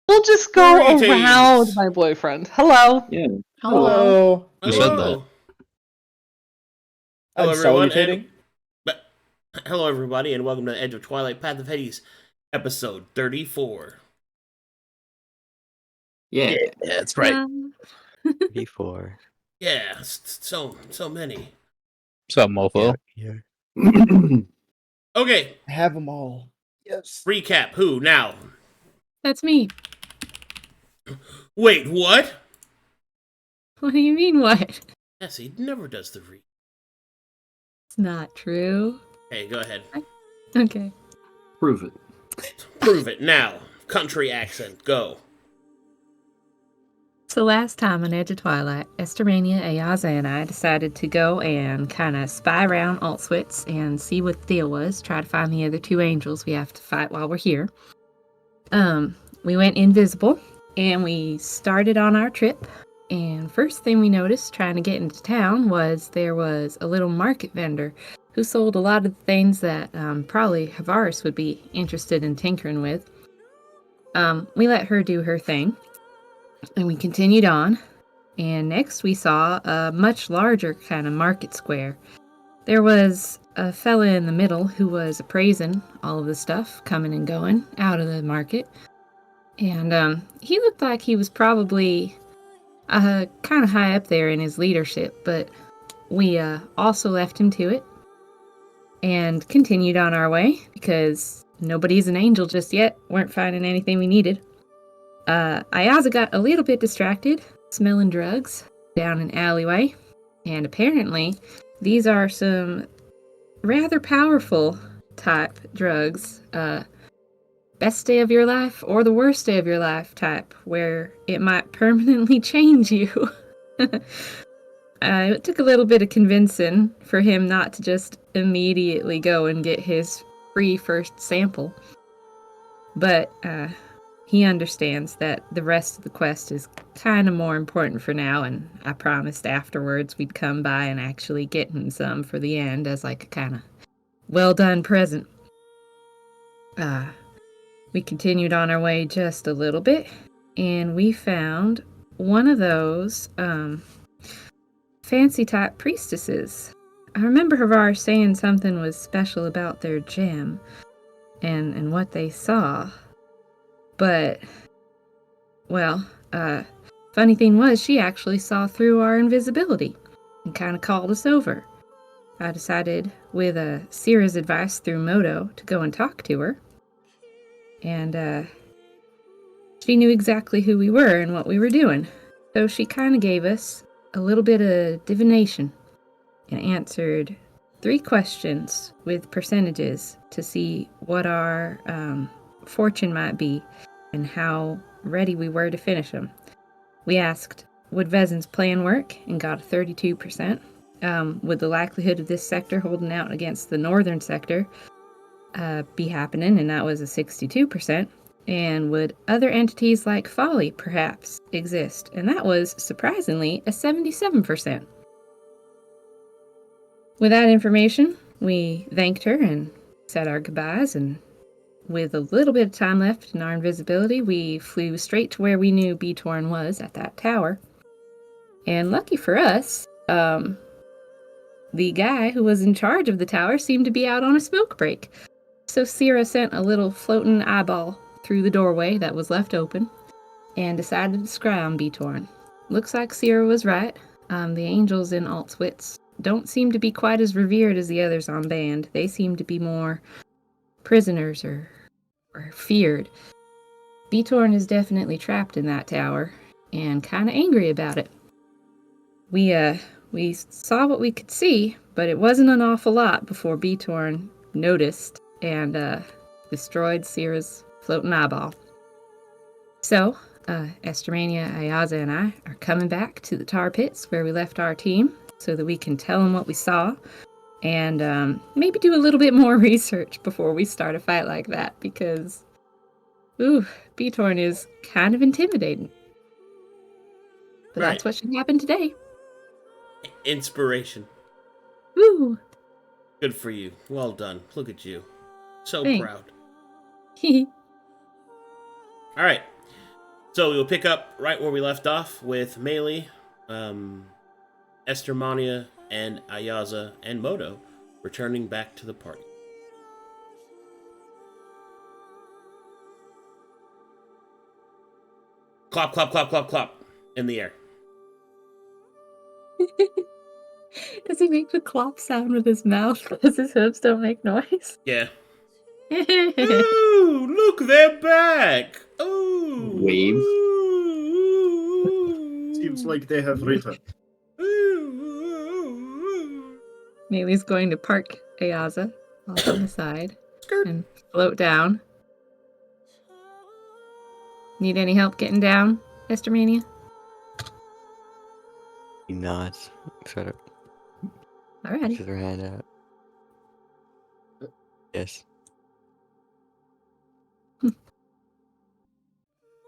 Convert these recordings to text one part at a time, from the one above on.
We'll just go Greetings. around my boyfriend. Hello. Yeah. Hello. Who said that? Hello, I'm everyone. salutating. Hello, everybody, and welcome to the Edge of Twilight, Path of Hades, episode 34. Yeah, that's right. 34. Yeah, so many. What's up, mofo? Yeah. Okay, Have them all. Yes. recap. Who now? That's me. Wait, what? What do you mean, what? Essie never does the read. It's not true. Hey, go ahead. Okay. Prove it. Prove it now. Country accent, go. So last time on Edge of Twilight, Estermania, Ayaza, and I decided to go and kind of spy around Altswitz and see what the deal was, try to find the other two angels we have to fight while we're here. We went invisible, and we started on our trip, and first thing we noticed trying to get into town was there was a little market vendor who sold a lot of the things that probably Harvaris would be interested in tinkering with. We let her do her thing, and we continued on, and next we saw a much larger kind of market square. There was a fella in the middle who was appraising all of the stuff coming and going out of the market, and he looked like he was probably kind of high up there in his leadership, but we also left him to it and continued on our way because nobody's an angel just yet, weren't finding anything we needed. Ayaza got a little bit distracted, smelling drugs down an alleyway, and apparently these are some rather powerful type drugs. Best day of your life or the worst day of your life type, where it might permanently change you. It took a little bit of convincing for him not to just immediately go and get his free first sample. But he understands that the rest of the quest is kind of more important for now, and I promised afterwards we'd come by and actually get him some for the end as like a kind of well-done present. We continued on our way just a little bit, and we found one of those fancy-type priestesses. I remember Harvar saying something was special about their gem and what they saw. But, well, funny thing was, she actually saw through our invisibility and kind of called us over. I decided, with Sera's advice through Moto, to go and talk to her. And, she knew exactly who we were and what we were doing. So she kind of gave us a little bit of divination and answered 3 questions with percentages to see what our fortune might be and how ready we were to finish them. We asked, would Vezin's plan work, and got a 32%. Would the likelihood of this sector holding out against the northern sector be happening, and that was a 62%. And would other entities like Folly, perhaps, exist? And that was, surprisingly, a 77%. With that information, we thanked her and said our goodbyes, and with a little bit of time left in our invisibility, we flew straight to where we knew Beatorn was, at that tower. And lucky for us, the guy who was in charge of the tower seemed to be out on a smoke break. So Sera sent a little floating eyeball through the doorway that was left open and decided to scry on Beatorn. Looks like Sera was right. The angels in Altswitz don't seem to be quite as revered as the others on band. They seem to be more prisoners or feared. Beatorn is definitely trapped in that tower and kind of angry about it. We saw what we could see, but it wasn't an awful lot before Beatorn noticed and destroyed Sera's floating eyeball. So, Estermania, Ayaza, and I are coming back to the tar pits where we left our team so that we can tell them what we saw and maybe do a little bit more research before we start a fight like that, because, Beatorn is kind of intimidating. But Right. That's what should happen today. Inspiration. Woo! Good for you. Well done. Look at you. So Thanks. proud. Alright. So we'll pick up right where we left off with Maelie, Estermania, and Ayaza and Moto returning back to the party. Clop, clop, clop, clop, clop in the air. Does he make the clop sound with his mouth because his hooves don't make noise? Yeah. Ooh, look, they're back. Ooh. Wave. Ooh. Seems like they have returned. Maylie's going to park Ayaza off on the side Skirt. and float down. Need any help getting down, Estermania? He nods. Sort of Alrighty. pushes her hand out. Yes.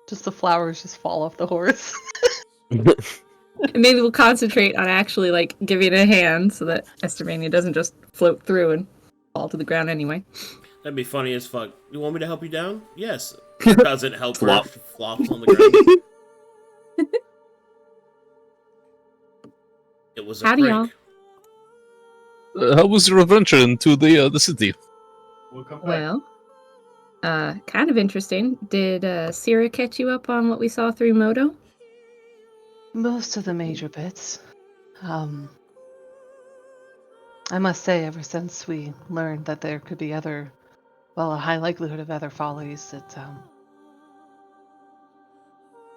Just the flowers just fall off the horse. And maybe we'll concentrate on actually like giving it a hand so that Estermania doesn't just float through and fall to the ground anyway. That'd be funny as fuck. You want me to help you down? Yes. Doesn't help her. Flop. She flops on the ground. It was a Howdy, prank. How was your adventure into the city? Welcome back. Well, kind of interesting. Did Sera catch you up on what we saw through Moto? Most of the major bits. I must say, ever since we learned that there could be a high likelihood of other follies,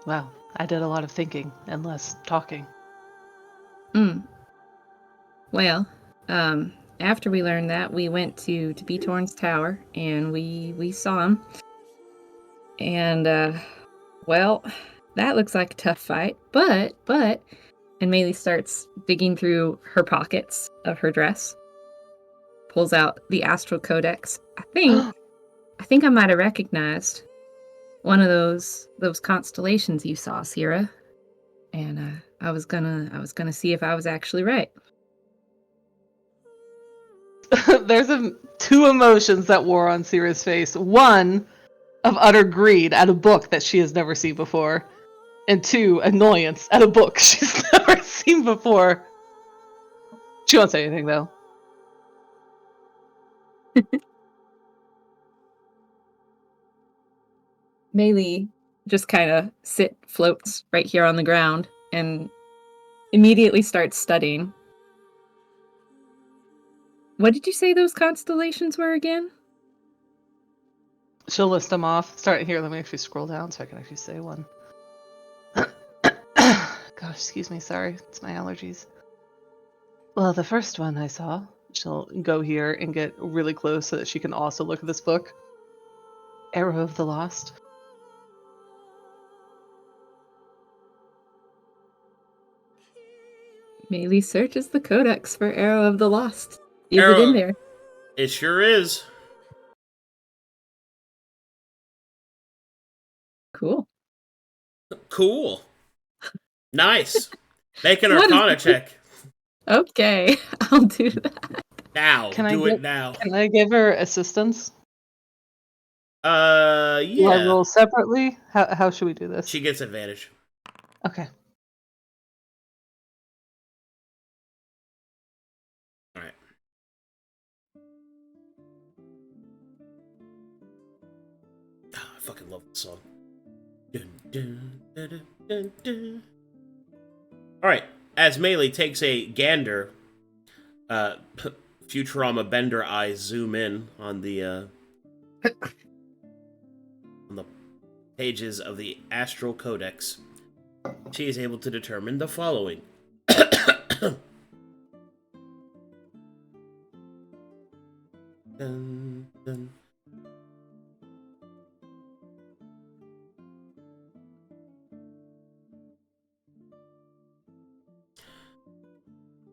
well, I did a lot of thinking and less talking. Well, after we learned that, we went to Beatorn's tower and we saw him. And well, that looks like a tough fight. But and Maelie starts digging through her pockets of her dress, pulls out the Astral Codex. I think I might have recognized one of those constellations you saw, Sera. And I was gonna see if I was actually right. There's two emotions that wore on Sera's face. One, of utter greed at a book that she has never seen before. And two, annoyance at a book she's never seen before. She won't say anything, though. Maelie just kind of floats right here on the ground and immediately starts studying. What did you say those constellations were again? She'll list them off. Here, let me actually scroll down so I can actually say one. Gosh, excuse me, sorry. It's my allergies. Well, the first one I saw, she'll go here and get really close so that she can also look at this book. Arrow of the Lost. Maelie searches the codex for Arrow of the Lost. Is it in there? It sure is. Cool. Cool. Nice. Make an What is Arcana this? check. Okay, I'll do that. Now. Can I Do get- it now. Can I give her assistance? Do I Yeah. roll separately? How should we do this? She gets advantage. Okay. Alright. I fucking love this song. Dun, dun, dun, dun, dun, dun. Alright, as Maelie takes a gander, Futurama Bender eyes zoom in on the pages of the Astral Codex. She is able to determine the following. Dun, dun.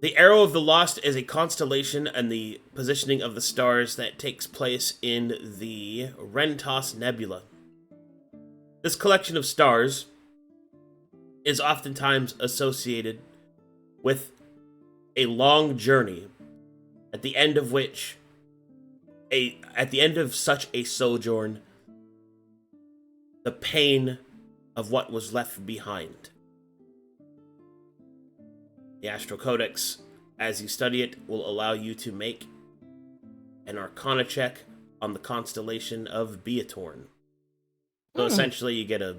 The Arrow of the Lost is a constellation and the positioning of the stars that takes place in the Rentos Nebula. This collection of stars is oftentimes associated with a long journey, at the end of such a sojourn, the pain of what was left behind. The Astral Codex, as you study it, will allow you to make an Arcana check on the constellation of Beatorn. So essentially, you get a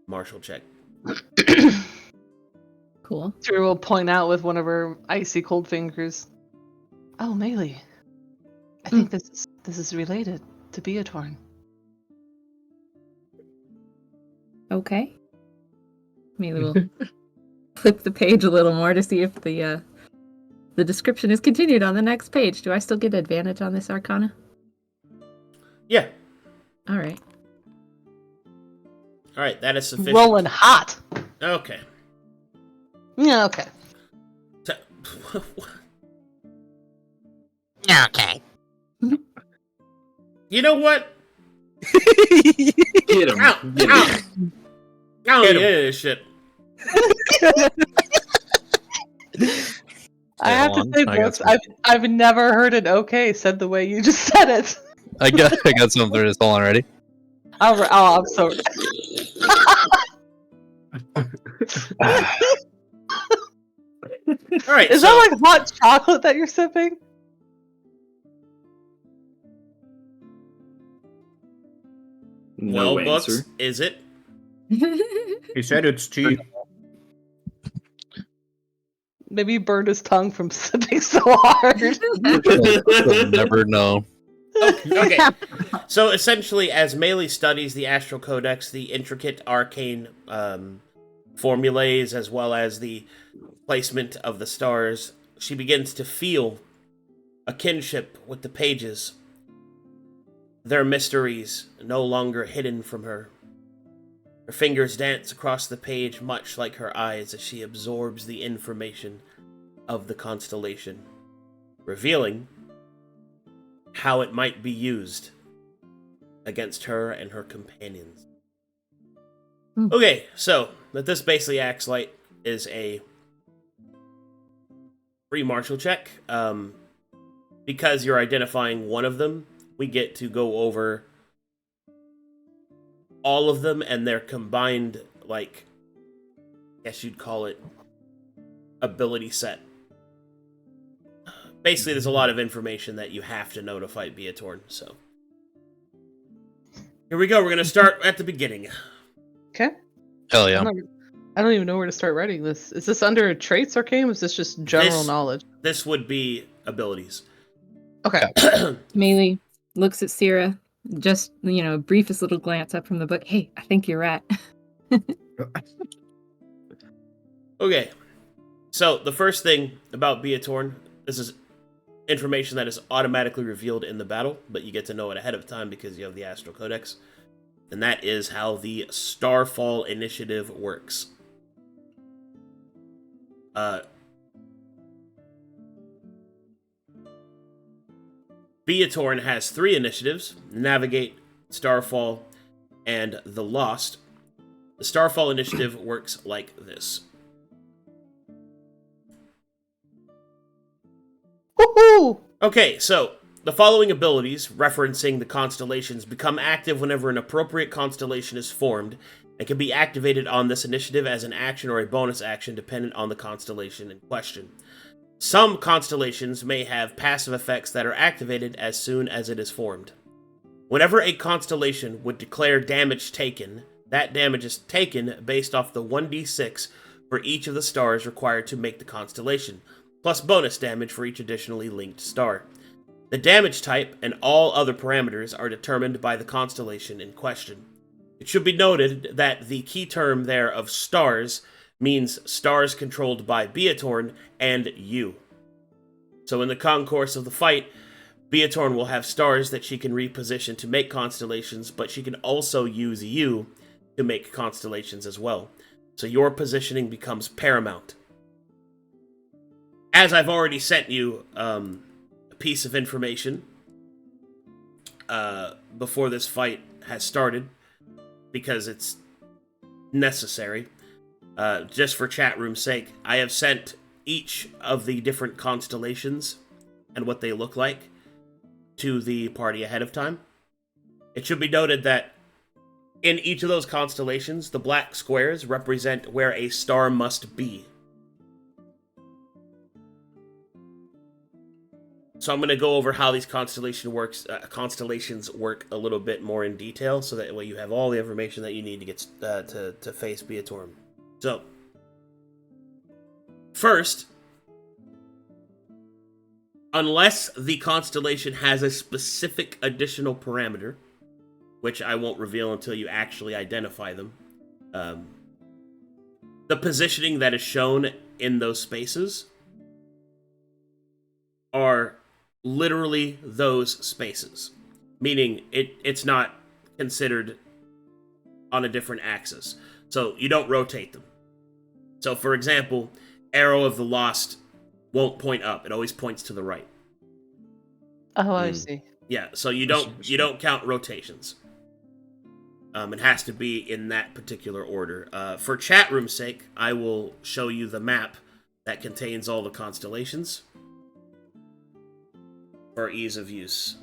martial check. Cool. Sera will point out with one of her icy cold fingers. Oh, Maelie. I think this is related to Beatorn. Okay. Maybe we'll flip the page a little more to see if the description is continued on the next page. Do I still get advantage on this Arcana? Yeah. All right. All right, that is sufficient. Rolling hot. Okay. Yeah, okay. Okay. You know what? Get him. Ow! Get Ow! him. I don't need any of this shit. I have to hold say, on, I got Brooks, I've never heard an okay said the way you just said it. I got something for this. Hold on, ready? I'm sorry. All right, Is so that like hot chocolate that you're sipping? No well, answer. Books, is it? He said it's tea. Maybe he burned his tongue from sipping so hard. You'll never know. Okay. So essentially, as Maelie studies the Astral Codex, the intricate arcane formulae, as well as the placement of the stars, she begins to feel a kinship with the pages. Their mysteries no longer hidden from her. Her fingers dance across the page much like her eyes as she absorbs the information of the constellation, revealing how it might be used against her and her companions. Okay, so that this basically acts like is a free martial check. Because you're identifying one of them, we get to go over all of them and their combined, like, I guess you'd call it, ability set. Basically, there's a lot of information that you have to know to fight Beatorn, so. Here we go, we're gonna start at the beginning. Okay. Hell yeah. I don't even know where to start writing this. Is this under traits arcane? Or is this just general knowledge? This would be abilities. Okay. Maelie looks at Sera, just, briefest little glance up from the book. Hey, I think you're right. Okay, so the first thing about Beatorn, this is information that is automatically revealed in the battle, but you get to know it ahead of time because you have the Astral Codex, and that is how the Starfall Initiative works. Beatorn has 3 initiatives: Navigate, Starfall, and The Lost. The Starfall Initiative works like this. Woohoo! Okay, so the following abilities, referencing the constellations, become active whenever an appropriate constellation is formed and can be activated on this initiative as an action or a bonus action dependent on the constellation in question. Some constellations may have passive effects that are activated as soon as it is formed. Whenever a constellation would declare damage taken, that damage is taken based off the 1d6 for each of the stars required to make the constellation, plus bonus damage for each additionally linked star. The damage type and all other parameters are determined by the constellation in question. It should be noted that the key term there of stars means stars controlled by Beatorn and you. So in the concourse of the fight, Beatorn will have stars that she can reposition to make constellations, but she can also use you to make constellations as well. So your positioning becomes paramount. As I've already sent you a piece of information before this fight has started, because it's necessary, just for chat room's sake, I have sent each of the different constellations and what they look like to the party ahead of time. It should be noted that In each of those constellations, the black squares represent where a star must be. So I'm going to go over how these constellations work a little bit more in detail, so that way you have all the information that you need to get to face Beatorum. So, first, unless the constellation has a specific additional parameter, which I won't reveal until you actually identify them, the positioning that is shown in those spaces are literally those spaces, meaning it's not considered on a different axis. So you don't rotate them. So for example, Arrow of the Lost won't point up, it always points to the right. Oh, I see. Yeah, so you don't count rotations. It has to be in that particular order. For chat room's sake, I will show you the map that contains all the constellations for ease of use.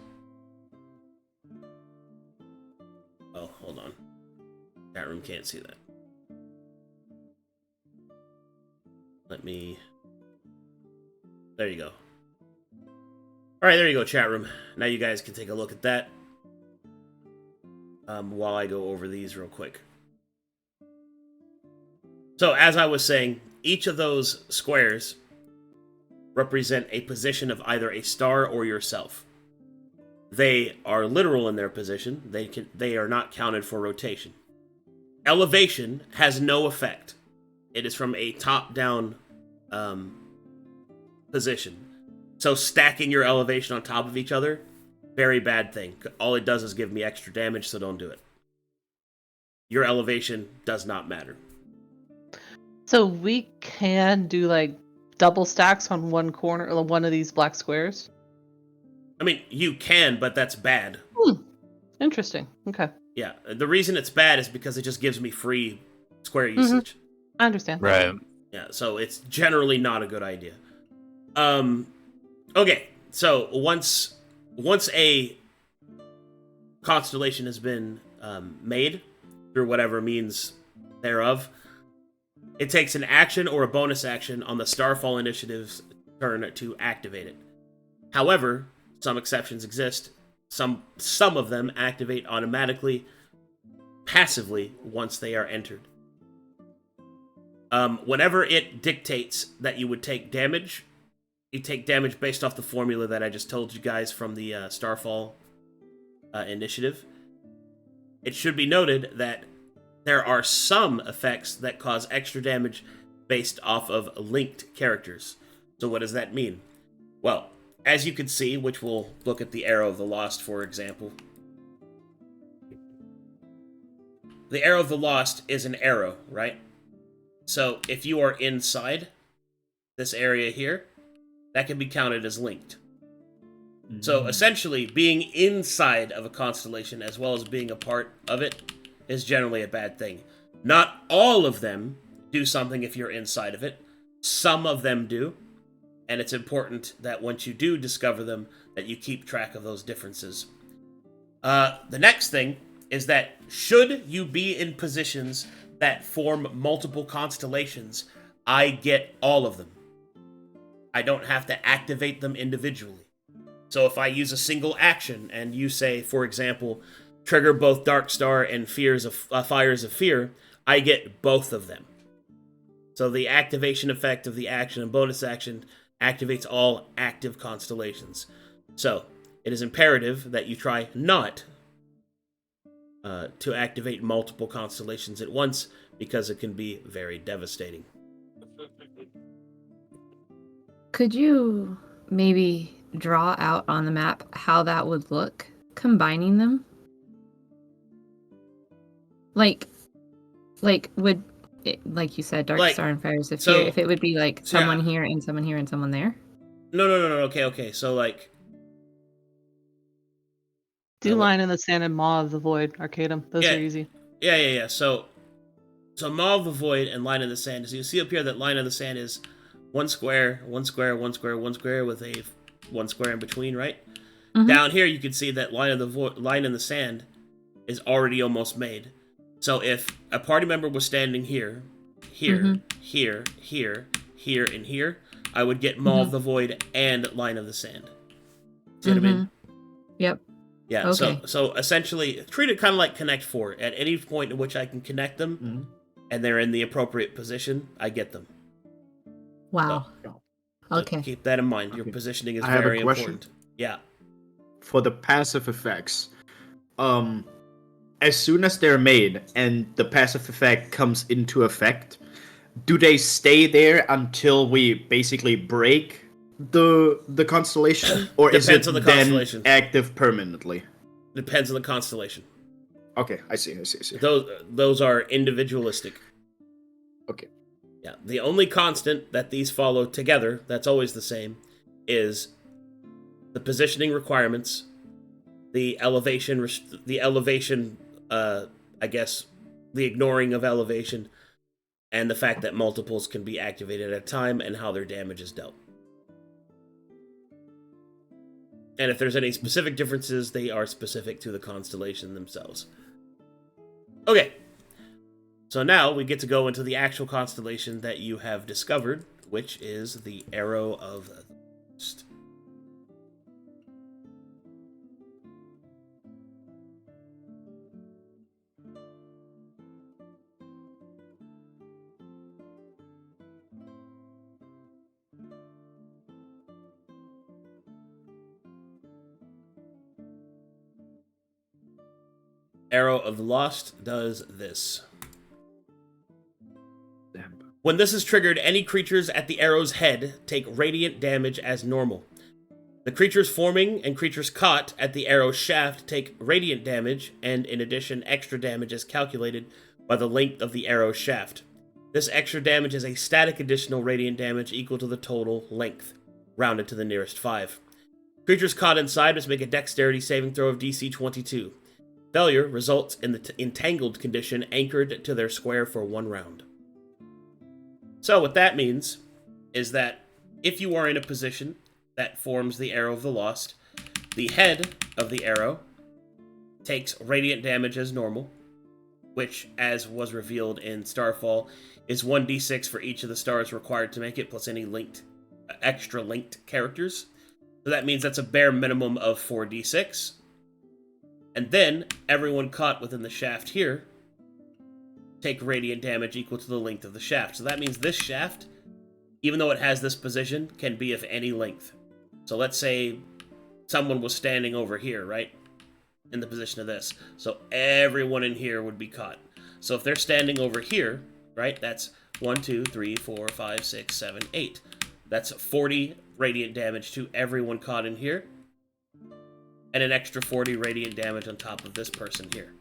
Oh, hold on. Chat room can't see that. There you go. Alright, there you go, chat room. Now you guys can take a look at that. While I go over these real quick. So, as I was saying, each of those squares represent a position of either a star or yourself. They are literal in their position. They are not counted for rotation. Elevation has no effect. It is from a top-down position. So stacking your elevation on top of each other, very bad thing. All it does is give me extra damage, so don't do it. Your elevation does not matter. So we can do like double stacks on one corner or one of these black squares? I mean, you can, but that's bad. Interesting. Okay. Yeah, the reason it's bad is because it just gives me free square usage. I understand. Right. Yeah, so it's generally not a good idea. Okay, so once a constellation has been made through whatever means thereof, it takes an action or a bonus action on the Starfall Initiative's turn to activate it. However, some exceptions exist. Some of them activate automatically, passively, once they are entered. Whenever it dictates that you would take damage, you take damage based off the formula that I just told you guys from the Starfall Initiative. It should be noted that there are some effects that cause extra damage based off of linked characters. So what does that mean? Well, as you can see, which we'll look at the Arrow of the Lost, for example. The Arrow of the Lost is an arrow, right? So if you are inside this area here, that can be counted as linked. So essentially, being inside of a constellation as well as being a part of it is generally a bad thing. Not all of them do something if you're inside of it. Some of them do. And it's important that once you do discover them, that you keep track of those differences. The next thing is that should you be in positions that form multiple constellations, I get all of them. I don't have to activate them individually. So if I use a single action and you say, for example, trigger both Dark Star and Fires of Fear, I get both of them. So the activation effect of the action and bonus action activates all active constellations. So it is imperative that you try not to activate multiple constellations at once, because it can be very devastating. Could you maybe draw out on the map how that would look, combining them? Like would it, like you said, Dark Star and Fires of Fear, if it would be like someone here and someone here and someone there? No. Okay. So like, Do Line in the Sand and Maw of the Void, Arcadum. Those are easy. Yeah. So Maw of the Void and Line in the Sand. So you see up here that Line in the Sand is one square with a one square in between, right? Mm-hmm. Down here you can see that Line in the Sand is already almost made. So if a party member was standing here, here, here, here, here, and here, I would get Maw of the Void and Line of the Sand. See what I mean? Yep. Yeah, Okay. so essentially, treat it kind of like Connect 4. At any point in which I can connect them, and they're in the appropriate position, I get them. Wow. So Okay. keep that in mind. Your Okay. positioning is I have a very question. important. Yeah. For the passive effects, as soon as they're made and the passive effect comes into effect, do they stay there until we basically break the constellation, or is it Depends on the then constellation. active permanently? Depends on the constellation. Okay, I see. Those are individualistic. Okay. Yeah. The only constant that these follow together, that's always the same, is the positioning requirements, the elevation, I guess, the ignoring of elevation, and the fact that multiples can be activated at a time and how their damage is dealt. And if there's any specific differences, they are specific to the constellation themselves. Okay. So now we get to go into the actual constellation that you have discovered, which is the Arrow of the Lost. Arrow of the Lost does this. When this is triggered, any creatures at the arrow's head take radiant damage as normal. The creatures forming and creatures caught at the arrow's shaft take radiant damage, and in addition, extra damage is calculated by the length of the arrow's shaft. This extra damage is a static additional radiant damage equal to the total length, rounded to the nearest 5. Creatures caught inside must make a dexterity saving throw of DC 22. Failure results in the entangled condition anchored to their square for 1 round. So what that means is that if you are in a position that forms the Arrow of the Lost, the head of the arrow takes radiant damage as normal, which, as was revealed in Starfall, is 1d6 for each of the stars required to make it, plus any extra linked characters. So that means that's a bare minimum of 4d6. And then, everyone caught within the shaft here take radiant damage equal to the length of the shaft. So that means this shaft, even though it has this position, can be of any length. So let's say someone was standing over here, right? In the position of this. So everyone in here would be caught. So if they're standing over here, right, that's 1, 2, 3, 4, 5, 6, 7, 8. That's 40 radiant damage to everyone caught in here. And an extra 40 radiant damage on top of this person here.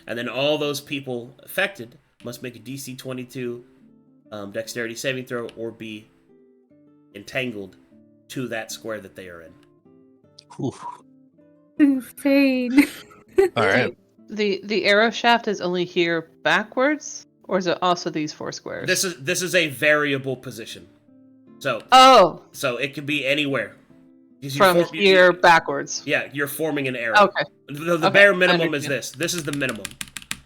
And then all those people affected must make a DC 22 dexterity saving throw or be entangled to that square that they are in. Oof. Insane. All right. The arrow shaft is only here backwards, or is it also these 4 squares? This is a variable position. So it could be anywhere. From here backwards. Yeah, you're forming an arrow. Okay. The bare minimum is this. This is the minimum.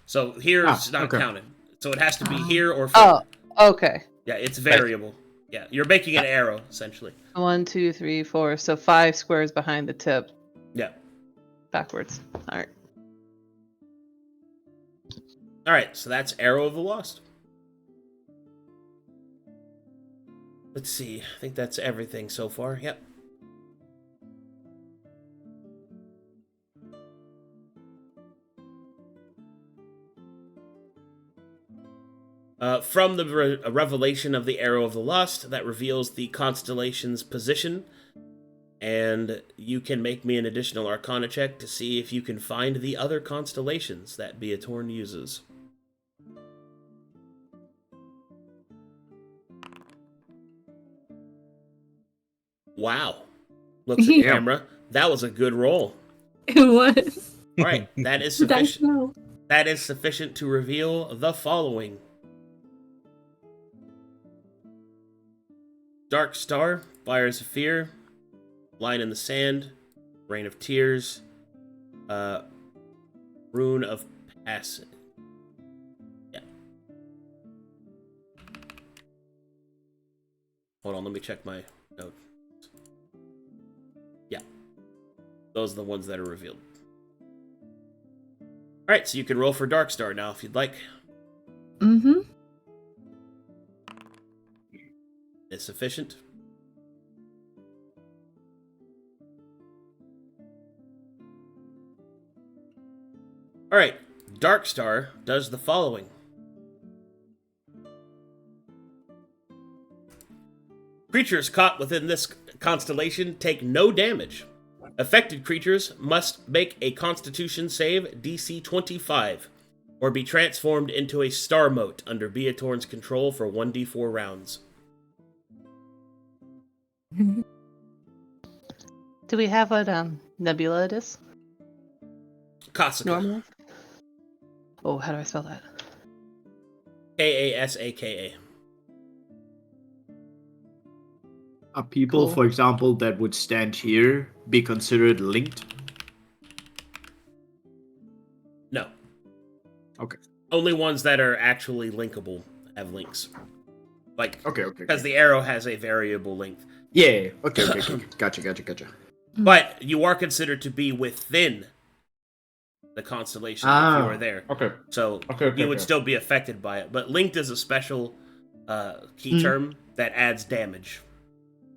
So here it's not okay. counted. So it has to be here or further. Oh, okay. Yeah, it's variable. Yeah, you're making an arrow, essentially. 1, 2, 3, 4. So 5 squares behind the tip. Yeah. Backwards. Alright. Alright, so that's Arrow of the Lost. Let's see. I think that's everything so far. Yep. From the revelation of the Arrow of the Lost, that reveals the constellation's position, and you can make me an additional Arcana check to see if you can find the other constellations that Beatorn uses. Wow. Looks at the camera. That was a good roll. It was. Alright, that is sufficient. That is sufficient to reveal the following. Dark Star, Fires of Fear, Line in the Sand, Rain of Tears, Rune of Passing. Hold on, let me check my note. Yeah. Those are the ones that are revealed. Alright, so you can roll for Darkstar now if you'd like. Mm-hmm. Is sufficient? Alright, Darkstar does the following. Creatures caught within this constellation take no damage. Affected creatures must make a Constitution save DC 25, or be transformed into a star mote under Beatorn's control for 1d4 rounds. Do we have what nebula it is? Kasaka. Normally? Oh, how do I spell that? Kasaka. Are people, Cool. for example, that would stand here be considered linked? No. Okay. Only ones that are actually linkable have links. Like, Okay. because the arrow has a variable length. Yeah. Okay. Gotcha. But you are considered to be within the constellation if you are there. Okay. So Okay, you would okay. still be affected by it. But linked is a special key term that adds damage.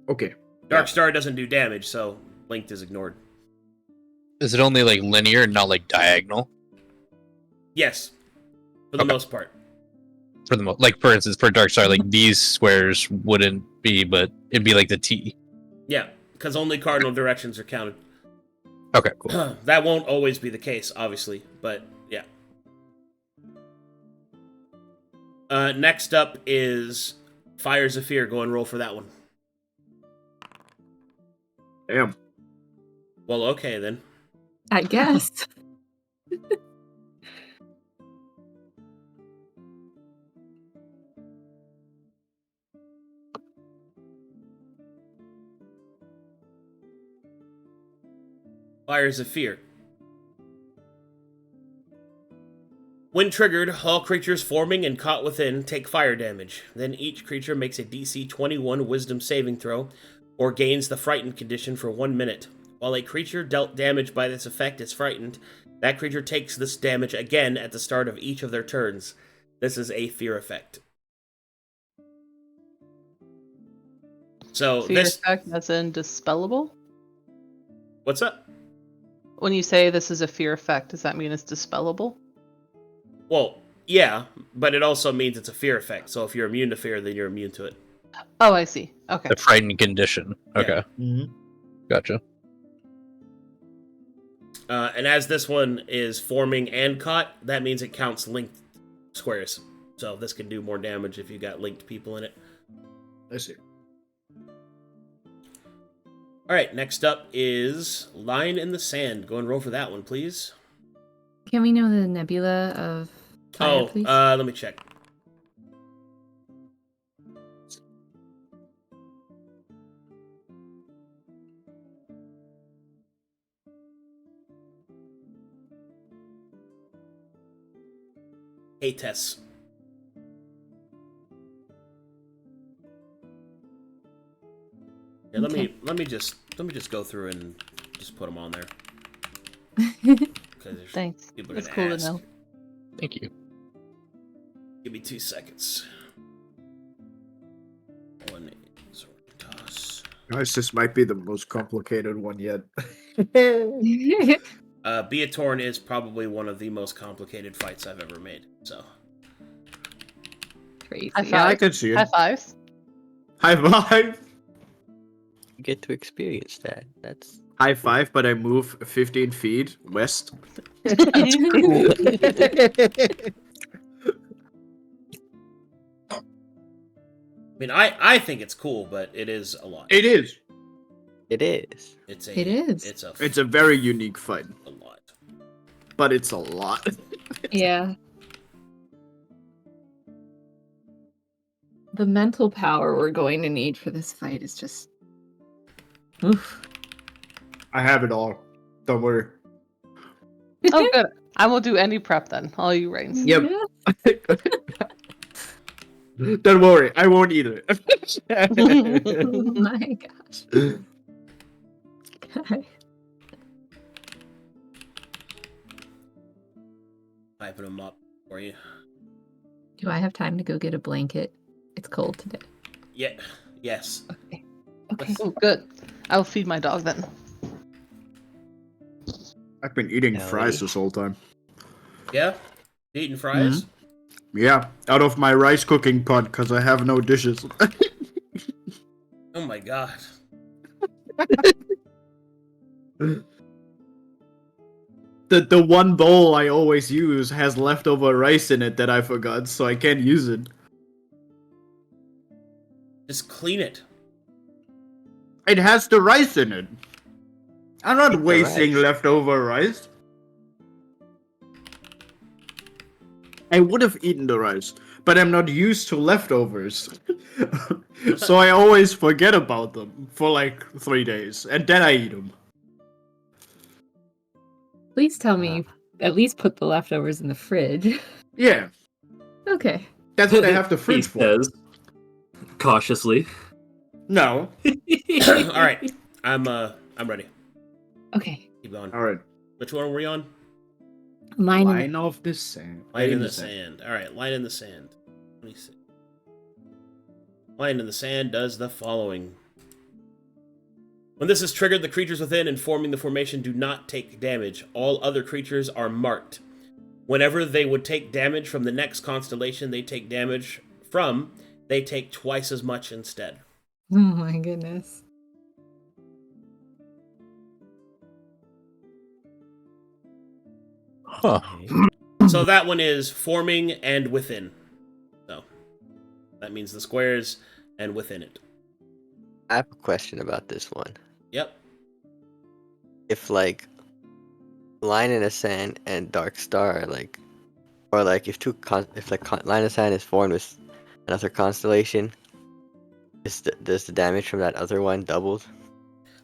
Okay. Darkstar doesn't do damage, so linked is ignored. Is it only like linear and not like diagonal? Yes, for the Okay. most part. For the like, for instance, for Darkstar, like these squares wouldn't be, but it'd be like the T. Yeah, because only cardinal directions are counted. Okay, cool. That won't always be the case, obviously, but yeah. Next up is Fires of Fear. Go and roll for that one. Damn. Well, okay then. I guess. Fires of Fear. When triggered, all creatures forming and caught within take fire damage. Then each creature makes a DC 21 Wisdom saving throw, or gains the frightened condition for 1 minute. While a creature dealt damage by this effect is frightened, that creature takes this damage again at the start of each of their turns. This is a fear effect. So Fear this... effect as in dispellable? What's up? When you say this is a fear effect, does that mean it's dispellable? Well, yeah, but it also means it's a fear effect. So if you're immune to fear, then you're immune to it. Oh, I see. Okay. The frightened condition. Okay, Mm-hmm. gotcha. And as this one is forming and caught, that means it counts linked squares. So this can do more damage if you got linked people in it. I see. Alright, next up is Line in the Sand. Go and roll for that one, please. Can we know the nebula of fire, please? Let me check. Hey, Tess. Yeah, Okay. let me just go through and just put them on there. Because Thanks. people are It's gonna cool ask. to know. Thank you. Give me 2 seconds. One sword toss. Guys, this might be the most complicated one yet. Beatorn is probably one of the most complicated fights I've ever made. So Crazy. High Yeah, I five. can see it. High fives. High five. You get to experience that. That's High five, but I move 15 feet west. That's cool. I mean, I think it's cool, but it is a lot. It is. it is. It's a. It is. It's a very unique fight, a lot. but it's a lot. Yeah. The mental power we're going to need for this fight is just. Oof. I have it all. Don't worry. Oh, good. I won't do any prep then. All you Rainzz. Yep. Don't worry, I won't either. Oh my gosh. Okay. Piping them up for you. Do I have time to go get a blanket? It's cold today. Yeah. Yes. Okay. Okay. Oh, good. I'll feed my dog then. I've been eating Hell fries yeah. this whole time. Yeah. Eating fries. Yeah, out of my rice cooking pot because I have no dishes. Oh my god. The one bowl I always use has leftover rice in it that I forgot, so I can't use it. Just clean it. It has the rice in it. I'm not Eat the wasting rice. leftover rice. I would have eaten the rice, but I'm not used to leftovers. So I always forget about them for like 3 days, and then I eat them. Please tell me you at least put the leftovers in the fridge. Yeah, Okay. that's what I have the He fridge for. says, cautiously. No. All right. I'm ready. Okay. Keep going. All right. Which one were we on? Line in Line of the sand. Line in the sand. All right. Line in the sand. Let me see. Line in the sand does the following. When this is triggered, the creatures within and forming the formation do not take damage. All other creatures are marked. Whenever they would take damage from the next constellation they take damage from, they take twice as much instead. Oh my goodness. Huh. So that one is forming and within. So that means the squares and within it. I have a question about this one. Yep. If like line in the sand and dark star are like, or like if line of sand is formed with another constellation, does the damage from that other one doubled?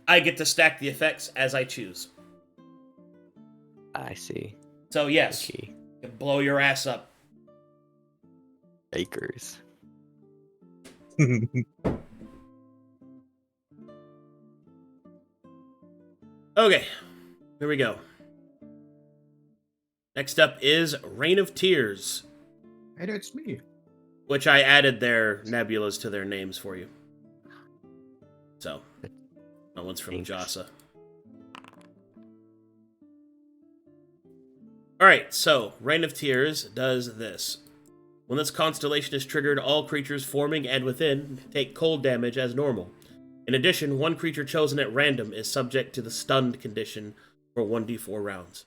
I get to stack the effects as I choose. I see. So yes, Okay. you can blow your ass up. Bakers. Okay, here we go. Next up is Reign of Tears, Hey, that's me. which I added their nebulas to their names for you. So, that one's from Thanks. Jasa. Alright, so, Reign of Tears does this. When this constellation is triggered, all creatures forming and within take cold damage as normal. In addition, one creature chosen at random is subject to the stunned condition for 1d4 rounds.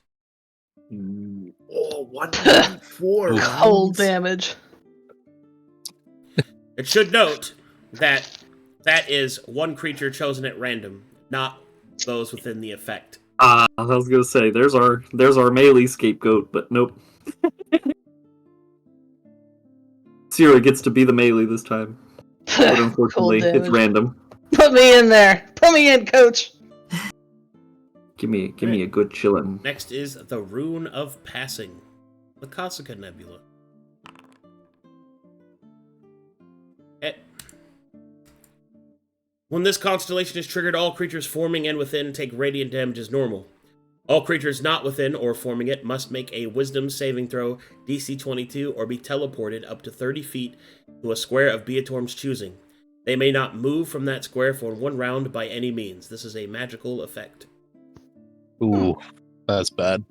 Oh, 1d4 Cold damage. It should note that that is one creature chosen at random, not those within the effect. I was gonna say, there's our Maelie scapegoat, but nope. Sera gets to be the Maelie this time, but unfortunately, Cold it's damage. random. Put me in there. Put me in, coach. Give me a good chillin'. Next is the Rune of Passing, the Kasaka Nebula. When this constellation is triggered, all creatures forming and within take radiant damage as normal. All creatures not within or forming it must make a Wisdom saving throw DC 22 or be teleported up to 30 feet to a square of Beatorm's choosing. They may not move from that square for 1 round by any means. This is a magical effect. Ooh, that's bad.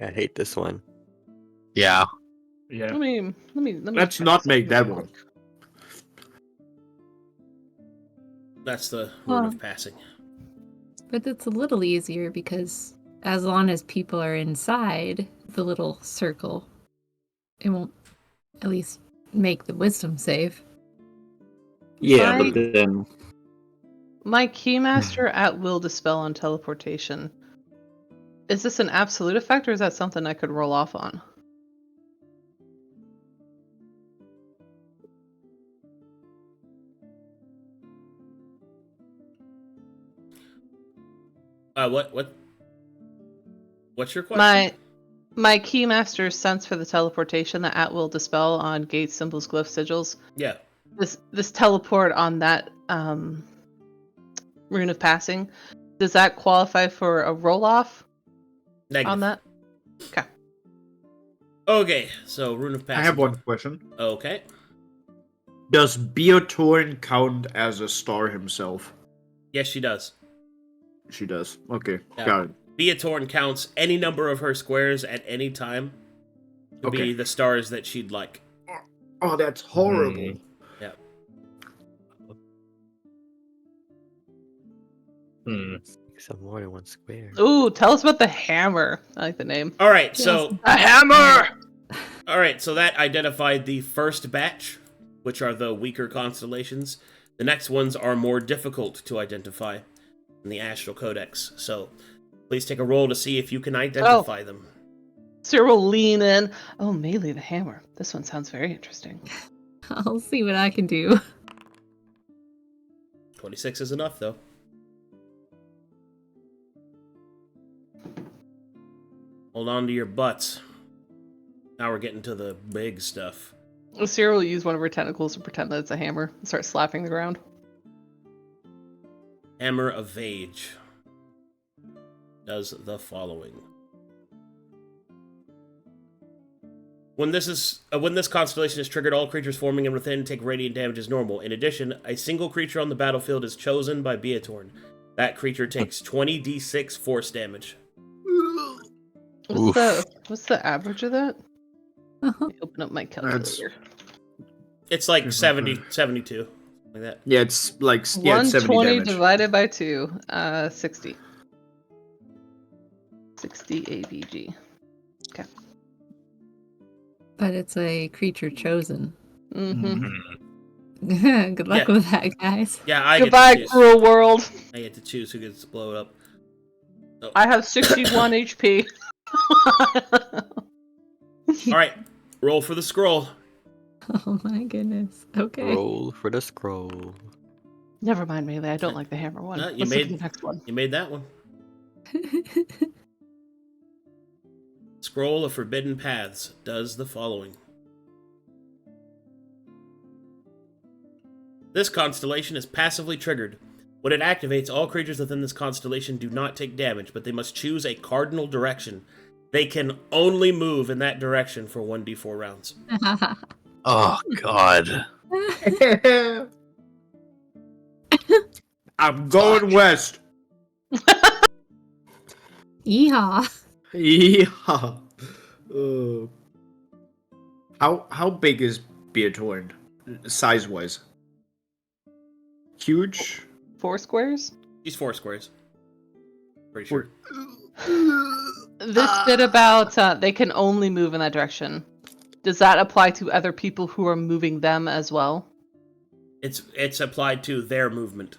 I hate this one. Yeah. Yeah. Let me. Let's try not make something. that one. That's the Well. Rune of Passing. But it's a little easier because as long as people are inside the little circle, it won't at least make the wisdom save. Yeah, I- but then My Keymaster at will dispel on teleportation. Is this an absolute effect, or is that something I could roll off on? What's your question? My Keymaster's sense for the teleportation that at will dispel on gates, symbols, glyphs, sigils. Yeah. This teleport on that rune of passing, does that qualify for a roll off Negative. on that? Okay. Okay, so Rune of Passing. I have one question. Okay. Does Beotorn count as a star himself? Yes, she does. She does. Okay, Yeah. got it. Beatorn counts any number of her squares at any time to be Okay. the stars that she'd like. Oh, that's horrible. Yeah. Some more than one square. Ooh, tell us about the hammer. I like the name. All right, so A hammer! so that identified the first batch, which are the weaker constellations. The next ones are more difficult to identify in the Astral Codex. So please take a roll to see if you can identify them. Sera will lean in. Oh, Maelie the hammer. This one sounds very interesting. I'll see what I can do. 26 is enough, though. Hold on to your butts. Now we're getting to the big stuff. Sera will use one of her tentacles to pretend that it's a hammer and start slapping the ground. Hammer of Age does the following. When this constellation is triggered, all creatures forming and within take radiant damage as normal. In addition, a single creature on the battlefield is chosen by Beatorn. That creature takes 20d6 force damage. What's the average of that? Let me open up my calculator. It's like 72. Like that. Yeah, it's like 70 120 damage. divided by 2, 60. 60 AVG. Okay. But it's a creature chosen. Mm-hmm. Good luck Yeah. with that, guys. Yeah, I Goodbye, get to choose. cruel world. I get to choose who gets to blow it up. I have 61 HP. Alright, roll for the scroll. Oh my goodness. Okay. Roll for the scroll. Never mind, Maelie. I don't like the hammer one. No, you Let's look at made- the next one. You made that one. Scroll of Forbidden Paths does the following. This constellation is passively triggered. When it activates, all creatures within this constellation do not take damage, but they must choose a cardinal direction. They can only move in that direction for 1d4 rounds. Oh god. I'm going west. Yeehaw. Yeah. How big is Beatorn, size-wise? Huge? 4 squares? These 4 squares. Pretty sure. This bit about they can only move in that direction. Does that apply to other people who are moving them as well? It's applied to their movement.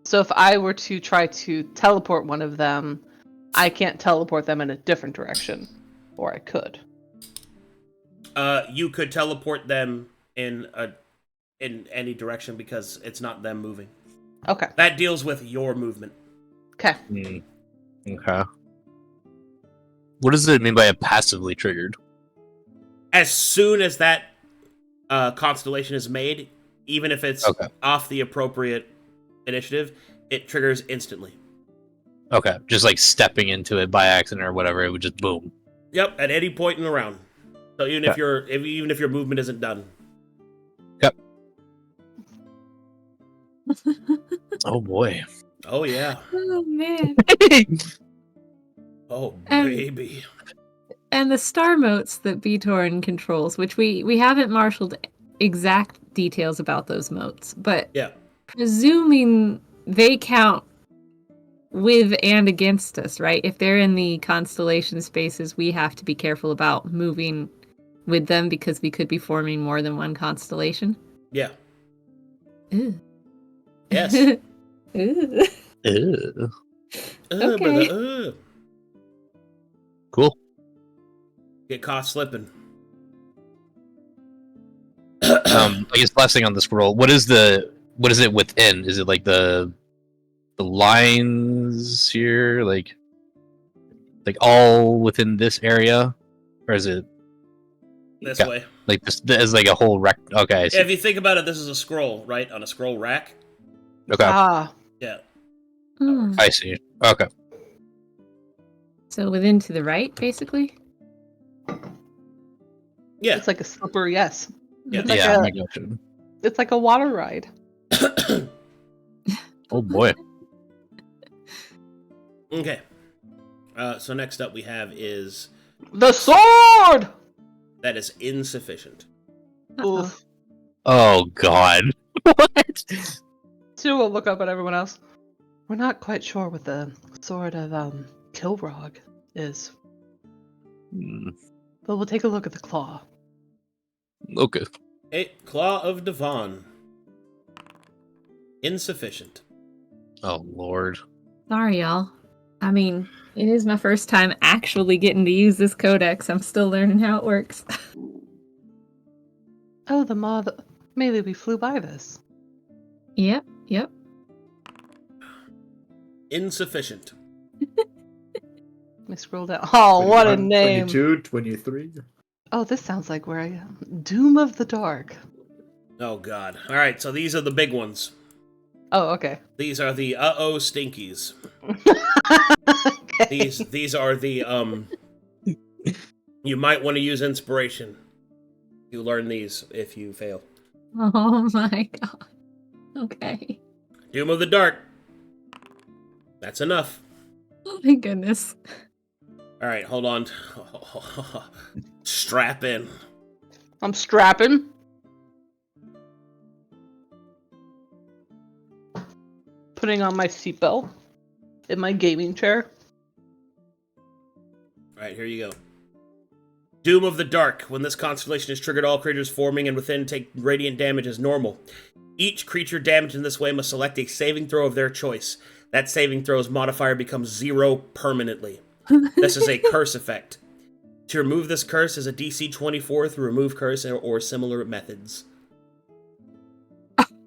So if I were to try to teleport one of them, I can't teleport them in a different direction. Or I could. You could teleport them in any direction because it's not them moving. Okay. That deals with your movement. Okay. Okay. What does it mean by a passively triggered? As soon as that constellation is made, even if it's Okay. off the appropriate initiative, it triggers instantly. Okay, just like stepping into it by accident or whatever, it would just boom. Yep, at any point in the round. So even if Okay. even if your movement isn't done. Yep. Oh boy. Oh yeah. Oh man. Oh And- baby. And the star motes that Beatorn controls, which we haven't marshaled exact details about those motes, but Yeah. presuming they count with and against us, right? If they're in the constellation spaces, we have to be careful about moving with them because we could be forming more than one constellation. Yeah. Ooh. Yes. Ooh. Ew. Okay. Brother, Cool. Get caught slipping. I guess last thing on the scroll. What is it within? Is it like the lines here? Like like all within this area, or is it This Got- way. like this is like a whole rec? Okay, I see. Yeah, if you think about it, this is a scroll, right? On a scroll rack. Okay, Ah, Yeah. Hmm. I see. Okay, So within to the right, basically? Yeah. it's like a slipper, yes. Yeah. It's like yeah, a- I gotcha. It's like a water ride. Oh boy. Okay. So next up we have is The sword! that is insufficient. Uh-oh. Oof. Oh god. What? So we'll look up at everyone else. We're not quite sure what the sword of Kilrog is, Hmm, but we'll take a look at the claw. okay. Hey, Claw of Devon. Insufficient. Oh lord. Sorry, y'all. I mean, it is my first time actually getting to use this codex. I'm still learning how it works. Oh, the moth. Maybe we flew by this. Yep. Insufficient. Let me scroll down. Oh, what a 21, name! 22, 23. Oh, this sounds like where I am. Doom of the Dark. Oh god. Alright, so these are the big ones. Oh, okay. These are the uh-oh stinkies. Okay. These are the you might want to use inspiration. You learn these if you fail. Oh my god. Okay. Doom of the Dark. That's enough. Oh my goodness. Alright, hold on. Strap in. I'm strapping. Putting on my seatbelt in my gaming chair. Alright, here you go. Doom of the Dark. When this constellation is triggered, all creatures forming and within take radiant damage as normal. Each creature damaged in this way must select a saving throw of their choice. That saving throw's modifier becomes 0 permanently. This is a curse effect. To remove this curse is a DC 24 through remove curse or similar methods.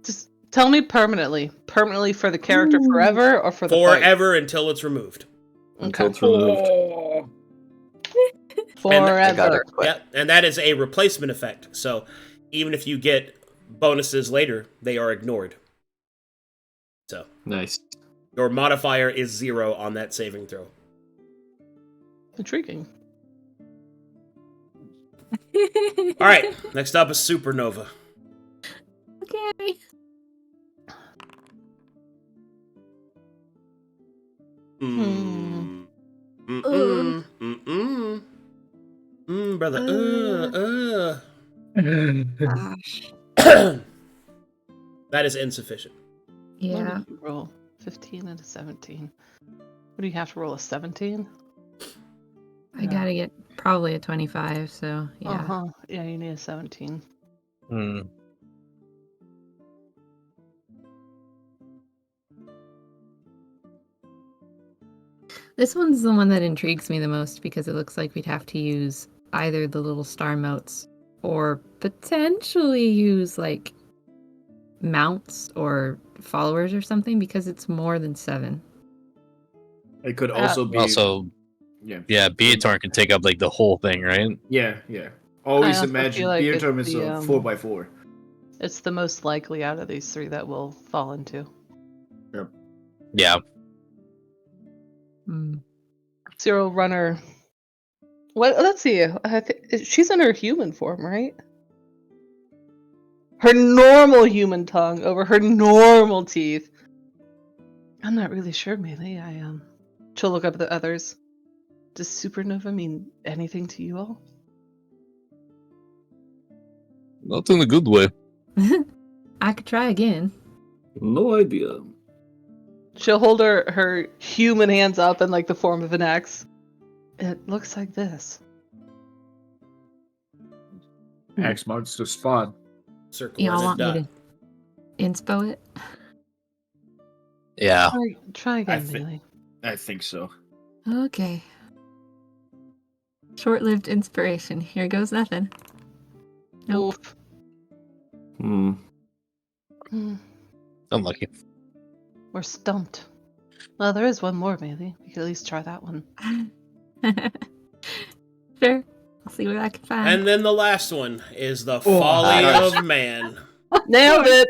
Just tell me permanently. Permanently for the character forever or for the fight? Forever until it's removed. Until Okay. it's removed. Forever. I got it. Yeah, and that is a replacement effect. So even if you get bonuses later, they are ignored. So Nice. your modifier is 0 on that saving throw. Intriguing. Alright, next up is Supernova. Okay. Brother. Gosh. That is insufficient. Yeah. What did you roll? 15 and a 17. What do you have to roll? A 17? I gotta get probably a 25, so yeah. Uh-huh. Yeah, you need a 17. Hmm. This one's the one that intrigues me the most because it looks like we'd have to use either the little star motes or potentially use like mounts or followers or something because it's more than 7. It could also be. Also, Yeah. yeah, Beatorn can take up like the whole thing, right? Yeah. Always also imagine feel like it's Beaterm is the, a 4x4. It's the most likely out of these 3 that will fall into. Yeah. Mm. Zero Runner. What? Let's see. She's in her human form, right? Her normal human tongue over her normal teeth. I'm not really sure, Maelie. She'll look up at the others. Does Supernova mean anything to you all? Not in a good way. I could try again. No idea. She'll hold her human hands up in like the form of an X. It looks like this. X marks the spot. Circle Y'all and a want me dot. to inspo it? Yeah. Try again, I thi- Maelie. I think so. Okay. Short-lived inspiration. Here goes nothing. Nope. Oof. Hmm. Hmm. Unlucky. We're stumped. Well, there is one more, Maelie. We could at least try that one. Sure. I'll see what I can find. And then the last one is the folly nice. of man. Nailed it.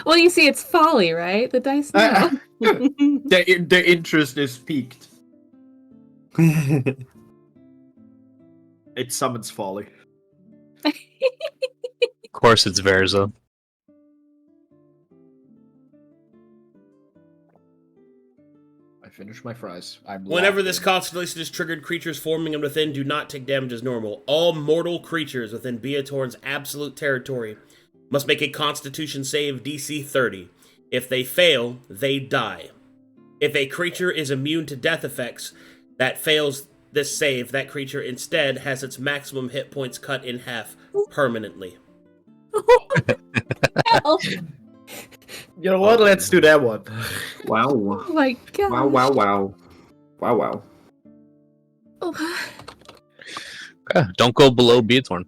Well, you see, it's folly, right? The dice know. The interest is peaked. It summons folly. Of course, it's Verza. I finished my fries. I'm Whenever locked this in. constellation is triggered, creatures forming and within do not take damage as normal. All mortal creatures within Beatorn's absolute territory must make a Constitution save DC 30. If they fail, they die. If a creature is immune to death effects that fails this save, that creature instead has its maximum hit points cut in half permanently. Hell. You know what? Let's do that one. Wow. Oh my god. Wow, wow, wow. Wow, wow. Oh. Yeah, don't go below Beatorn.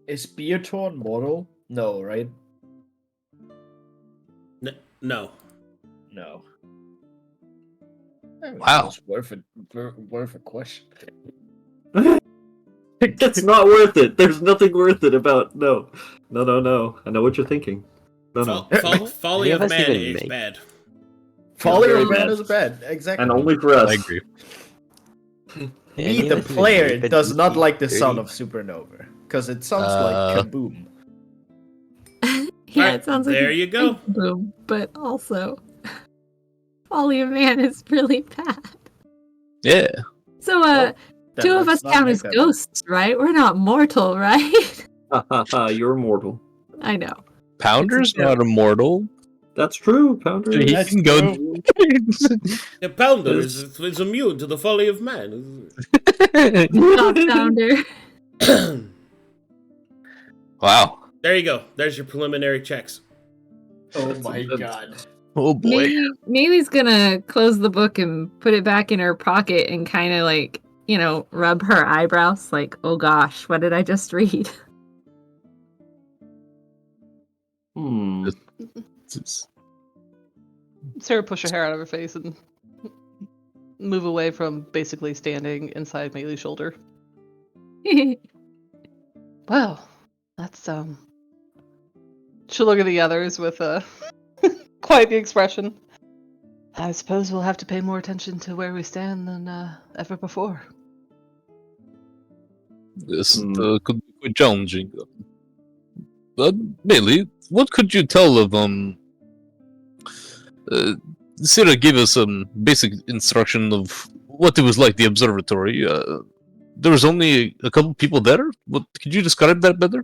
Is Beatorn mortal? No, right? No. No. Wow. It's worth a question. It's not worth it. There's nothing worth it about. No. No. I know what you're thinking. No. Folly Any of of us man even is make- bad. Folly Very of man bad. is bad. Exactly. And only for us. I agree. Me, Any the of us even player, make a does not DC like the sound 30? of Supernova. Because it sounds like kaboom. Yeah, Alright, it sounds like there a you go. boom, but also Folly of Man is really bad. Yeah. So, Well, then two of us let's not count make as that ghosts, right? We're not mortal, right? You're immortal. I know. Pounder's It's a joke. not immortal. That's true, Pounder. He That's can go. The pounder is immune to the folly of man. Not Founder. Wow. There you go. There's your preliminary checks. Oh my god. Oh boy. Maelie's gonna close the book and put it back in her pocket and kind of like, rub her eyebrows like, oh gosh, what did I just read? Hmm. Sera push her hair out of her face and move away from basically standing inside Maelie's shoulder. Well, that's She'll look at the others with quite the expression. I suppose we'll have to pay more attention to where we stand than ever before. This could be quite challenging. But Maelie, what could you tell of Sera gave us some basic instruction of what it was like, the observatory. There was only a couple people there. What could you describe that better?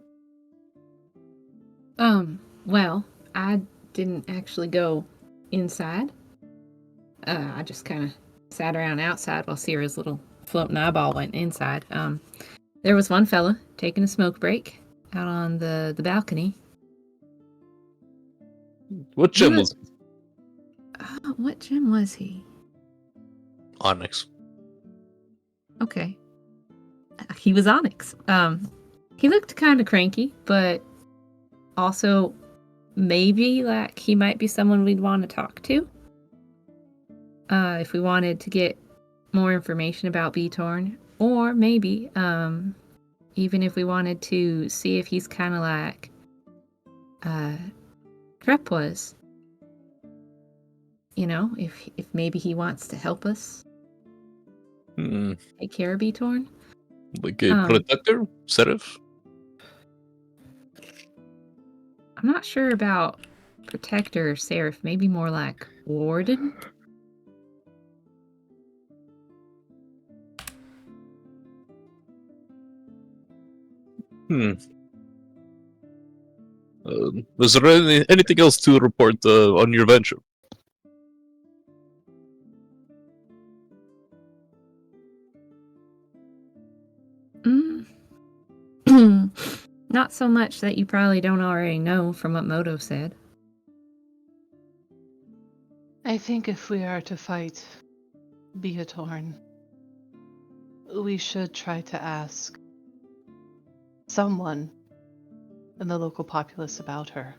Well, I didn't actually go inside. I just kind of sat around outside while Sera's little floating eyeball went inside. There was one fella taking a smoke break out on the balcony. What gem was it? What gem was he? Onyx. Okay. He was Onyx. He looked kind of cranky, but also maybe like he might be someone we'd want to talk to. If we wanted to get more information about Beatorn, or maybe even if we wanted to see if he's kind of like Trep was. If maybe he wants to help us take care of Beatorn. Like a protector? Seraph? I'm not sure about protector or seraph. Maybe more like warden. Was there anything else to report on your venture? Not so much that you probably don't already know from what Moto said. I think if we are to fight Beatorn, we should try to ask someone in the local populace about her.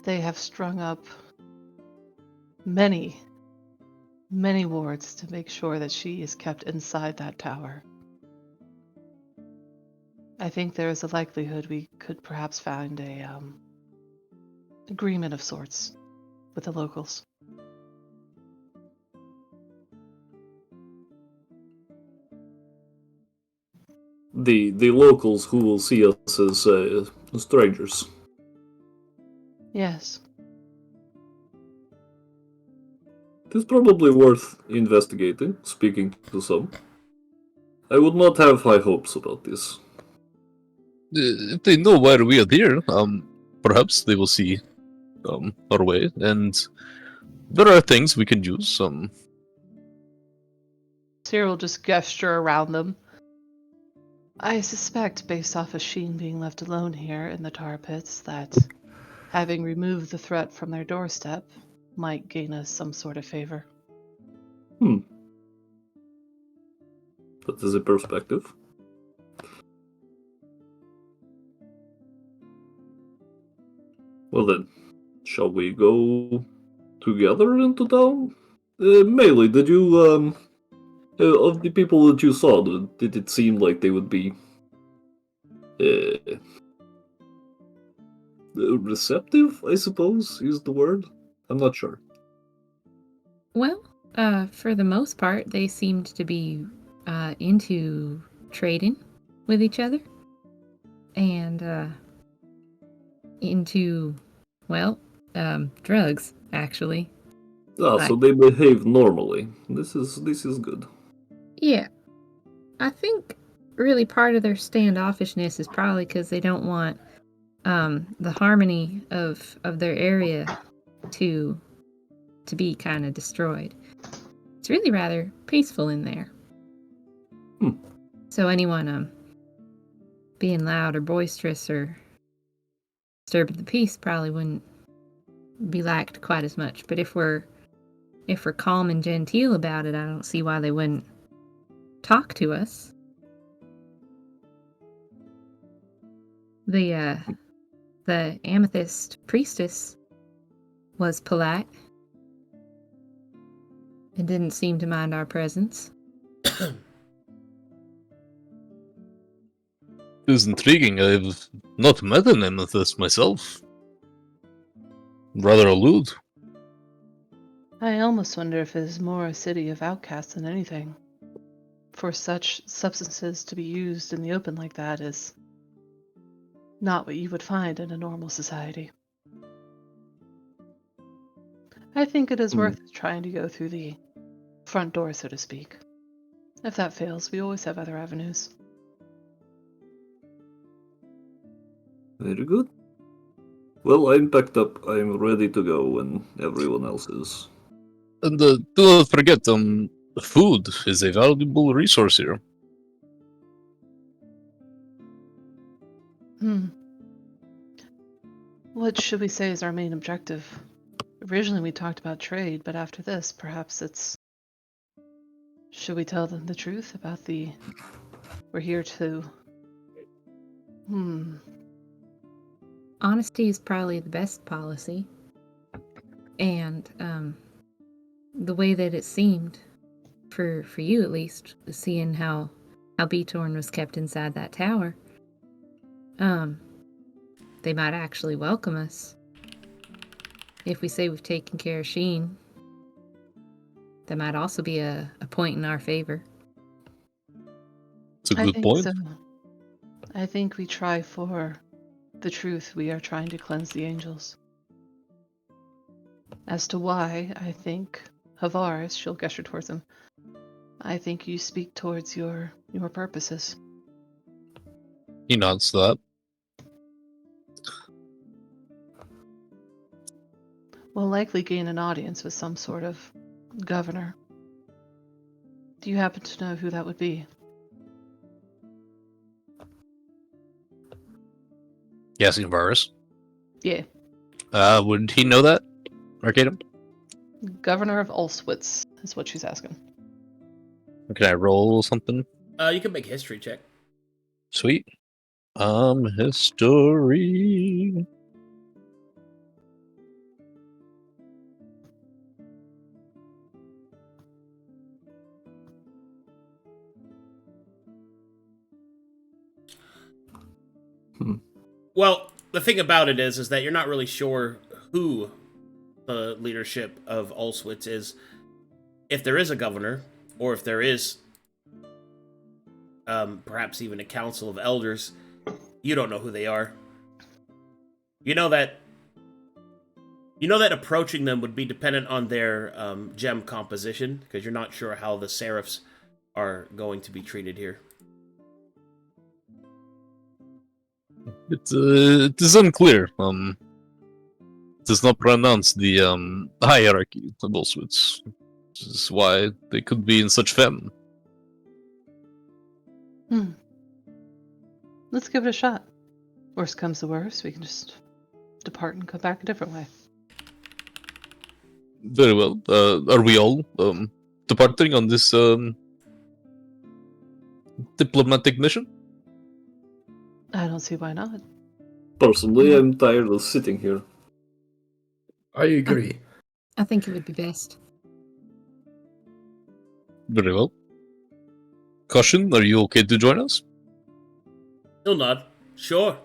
They have strung up many many wards to make sure that she is kept inside that tower. I think there is a likelihood we could perhaps find a agreement of sorts with the locals. The locals who will see us as strangers. Yes. It is probably worth investigating, speaking to some. I would not have high hopes about this. If they know why we are here, perhaps they will see our way, and there are things we can use. Sera will just gesture around them. I suspect, based off of Sheen being left alone here in the tar pits, that having removed the threat from their doorstep might gain us some sort of favor. That is a perspective. Well then, shall we go together into town? Maelie, did you, of the people that you saw, did it seem like they would be receptive, I suppose, is the word? I'm not sure. Well, for the most part, they seemed to be into trading with each other and into, well, drugs, actually. So they behave normally. This is good. Yeah. I think really part of their standoffishness is probably because they don't want the harmony of their area to be kind of destroyed. It's really rather peaceful in there. So anyone being loud or boisterous or disturbing the peace probably wouldn't be liked quite as much. But if we're calm and genteel about it, I don't see why they wouldn't talk to us. The amethyst priestess was polite and didn't seem to mind our presence. It is intriguing. I've not met an amethyst myself. Rather allude. I almost wonder if it is more a city of outcasts than anything. For such substances to be used in the open like that is not what you would find in a normal society. I think it is worth trying to go through the front door, so to speak. If that fails, we always have other avenues. Very good. Well, I'm packed up. I'm ready to go when everyone else is. And do not forget, food is a valuable resource here. What should we say is our main objective? Originally we talked about trade, but after this, perhaps it's... Should we tell them the truth about the... We're here to... Honesty is probably the best policy. And the way that it seemed, for you at least, seeing how Beatorn was kept inside that tower, they might actually welcome us. If we say we've taken care of Sheen, that might also be a point in our favor. It's a I good think point. so. I think we try for the truth. We are trying to cleanse the angels. As to why, I think Harvaris, she'll gesture towards him, I think you speak towards your purposes. He nods to that. We'll likely gain an audience with some sort of governor. Do you happen to know who that would be? Asking Varus. Yeah. Would he know that? Arcadum? Governor of Ulswitz is what she's asking. Can I roll something? You can make a history check. Sweet. History. Well, the thing about it is that you're not really sure who the leadership of Ulswitz is. If there is a governor, or if there is perhaps even a council of elders, you don't know who they are. You know that approaching them would be dependent on their gem composition, because you're not sure how the Seraphs are going to be treated here. It is unclear. It does not pronounce the hierarchy of Ulswitz. This is why they could be in such famine. Let's give it a shot. Worst comes to worst, we can just depart and come back a different way. Very well. Are we all departing on this diplomatic mission? I don't see why not. Personally, I'm tired of sitting here. I agree. I think it would be best. Very well. Caution, are you okay to join us? He'll nod. Sure.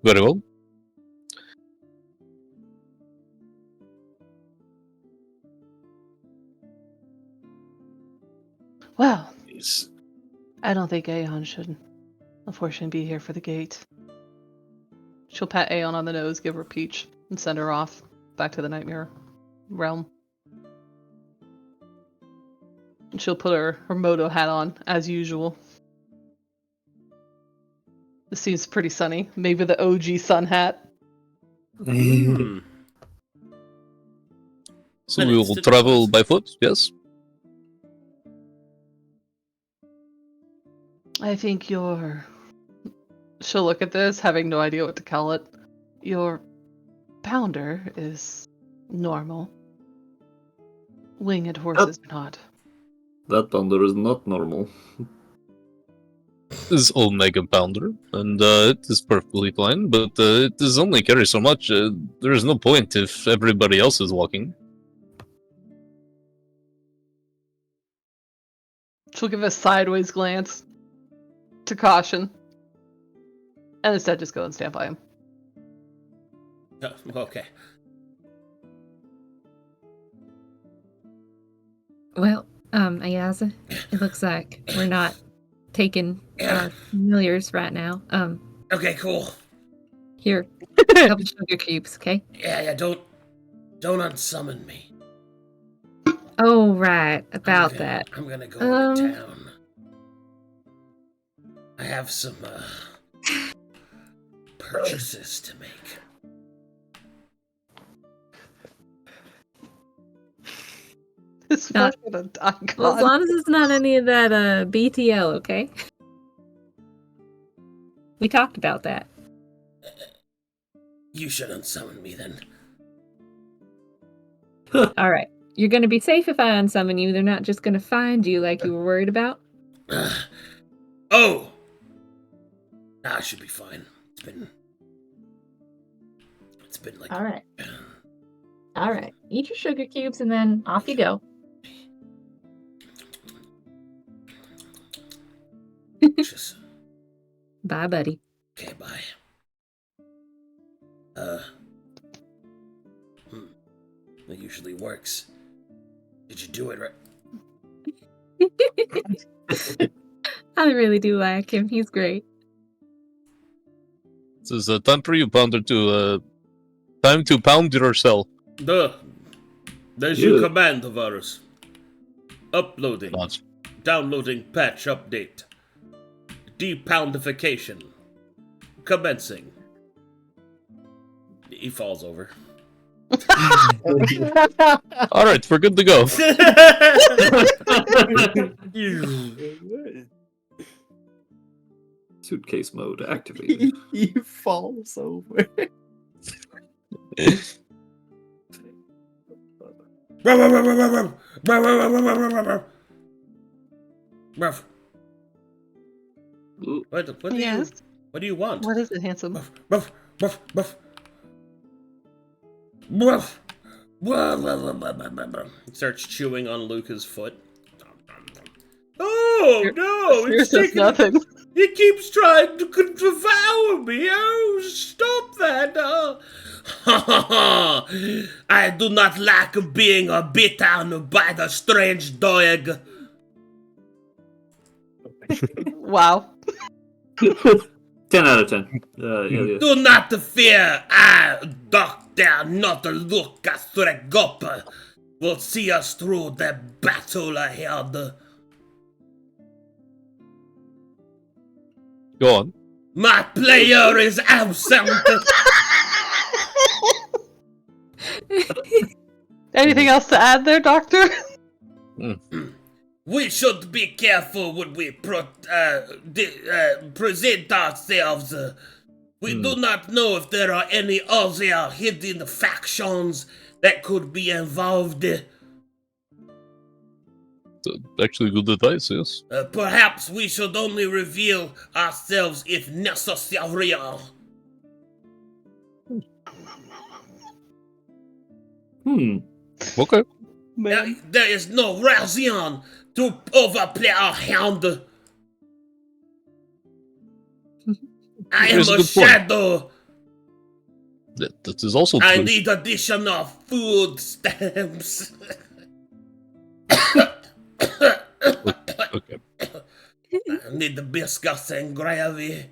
Very well. Well, Yes. I don't think Aeon should, unfortunately, be here for the gate. She'll pat Aeon on the nose, give her a peach, and send her off back to the Nightmare realm. And she'll put her Moto hat on, as usual. This seems pretty sunny. Maybe the OG sun hat. Hmm. So Then we it's will to- travel by foot, yes? I think your... She'll look at this, having no idea what to call it. Your pounder is normal. Winged horses are not. That thunder is not normal. It is Omega Pounder, and it is perfectly fine, but it does only carry so much. There is no point if everybody else is walking. She'll give a sideways glance to caution. And instead just go and stand by him. Oh, okay. Well, Ayaza, it looks like we're not taking our familiars right now. Okay, cool. Here, a couple sugar cubes, okay? Yeah, don't unsummon me. Oh, right, about that. I'm gonna go into Um, town. I have some purchases to make. This Not- fucking a die Well, as god. long as it's not any of that BTL, okay? We talked about that. You should unsummon me then. All right. You're going to be safe if I unsummon you. They're not just going to find you like you were worried about. Oh! Nah, I should be fine. It's been like... All right. All right. Eat your sugar cubes and then off you go. Just... Bye, buddy. Okay, bye. That usually works. Did you do it right? I really do like him. He's great. This is time for you, Pounder, to time to pound yourself. There's Yeah. your command, Harvaris. Uploading. Not. Downloading patch update. Depoundification. Commencing. He falls over. All right, we're good to go. Suitcase mode activated. He falls over. What do Yes. what do you want? What is it, handsome? Ruff, ruff, ruff. Ruff. He starts chewing on Luka's foot. Oh no! Here's just nothing. He keeps trying to devour me. Oh, stop that. I do not like being bitten by the strange dog. Wow. 10 out of 10. Yeah. Do not fear. I, Dr. Not Luka Sreggop, will see us through the battle ahead. Go on. My player is absent. Anything else to add there, Doctor? We should be careful when we present ourselves. We do not know if there are any other hidden factions that could be involved. Actually, good advice, yes. Perhaps we should only reveal ourselves if necessary. Okay. There is no reason to overplay our hand. I am Here's a a good point. shadow. That is also I true. need additional food stamps. Okay. I need the biscuits and gravy.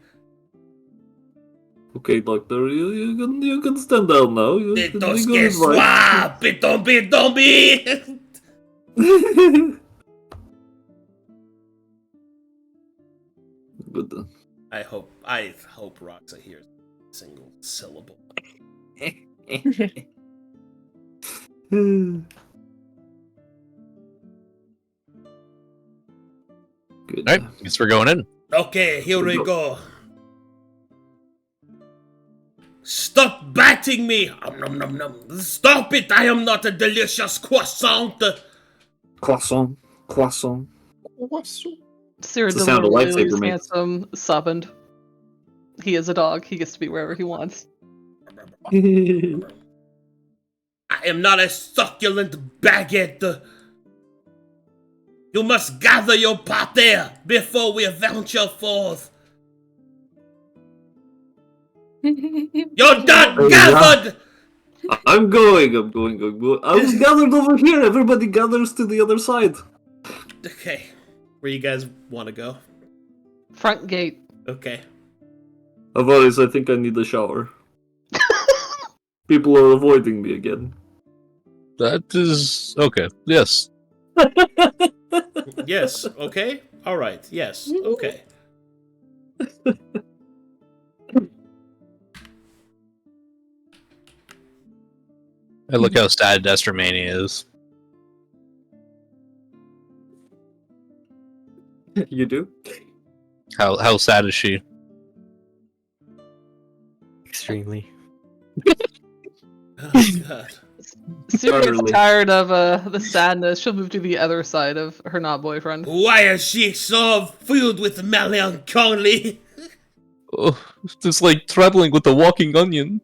Okay, Doctor, you can stand down now. Entonces que suave, tombi. But, I hope Roxa hears a single syllable. good. Alright, guess we're going in. Okay, here we go. Stop biting me! Nom, nom, nom. Stop it! I am not a delicious croissant! Croissant. Sera It's the sound of deliberately lightsaber leaves makes. Handsome summoned. He is a dog. He gets to be wherever he wants. I am not a succulent baguette! You must gather your party before we venture forth! You're not Oh, gathered! I'm going. I was gathered over here. Everybody gathers to the other side. Okay, where you guys want to go? Front gate. Okay. Harvaris, I think I need a shower. People are avoiding me again. That is okay. Yes. Yes, okay? Alright, yes, okay. And look how sad Estermania is. You do? How sad is she? Extremely. Oh, God. Sera gets Utterly. tired of the sadness. She'll move to the other side of her not boyfriend. Why is she so filled with melancholy? Oh, it's like traveling with a walking onion.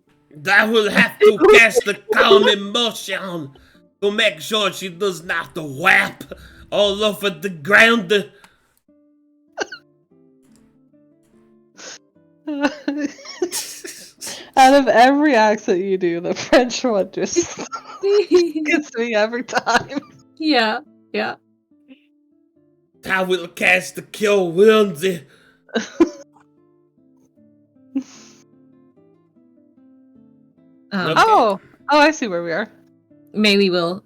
I will have to cast the calm emotion to make sure she does not whap all over the ground. Out of every accent you do, the French one just gets me every time. Yeah. I will cast the kill wounds. Um, Oh, I see where we are. Maelie will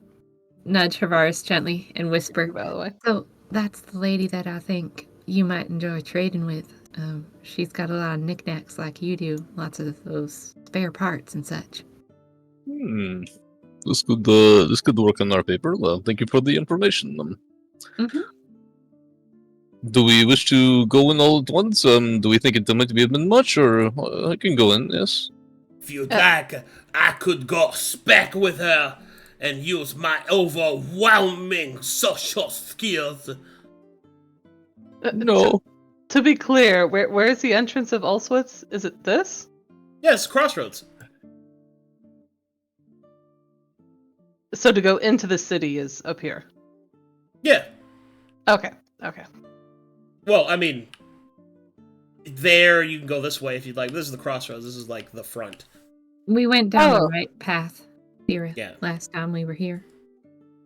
nudge Harvaris gently and whisper, By the way, "So that's the lady that I think you might enjoy trading with. She's got a lot of knickknacks like you do, lots of those spare parts and such." This could work on our paper. Well, thank you for the information. Mhm. Do we wish to go in all at once? Do we think it might be a bit much, or I can go in? Yes. If you'd like, I could go spec with her and use my overwhelming social skills. No. to be clear, where is the entrance of Ulswitz? Is it this? Yes, crossroads. So to go into the city is up here. Yeah. Okay. Well, I mean, there. You can go this way if you'd like. This is the crossroads. This is like the front. We went down Oh. the right path, Sera, Yeah. last time we were here.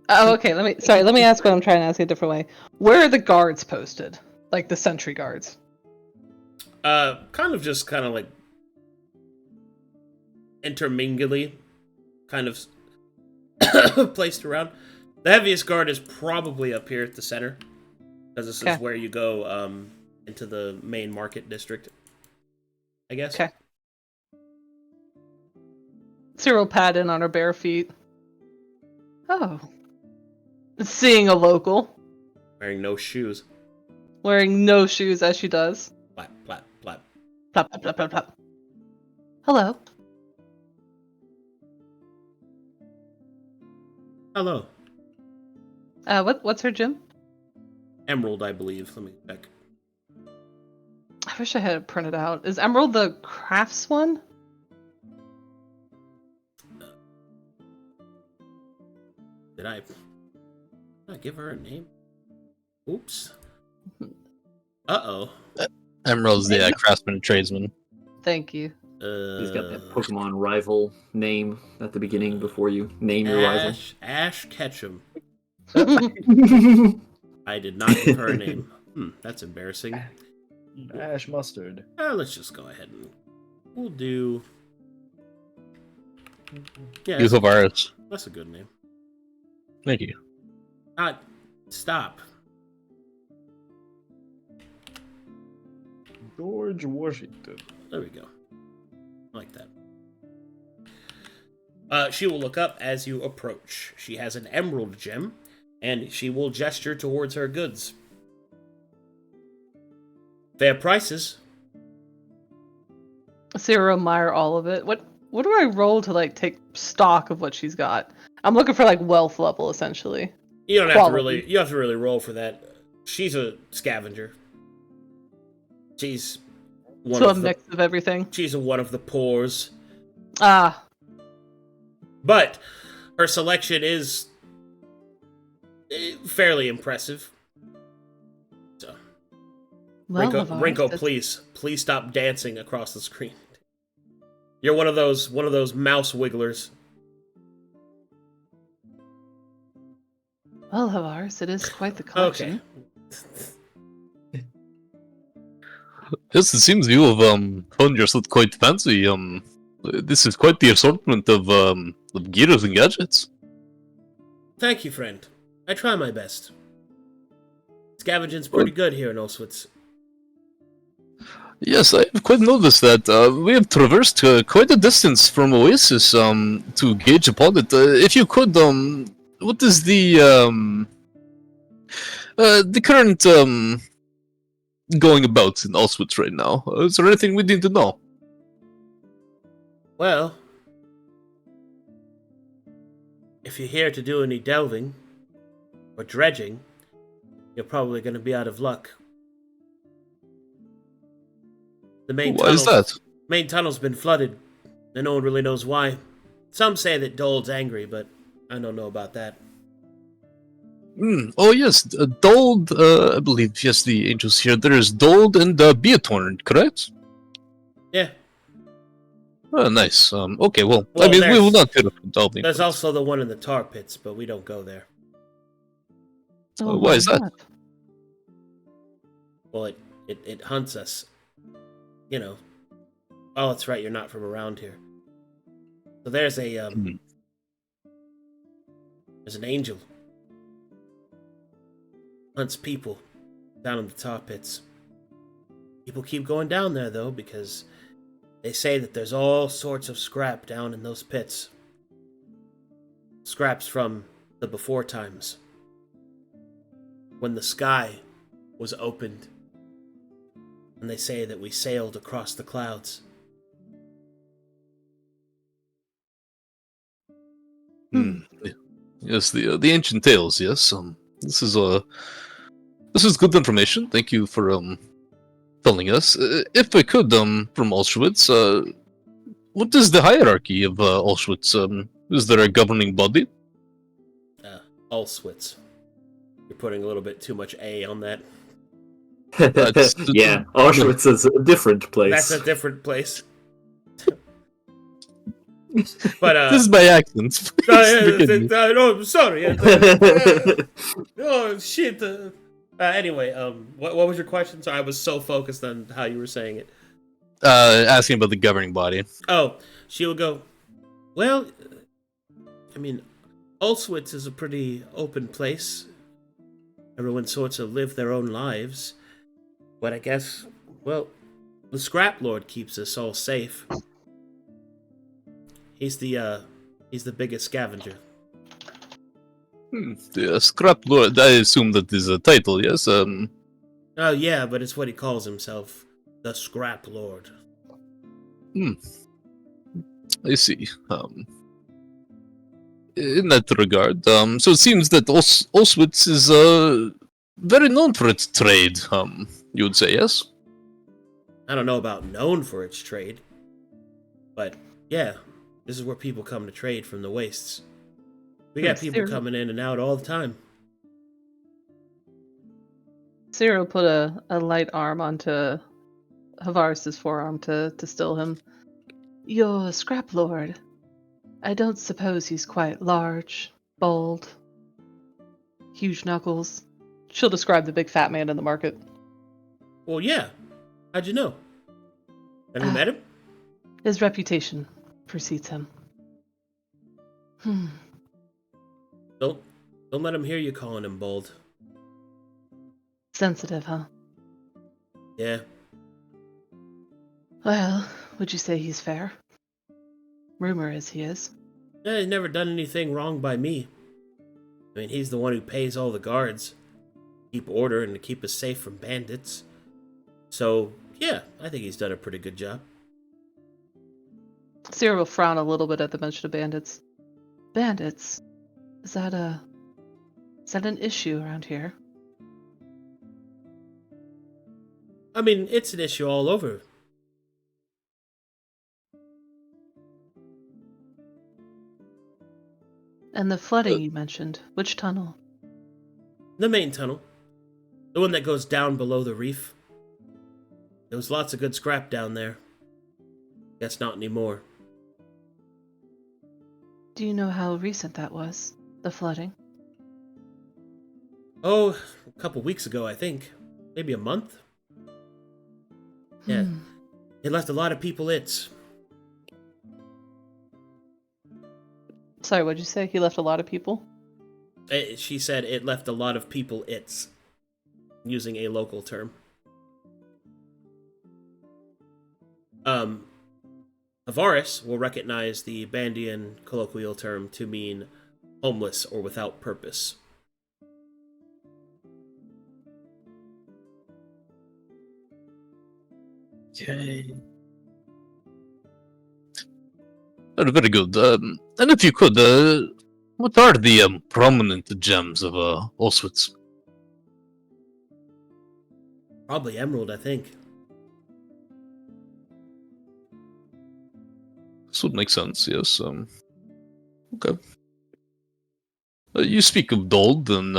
Oh, okay. Let me ask what I'm trying to ask a different way. Where are the guards posted? Like the sentry guards? Kind of like intermingly, kind of placed around. The heaviest guard is probably up here at the center, because this Okay. is where you go into the main market district, I guess. Okay. Cyril pad in on her bare feet. Oh. Seeing a local. Wearing no shoes. Wearing no shoes as she does. Plap, plap, plap. Plop, plop, plop, plop, plop. Hello. Hello. What's her gym? Emerald, I believe. Let me check. I wish I had it printed out. Is Emerald the crafts one? Did I give her a name? Oops. Uh-oh. Emerald's the craftsman and tradesman. Thank you. He's got that Pokemon rival name at the beginning before you name your rival. Ash Ketchum. I did not give her a name. That's embarrassing. Ash Mustard. Let's just go ahead and we'll do. Yeah, Youth of Arts. that's a good name. Thank you. Stop. George Washington. There we go. I like that. She will look up as you approach. She has an emerald gem, and she will gesture towards her goods. Fair prices. Sarah admire all of it. What do I roll to like take stock of what she's got? I'm looking for like wealth level essentially. You don't have Quality. you have to really roll for that. She's a scavenger. She's one So a of the, mix of everything. she's one of the poors. Ah, But her selection is fairly impressive. So, well, Rinko, please stop dancing across the screen. You're one of those mouse wigglers. Well, Harvaris, it is quite the collection. Okay. Yes, it seems you have found yourself quite fancy. This is quite the assortment of gears and gadgets. Thank you, friend. I try my best. Scavenging's pretty good here in Auschwitz. Yes, I have quite noticed that. We have traversed quite a distance from Oasis to gauge upon it. If you could, what is the current going about in Auschwitz right now? Is there anything we need to know? Well, if you're here to do any delving or dredging, you're probably going to be out of luck. The Why is that? main tunnel's been flooded, and no one really knows why. Some say that Dold's angry, but I don't know about that. Oh yes, Dold, I believe, yes, the angels here. There is Dold and Beatorn, correct? Yeah. Oh, nice. Okay, well, Well, I mean, we there's- will not get up delving. There's also the one in the tar pits, but we don't go there. Oh, why is that? not? Well, it hunts us. You know. Oh, that's right, you're not from around here. So there's a, there's an angel. Hunts people down in the tar pits. People keep going down there, though, because they say that there's all sorts of scrap down in those pits. Scraps from the before times. When the sky was opened. And they say that we sailed across the clouds. Yes, the ancient tales. Yes, this is good information. Thank you for telling us. If I could, from Auschwitz, what is the hierarchy of Auschwitz? Is there a governing body? Auschwitz. You're putting a little bit too much A on that. That's Yeah, Auschwitz is a different place. That's a different place. But This is my accent. Forgive me. no, sorry. Oh shit. Anyway, what was your question? Sorry, I was so focused on how you were saying it. Asking about the governing body. Oh, she will go. Well, I mean, Auschwitz is a pretty open place. Everyone sorts of live their own lives. But I guess, well, the Scrap Lord keeps us all safe. He's the biggest scavenger. The Scrap Lord, I assume that is a title, yes? Oh yeah, but it's what he calls himself. The Scrap Lord. I see. In that regard, so it seems that Auschwitz is very known for its trade, you would say, yes? I don't know about known for its trade. But yeah, this is where people come to trade from the wastes. We got people coming in and out all the time. Sera put a light arm onto Harvaris' forearm to still him. Your Scrap Lord. I don't suppose he's quite large, bald, huge knuckles. She'll describe the big fat man in the market. Well, yeah. How'd you know? Have you met him? His reputation precedes him. Don't let him hear you calling him bald. Sensitive, huh? Yeah. Well, would you say he's fair? Rumor is he is. Yeah, he's never done anything wrong by me. I mean, he's the one who pays all the guards, keep order and to keep us safe from bandits. So, yeah, I think he's done a pretty good job. Sera will frown a little bit at the mention of bandits. Bandits? Is that an issue around here? I mean, it's an issue all over. And the flooding you mentioned, which tunnel? The main tunnel. The one that goes down below the reef. There was lots of good scrap down there. Guess not anymore. Do you know how recent that was? The flooding? Oh, a couple weeks ago, I think. Maybe a month? Yeah. It left a lot of people its. Sorry, what'd you say? He left a lot of people? She said it left a lot of people its. Using a local term. Harvaris will recognize the Bandian colloquial term to mean homeless or without purpose. Yay. Very good. And if you could, what are the prominent gems of Auschwitz? Probably emerald, I think. This would make sense, yes. Okay. You speak of Dold and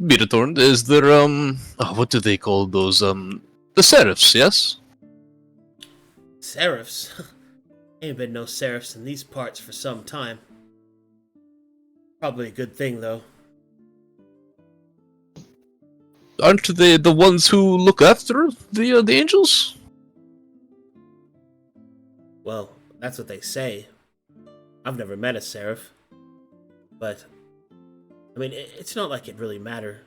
Miratorn. Is there what do they call those? The Seraphs, yes? Seraphs? Ain't been no Seraphs in these parts for some time. Probably a good thing, though. Aren't they the ones who look after the angels? Well, that's what they say. I've never met a Seraph. But, I mean, it's not like it really matter.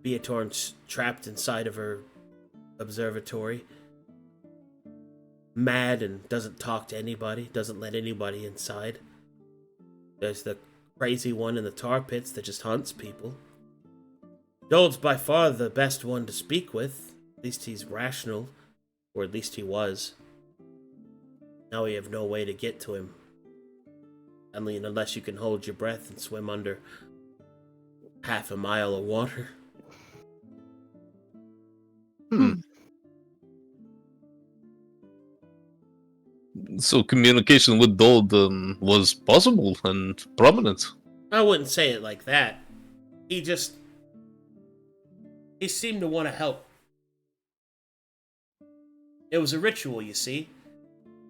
Beatorn's trapped inside of her observatory. Mad and doesn't talk to anybody, doesn't let anybody inside. There's the crazy one in the tar pits that just hunts people. Dold's by far the best one to speak with. At least he's rational. Or at least he was. Now we have no way to get to him. I mean, unless you can hold your breath and swim under half a mile of water. So communication with Dold was possible and prominent. I wouldn't say it like that. He seemed to want to help It was a ritual, you see.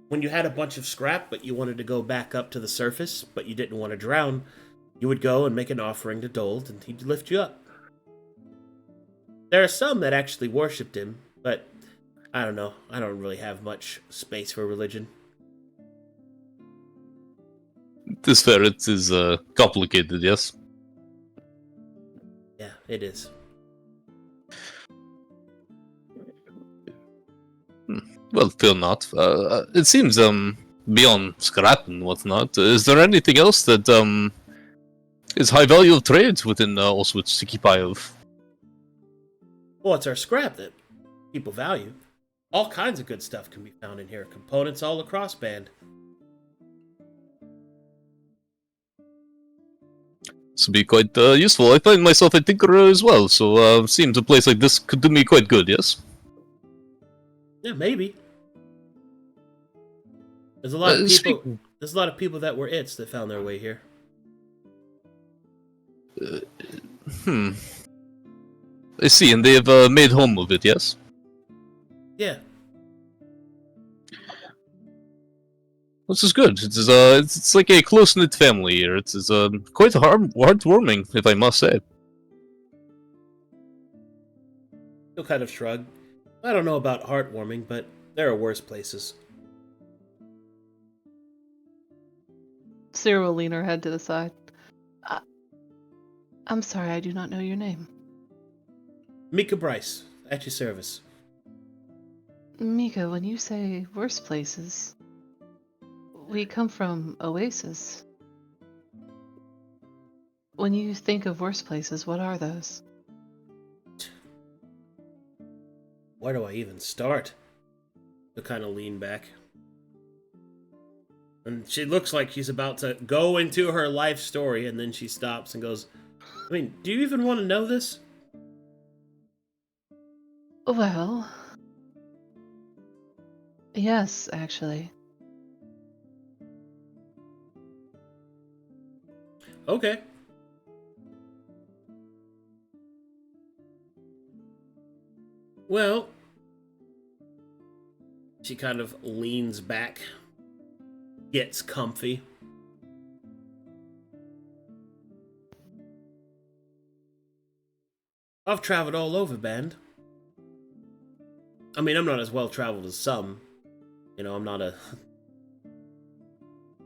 When you had a bunch of scrap, but you wanted to go back up to the surface, but you didn't want to drown, you would go and make an offering to Dold, and he'd lift you up. There are some that actually worshipped him, but I don't know. I don't really have much space for religion. It is fair. It is complicated, yes. Yeah, it is. Well, fear not. It seems beyond scrap and whatnot. Is there anything else that is high value of trade within Auschwitz to keep eye of? Well, it's our scrap that people value. All kinds of good stuff can be found in here. Components all across band. This would be quite useful. I find myself a tinkerer as well, so seems a place like this could do me quite good, yes? Yeah, maybe. There's a lot of people. There's a lot of people that were its that found their way here. I see, and they have made home of it, yes? Yeah. This is good. It's like a close-knit family here. It's quite heartwarming, if I must say. He'll kind of shrug. I don't know about heartwarming, but there are worse places. Sera will lean her head to the side. I'm sorry, I do not know your name. Mika Bryce, at your service. Mika, when you say worse places, we come from Oasis. When you think of worse places, what are those? Where do I even start? To kind of lean back. And she looks like she's about to go into her life story, and then she stops and goes, I mean, do you even want to know this? Well... yes, actually. Okay. Well... She kind of leans back. Gets comfy. I've traveled all over, band. I mean, I'm not as well traveled as some. You know, I'm not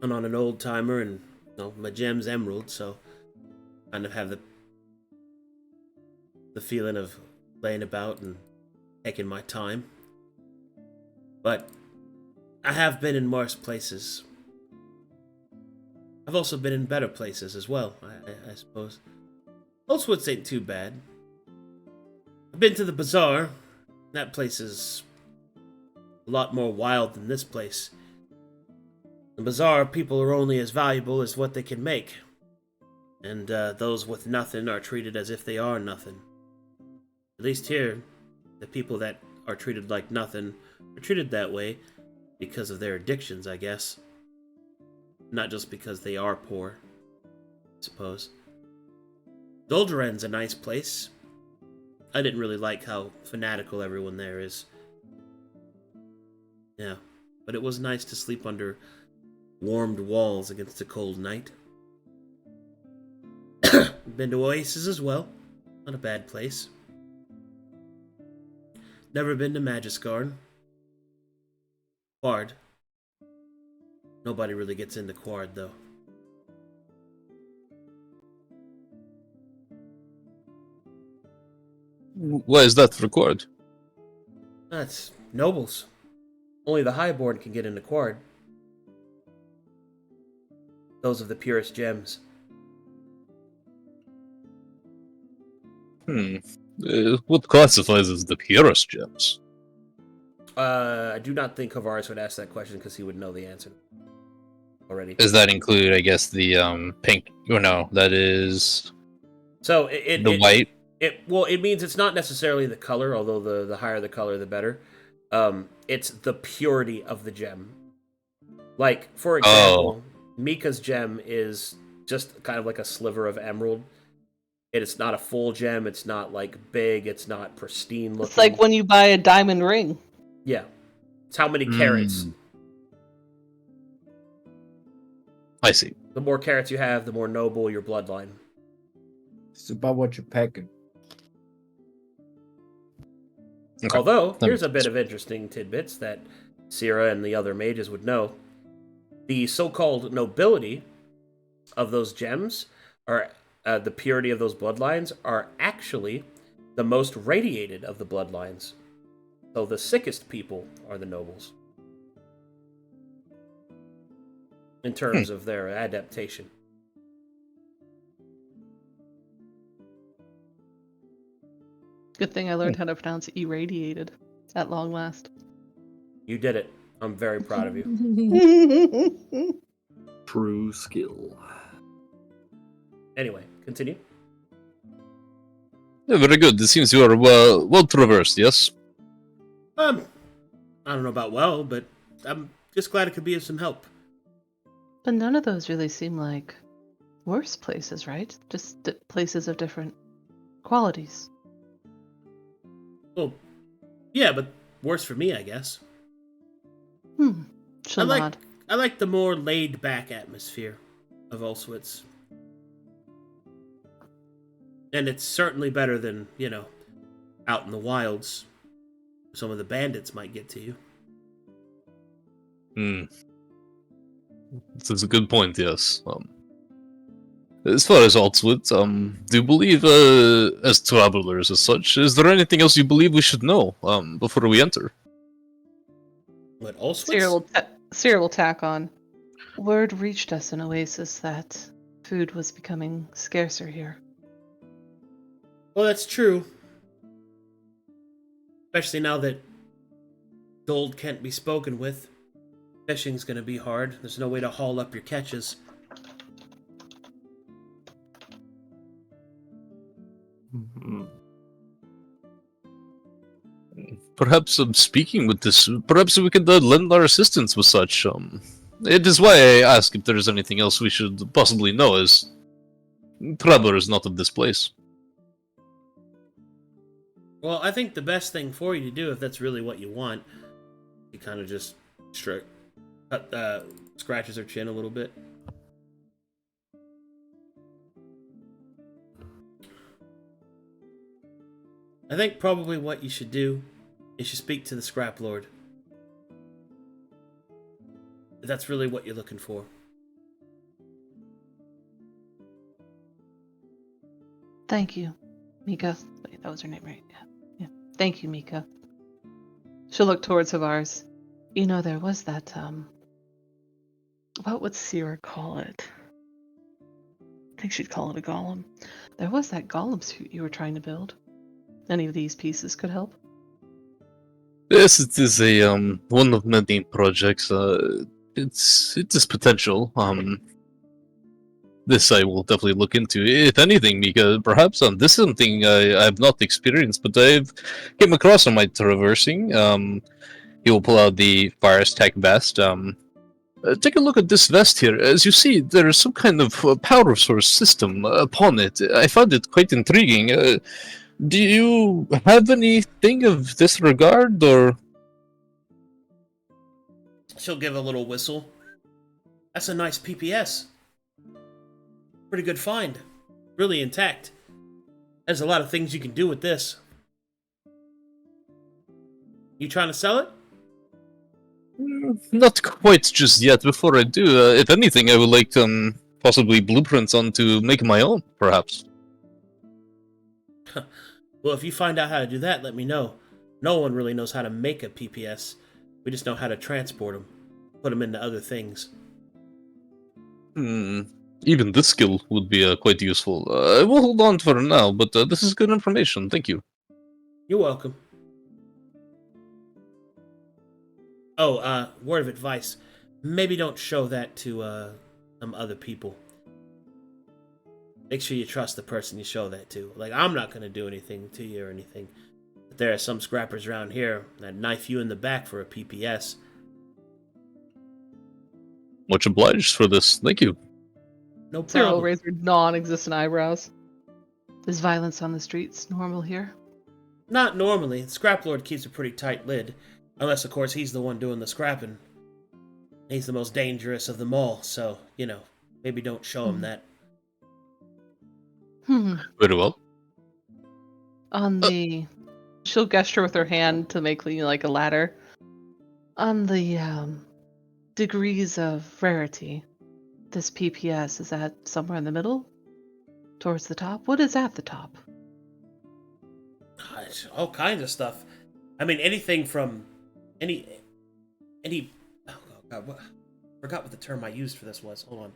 an old timer, and you know, my gem's emerald, so I kind of have the feeling of laying about and taking my time. But I have been in worse places. I've also been in better places as well, I suppose. Auschwitz ain't too bad. I've been to the bazaar. That place is a lot more wild than this place. In the bazaar, people are only as valuable as what they can make. And those with nothing are treated as if they are nothing. At least here, the people that are treated like nothing are treated that way because of their addictions, I guess. Not just because they are poor, I suppose. Doldoran's a nice place. I didn't really like how fanatical everyone there is. Yeah, but it was nice to sleep under warmed walls against a cold night. Been to Oasis as well. Not a bad place. Never been to Magisgarn. Quard. Nobody really gets into Quard, though. Why is that for Quard? That's nobles. Only the highborn can get into Quard. Those of the purest gems. What classifies as the purest gems? I do not think Harvaris would ask that question because he would know the answer already. Does that include, I guess, the pink? Or no, that is So the white. It means it's not necessarily the color, although the higher the color, the better. It's the purity of the gem. Like, for example, Mika's gem is just kind of like a sliver of emerald. It's not a full gem. It's not like big. It's not pristine looking. It's like when you buy a diamond ring. Yeah. It's how many carrots. I see. The more carrots you have, the more noble your bloodline. It's about what you're packing. Okay. Although, That here's a makes bit of interesting tidbits that Sera and the other mages would know. The so-called nobility of those gems, or the purity of those bloodlines, are actually the most radiated of the bloodlines. So the sickest people are the nobles. In terms of their adaptation. Good thing I learned how to pronounce irradiated at long last. You did it. I'm very proud of you. True skill. Anyway, continue. Yeah, very good. It seems you are well traversed, yes? I don't know about well, but I'm just glad it could be of some help. But none of those really seem like worse places, right? Just places of different qualities. Well, yeah, but worse for me, I guess. She'll nod. I like the more laid-back atmosphere of Auschwitz. And it's certainly better than, out in the wilds. Some of the bandits might get to you. That's a good point, yes. As far as Auschwitz, do you believe, as travelers as such, is there anything else you believe we should know, before we enter? What, Auschwitz? Sera will tack on. Word reached us in Oasis that food was becoming scarcer here. Well, that's true. Especially now that gold can't be spoken with. Fishing's gonna be hard. There's no way to haul up your catches. Perhaps, speaking with this, perhaps we could lend our assistance with such. It is why I ask if there is anything else we should possibly know, as travelers not of this place. Well, I think the best thing for you to do, if that's really what you want, you kind of just scratches her chin a little bit. I think probably what you should do is you speak to the Scrap Lord. If that's really what you're looking for. Thank you, Mika. Wait, that was her name, right? Yeah. Thank you, Mika. She'll look towards Harvaris. There was that, what would Sera call it? I think she'd call it a golem. There was that golem suit you were trying to build. Any of these pieces could help? Yes, it is a one of many projects. It is potential. This I will definitely look into. If anything, Mika, perhaps this is something I have not experienced, but I've came across on my traversing. He will pull out the Virus Tech vest. Take a look at this vest here. As you see, there is some kind of power source system upon it. I found it quite intriguing. Do you have anything of this regard, or? She'll give a little whistle. That's a nice PPS. Pretty good find. Really intact. There's a lot of things you can do with this. You trying to sell it? Not quite just yet. Before I do, if anything, I would like possibly blueprints on to make my own, perhaps. Well, if you find out how to do that, let me know. No one really knows how to make a PPS. We just know how to transport them. Put them into other things. Even this skill would be quite useful. I will hold on for now, but this is good information. Thank you. You're welcome. Oh, word of advice. Maybe don't show that to some other people. Make sure you trust the person you show that to. Like, I'm not going to do anything to you or anything. But there are some scrappers around here that knife you in the back for a PPS. Much obliged for this. Thank you. No Sera will problem. raise her non-existent eyebrows. Is violence on the streets normal here? Not normally. The Scrap Lord keeps a pretty tight lid. Unless, of course, he's the one doing the scrapping. He's the most dangerous of them all, so, maybe don't show him that. Very well. She'll gesture with her hand to make like a ladder. On the degrees of rarity, this PPS, is that somewhere in the middle? Towards the top? What is at the top? Gosh, all kinds of stuff. I mean, anything from any. Oh God, I forgot what the term I used for this was. Hold on.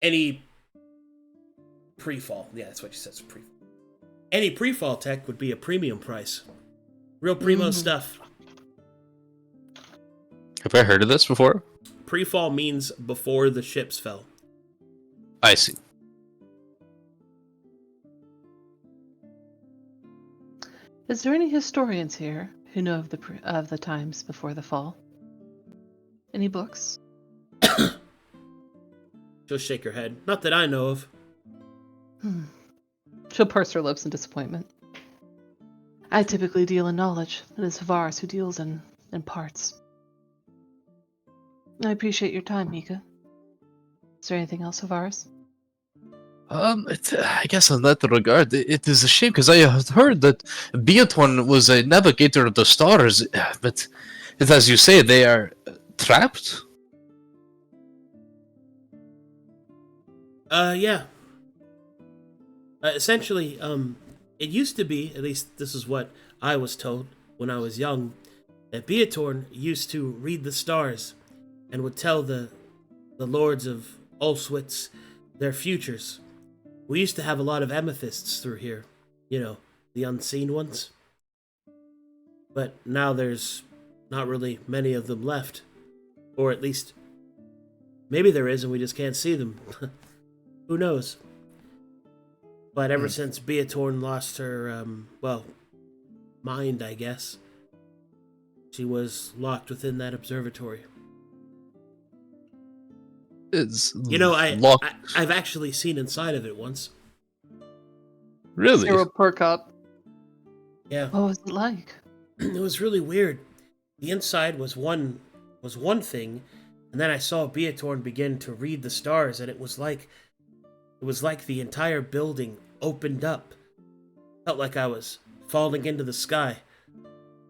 Any pre-fall. Yeah, that's what she says. Pre-fall. Any pre-fall tech would be a premium price. Real primo stuff. Have I heard of this before? Pre-fall means before the ships fell. I see. Is there any historians here who know of the times before the fall? Any books? She'll shake her head. Not that I know of. She'll purse her lips in disappointment. I typically deal in knowledge. It is Harvaris who deals in parts. I appreciate your time, Mika. Is there anything else, Harvaris? I guess in that regard, it is a shame because I had heard that Beaton was a navigator of the stars, but as you say, they are trapped. Yeah. Essentially, it used to be, at least this is what I was told when I was young, that Beatorn used to read the stars and would tell the lords of Ulswitz their futures. We used to have a lot of amethysts through here, the unseen ones. But now there's not really many of them left. Or at least, maybe there is and we just can't see them. Who knows? But ever since Beatorn lost her, mind, I guess, she was locked within that observatory. It's I've actually seen inside of it once. Really? Sera perk up. Yeah. What was it like? It was really weird. The inside was one thing, and then I saw Beatorn begin to read the stars, and it was like the entire building opened up. Felt like I was falling into the sky.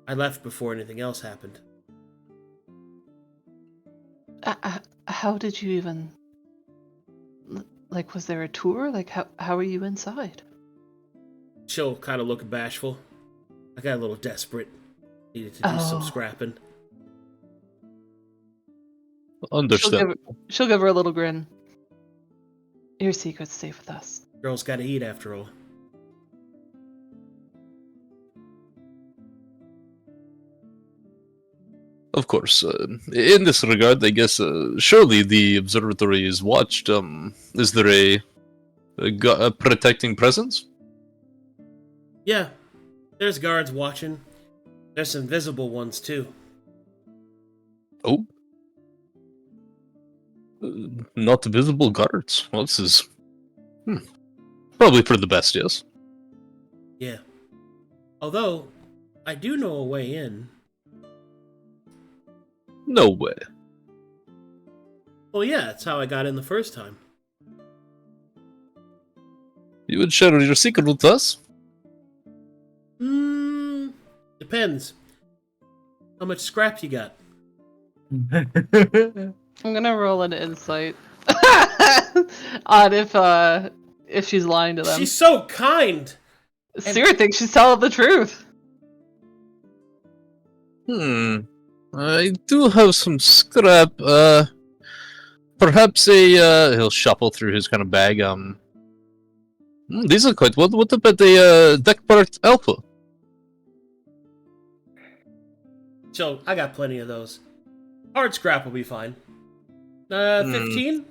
I left before anything else happened. How did you even... Like, was there a tour? Like, how were you inside? She'll kind of look bashful. I got a little desperate. Needed to do some scrapping. Understand. She'll give her a little grin. Your secret's safe with us. Girls gotta eat after all. Of course. In this regard, I guess, surely the observatory is watched. Is there a protecting presence? Yeah. There's guards watching. There's some visible ones, too. Oh. Not visible guards. Well, this is... probably for the best, yes. Yeah. Although, I do know a way in. No way. Well, yeah, that's how I got in the first time. You would share your secret with us? Depends. How much scrap you got? I'm gonna roll an insight on if she's lying to them. She's so kind! Sera thinks she's telling the truth. I do have some scrap. Perhaps he'll shuffle through his kind of bag. These are quite. What about the deck part alpha? So, I got plenty of those. Hard scrap will be fine. 15?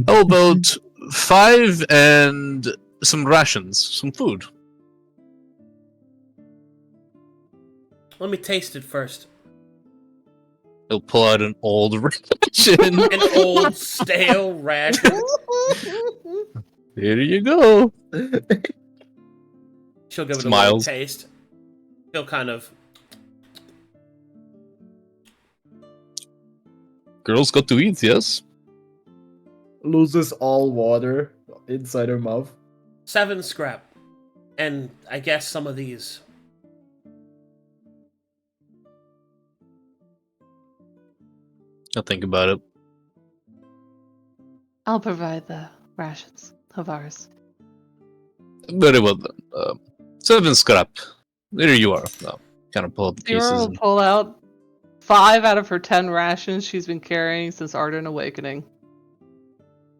How about 5 and some rations, some food? Let me taste it first. He'll pull out an old ration. An old stale ration. Here you go. She'll give it a little Smiles. taste. He'll kind of. Girls got to eat, yes? Loses all water inside her mouth. 7 scrap. And I guess some of these. I'll think about it. I'll provide the rations of ours. Very well then. 7 scrap. There you are. Kind of pull up the Sera pieces. will and- pull out 5 out of her 10 rations she's been carrying since Arden Awakening.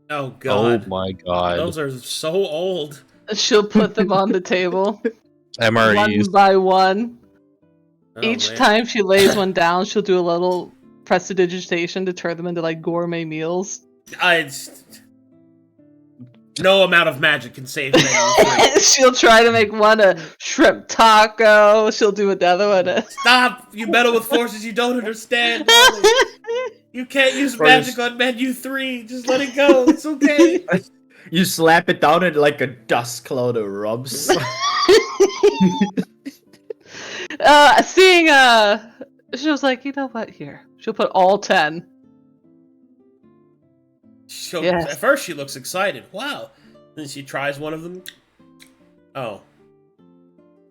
Oh god. Oh my god. Those are so old. She'll put them on the table, MREs. one by one. Oh, Each man. time she lays one down, she'll do a little prestidigitation to turn them into like gourmet meals. No amount of magic can save me. She'll try to make one a shrimp taco. She'll do another one. Stop! You meddle with forces you don't understand. Molly. You can't use magic on menu 3. Just let it go. It's okay. You slap it down and like a dust cloud erupts. Seeing she was like, you know what? Here, she'll put all 10. Yes. At first, she looks excited. Wow. Then she tries one of them. Oh.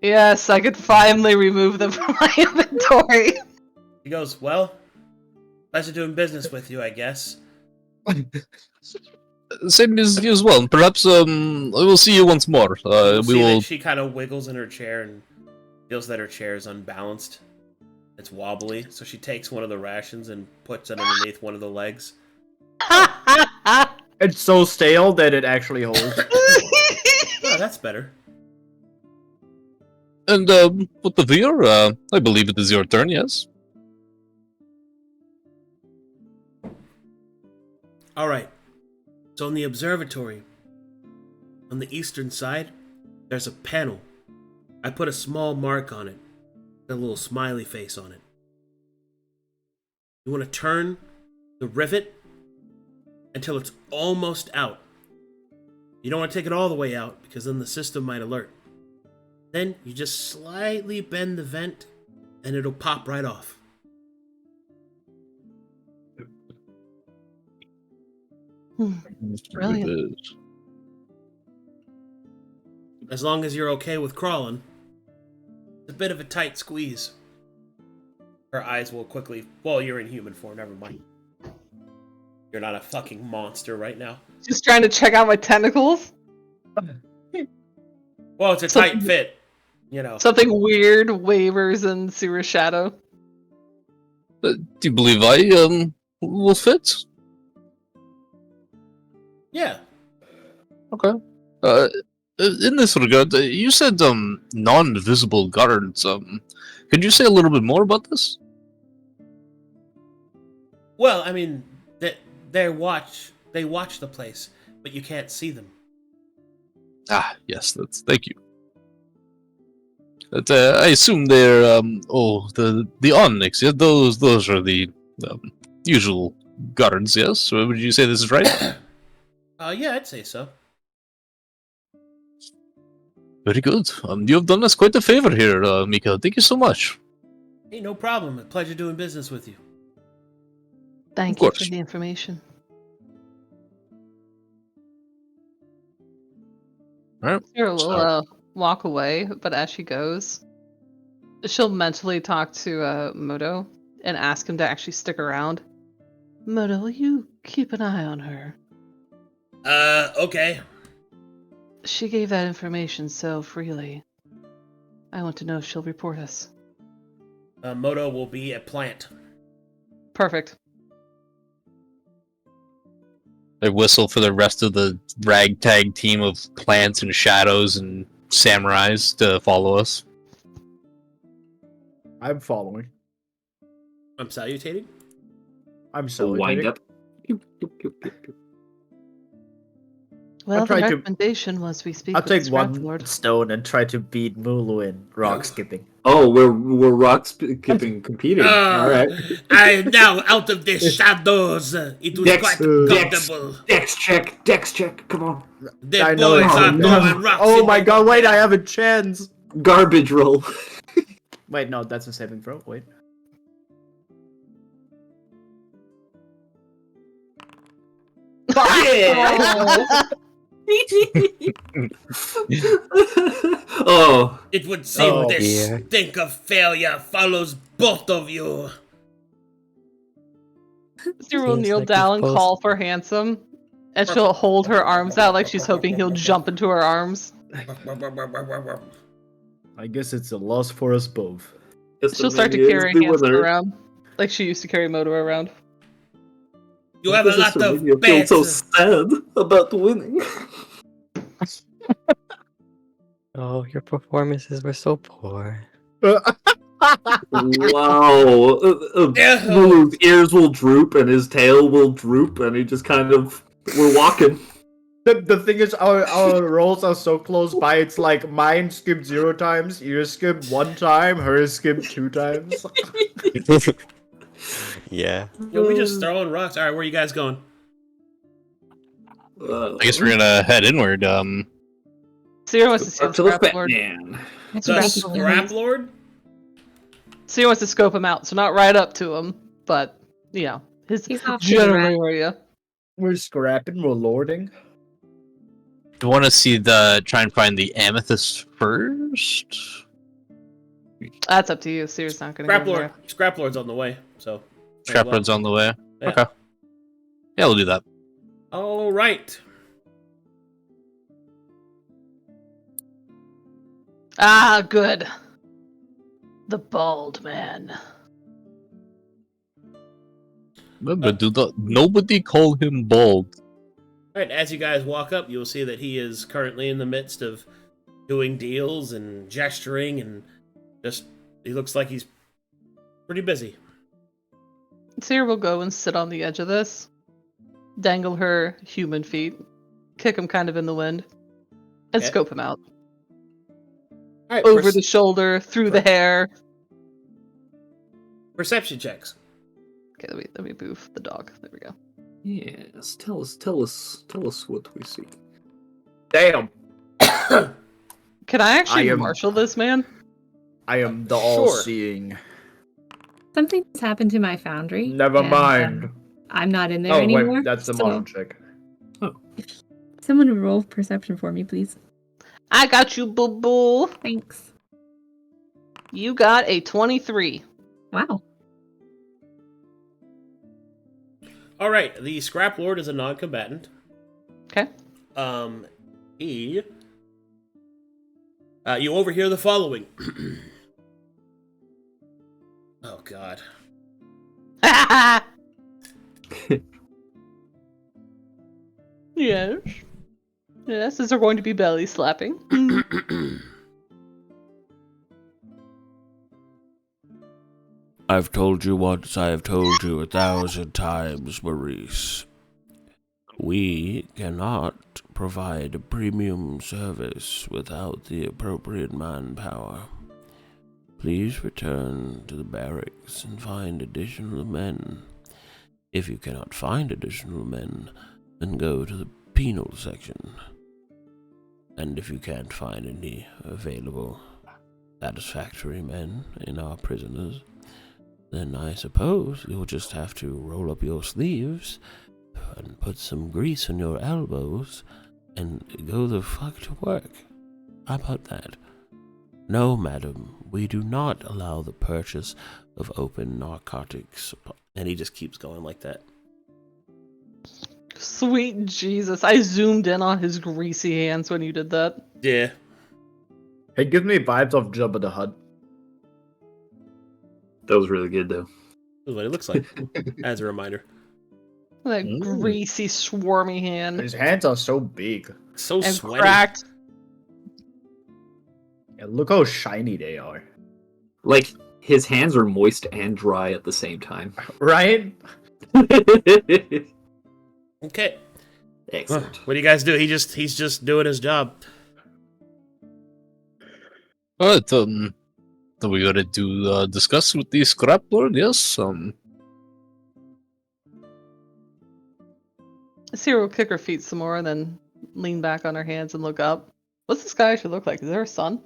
Yes, I could finally remove them from my inventory. He goes, well, pleasure doing business with you, I guess. Same as you as well. Perhaps I will see you once more. You'll We see will. that she kind of wiggles in her chair and feels that her chair is unbalanced. It's wobbly, so she takes one of the rations and puts it underneath one of the legs. It's so stale that it actually holds. Oh, that's better. And with the veer, I believe it is your turn. Yes. All right. So in the observatory, on the eastern side, there's a panel. I put a small mark on it, a little smiley face on it. You want to turn the rivet until it's almost out. You don't want to take it all the way out because then the system might alert. Then you just slightly bend the vent and it'll pop right off. Brilliant. As long as you're okay with crawling. It's a bit of a tight squeeze. Her eyes will quickly... Well, you're in human form, never mind. You're not a fucking monster right now. Just trying to check out my tentacles. Well, it's a tight fit. You know. Something weird wavers in Sera's shadow. Do you believe I will fit? Yeah. Okay. In this regard, you said non-visible guards. Could you say a little bit more about this? Well, I mean, they watch the place, but you can't see them. Ah, yes, thank you. But, I assume they're the Onyx. Yeah, those are the usual guards. Yes, so would you say this is right? Yeah, I'd say so. Very good. You have done us quite a favor here, Mika. Thank you so much. Hey, no problem. A pleasure doing business with you. Thank Of you course. for the information. Alright. Sera will walk away, but as she goes, she'll mentally talk to Moto and ask him to actually stick around. Moto, will you keep an eye on her? Okay. She gave that information so freely. I want to know if she'll report us. Moto will be a plant. Perfect. I whistle for the rest of the ragtag team of plants and shadows and samurais to follow us. I'm following. I'm salutating. I'm So wind celebrating. up. Pew, pew, pew, pew, pew. Well, the try to- recommendation was we speak I'll with take this one Lord. stone and try to beat Mulu in rock skipping. Oh, we're rock skipping competing. All right. I am now out of the shadows. It was quite comfortable. Dex check. Come on. The I know boys it's are no. throwing rocks. Oh in my the god, wait, water. I have a chance. Garbage roll. Wait, no, that's a saving throw. Wait. Oh, It would seem Oh, the dear. stink of failure follows both of you. She will Seems kneel like down you're and supposed- call for Handsome, and she'll hold her arms out like she's hoping he'll jump into her arms. I guess it's a loss for us both. She'll start to Estermania is carry the Handsome winner. around, like she used to carry Moto around. You have a Why lot does of Estermania feel bets. so sad about winning. Oh, your performances were so poor. Wow. Mulu's ears will droop and his tail will droop and he just kind of... We're walking. The thing is, our rolls are so close by. It's like mine skipped 0 times, yours skipped 1 time, hers skipped 2 times. Yeah. Yo, we just throwing rocks. All right, where are you guys going? I guess we're gonna head inward. Sera wants to see Up the to the Scrap fat Lord. man. The Scrap Lord? Sera wants to scope him out, so not right up to him, but, you know, his He's off to the general right. area. We're scrapping, we're lording. Do you want to try and find the amethyst first? That's up to you. Sera's not gonna go Scrap in Lord. there. Scrap Lord's on the way, so. Scrap Road's on the way. Yeah. Okay. Yeah, we'll do that. All right. Ah, good. The bald man. Remember, nobody call him bald. All right, as you guys walk up, you'll see that he is currently in the midst of doing deals and gesturing and he looks like he's pretty busy. Sera will go and sit on the edge of this, dangle her human feet, kick him kind of in the wind, and Okay. scope him out. All right, Over the shoulder, through the hair. perception checks. Okay, let me move the dog. There we go. Yes, tell us what we see. Damn, Can I actually I am- marshal this man? I am the Sure. all-seeing. Something has happened to my foundry. Never and, mind. I'm not in there Oh anymore. wait, that's the so modern check. someone roll perception for me, please. I got you, boo boo. Thanks. You got a 23. Wow. All right, the Scrap Lord is a non-combatant. Okay. You overhear the following. Oh God. Yes. Yes, is there going to be belly slapping? I've told you once, I have told you 1,000 times, Maurice. We cannot provide a premium service without the appropriate manpower. Please return to the barracks and find additional men. If you cannot find additional men, then go to the penal section. And if you can't find any available satisfactory men in our prisoners, then I suppose you'll just have to roll up your sleeves and put some grease on your elbows and go the fuck to work. How about that? No, madam, we do not allow the purchase of open narcotics. And he just keeps going like that. Sweet Jesus. I zoomed in on his greasy hands when you did that. Yeah. It gives me vibes of Jabba the Hutt. That was really good, though. That's what it looks like, as a reminder. That greasy, swarmy hand. His hands are so big. So And sweaty. cracked. Yeah, look how shiny they are. Like, his hands are moist and dry at the same time. Right? Okay. Excellent. What do you guys do? He's just doing his job. But are we ready to discuss with the scrap lord? Yes. Sera will kick her feet some more and then lean back on her hands and look up. What's the sky actually look like? Is there a sun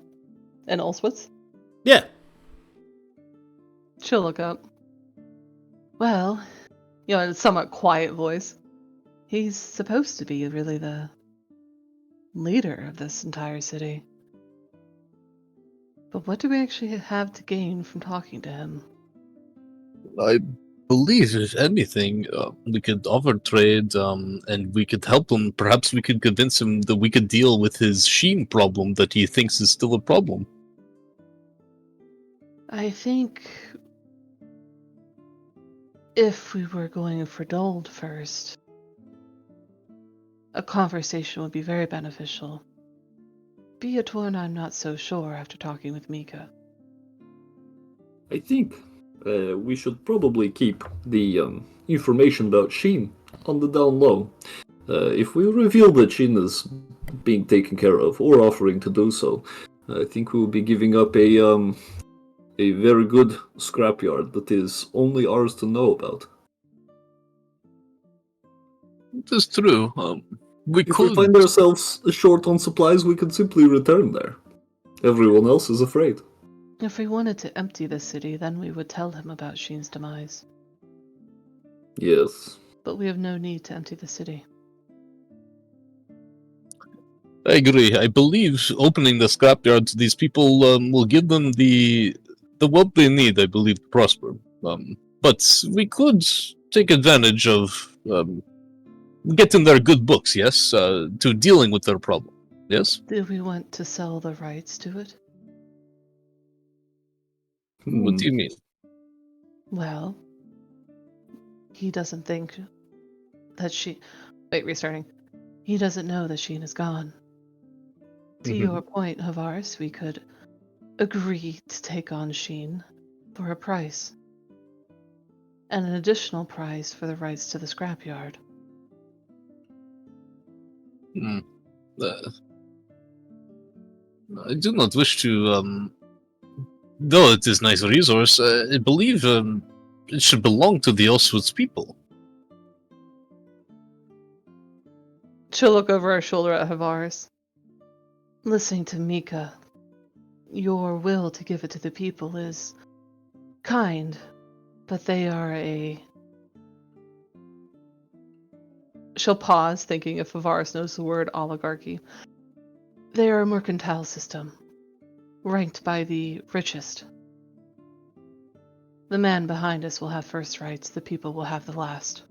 in Ulswitz? Yeah. She'll look up. Well, in a somewhat quiet voice. He's supposed to be really the leader of this entire city. But what do we actually have to gain from talking to him? I believe, if anything, we could offer trade, and we could help him. Perhaps we could convince him that we could deal with his sheen problem that he thinks is still a problem. I think if we were going for Dold first, a conversation would be very beneficial. Beatorn, I'm not so sure after talking with Mika. I think we should probably keep the information about Sheen on the down low. If we reveal that Sheen is being taken care of or offering to do so, I think we will be giving up a very good scrapyard that is only ours to know about. It is true. We If could. we find ourselves short on supplies, we can simply return there. Everyone else is afraid. If we wanted to empty the city, then we would tell him about Sheen's demise. Yes. But we have no need to empty the city. I agree. I believe opening the scrapyard to these people will give them the wealth they need, I believe, to prosper. But we could take advantage of getting their good books, yes, to dealing with their problem. Yes? Do we want to sell the rights to it? What do you mean? Well, he doesn't think that Wait, restarting. He doesn't know that Sheen is gone. To your point, Harvaris, we could agree to take on Sheen for a price. And an additional price for the rights to the scrapyard. I do not wish to, though it is a nice resource, I believe it should belong to the Oswald's people. She'll look over her shoulder at Harvaris. Listening to Mika, your will to give it to the people is kind, but they are a... She'll pause, thinking if Harvaris knows the word oligarchy. They are a mercantile system, ranked by the richest. The man behind us will have first rights, the people will have the last.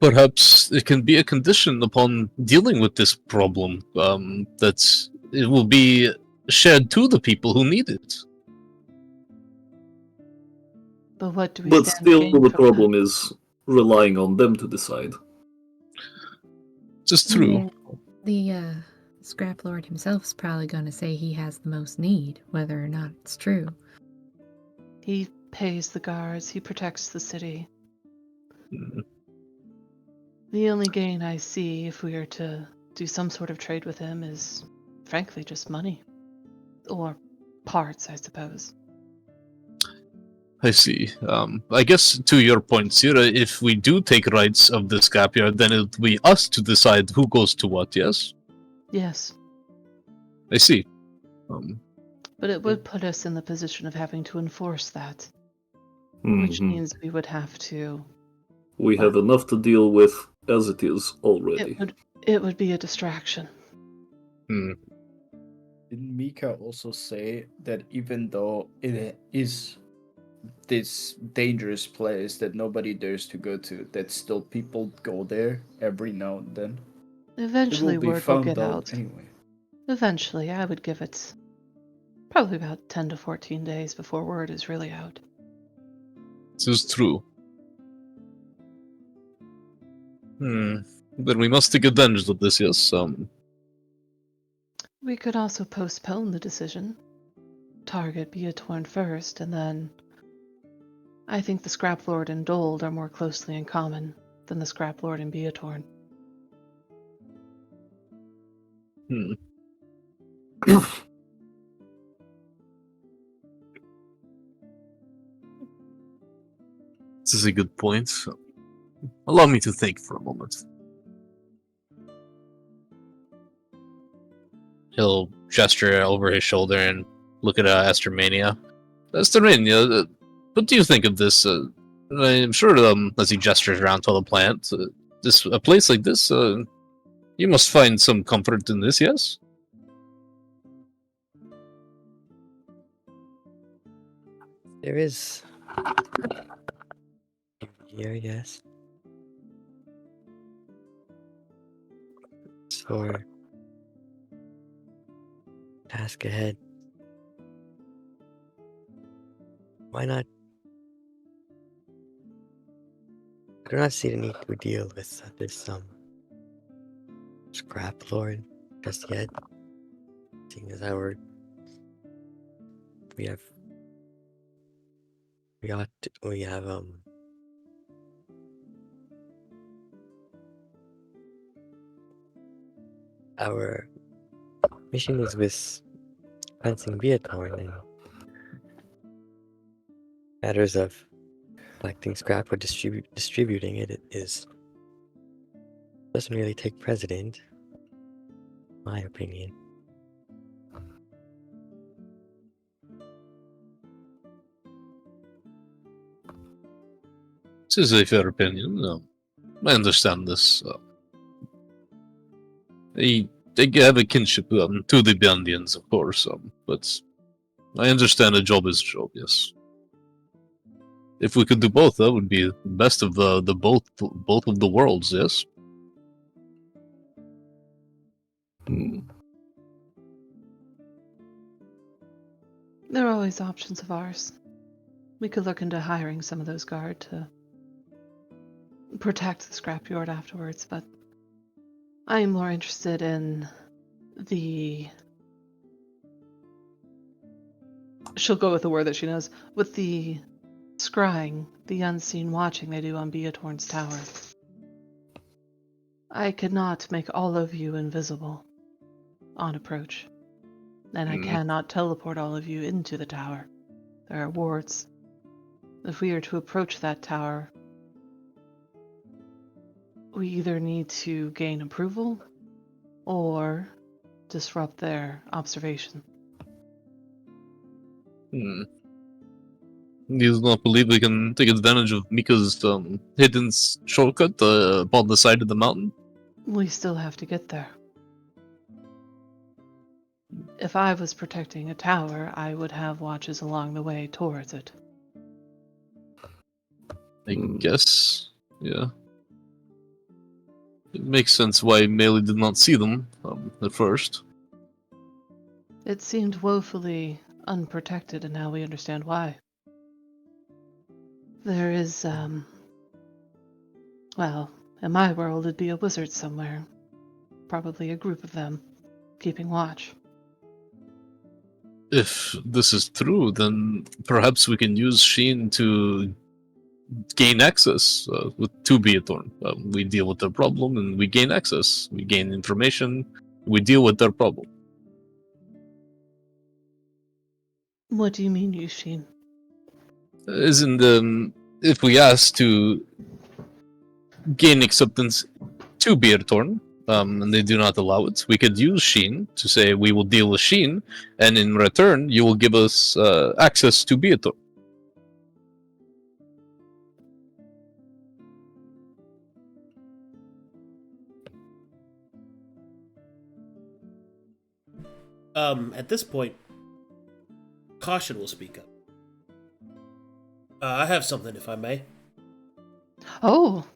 Perhaps it can be a condition upon dealing with this problem, that it will be shared to the people who need it. But what do we But stand to still, gain the from problem is relying on them to decide. Just true. The scrap lord himself is probably going to say he has the most need, whether or not it's true. He pays the guards, he protects the city. The only gain I see if we are to do some sort of trade with him is, frankly, just money. Or parts, I suppose. I see. I guess to your point, Sera, if we do take rights of the scrapyard, then it'll be us to decide who goes to what, yes? Yes. I see. But it would put us in the position of having to enforce that. Which means we would have to... We have enough to deal with as it is already. It would be a distraction. Didn't Mika also say that even though it is this dangerous place that nobody dares to go to, that still people go there every now and then? Eventually word will get out. Anyway. Eventually, I would give it probably about 10 to 14 days before word is really out. This is true. Then we must take advantage of this, yes? We could also postpone the decision. Target Beatorn first, and then... I think the Scrap Lord and Dold are more closely in common than the Scrap Lord and Beatorn. This is a good point. Allow me to think for a moment. He'll gesture over his shoulder and look at Estermania. Estermania, what do you think of this? I'm sure, as he gestures around to the plant, a place like this, you must find some comfort in this, yes? There is here, yes. For task ahead. Why not? I do not see the need to deal with this scrap lord just yet. Seeing as we have our mission is with fencing Viatorn, and matters of collecting scrap or distributing it doesn't really take precedent, in my opinion. This is a fair opinion. I understand this. They have a kinship to the Bandians, of course, but I understand a job is a job, yes. If we could do both, that would be the best of the both of the worlds, yes? There are always options of ours. We could look into hiring some of those guard to protect the scrapyard afterwards, but I am more interested in she'll go with the word that she knows, with the scrying, the unseen watching they do on Beatorn's tower. I could not make all of you invisible on approach, and I cannot teleport all of you into the tower. There are wards. If we are to approach that tower, we either need to gain approval or disrupt their observation. You do not believe we can take advantage of Mika's hidden shortcut upon the side of the mountain? We still have to get there. If I was protecting a tower, I would have watches along the way towards it. I guess, yeah. It makes sense why Maelie did not see them at first. It seemed woefully unprotected, and now we understand why. There is, well, in my world it'd be a wizard somewhere. Probably a group of them, keeping watch. If this is true, then perhaps we can use Sheen to gain access to Beatorn. We deal with their problem and we gain access. We gain information. We deal with their problem. What do you mean, Yushin? Isn't if we ask to gain acceptance to Beatorn, and they do not allow it, we could use Sheen to say we will deal with Sheen, and in return you will give us access to Beatorn. At this point, Caution will speak up. I have something, if I may. Oh!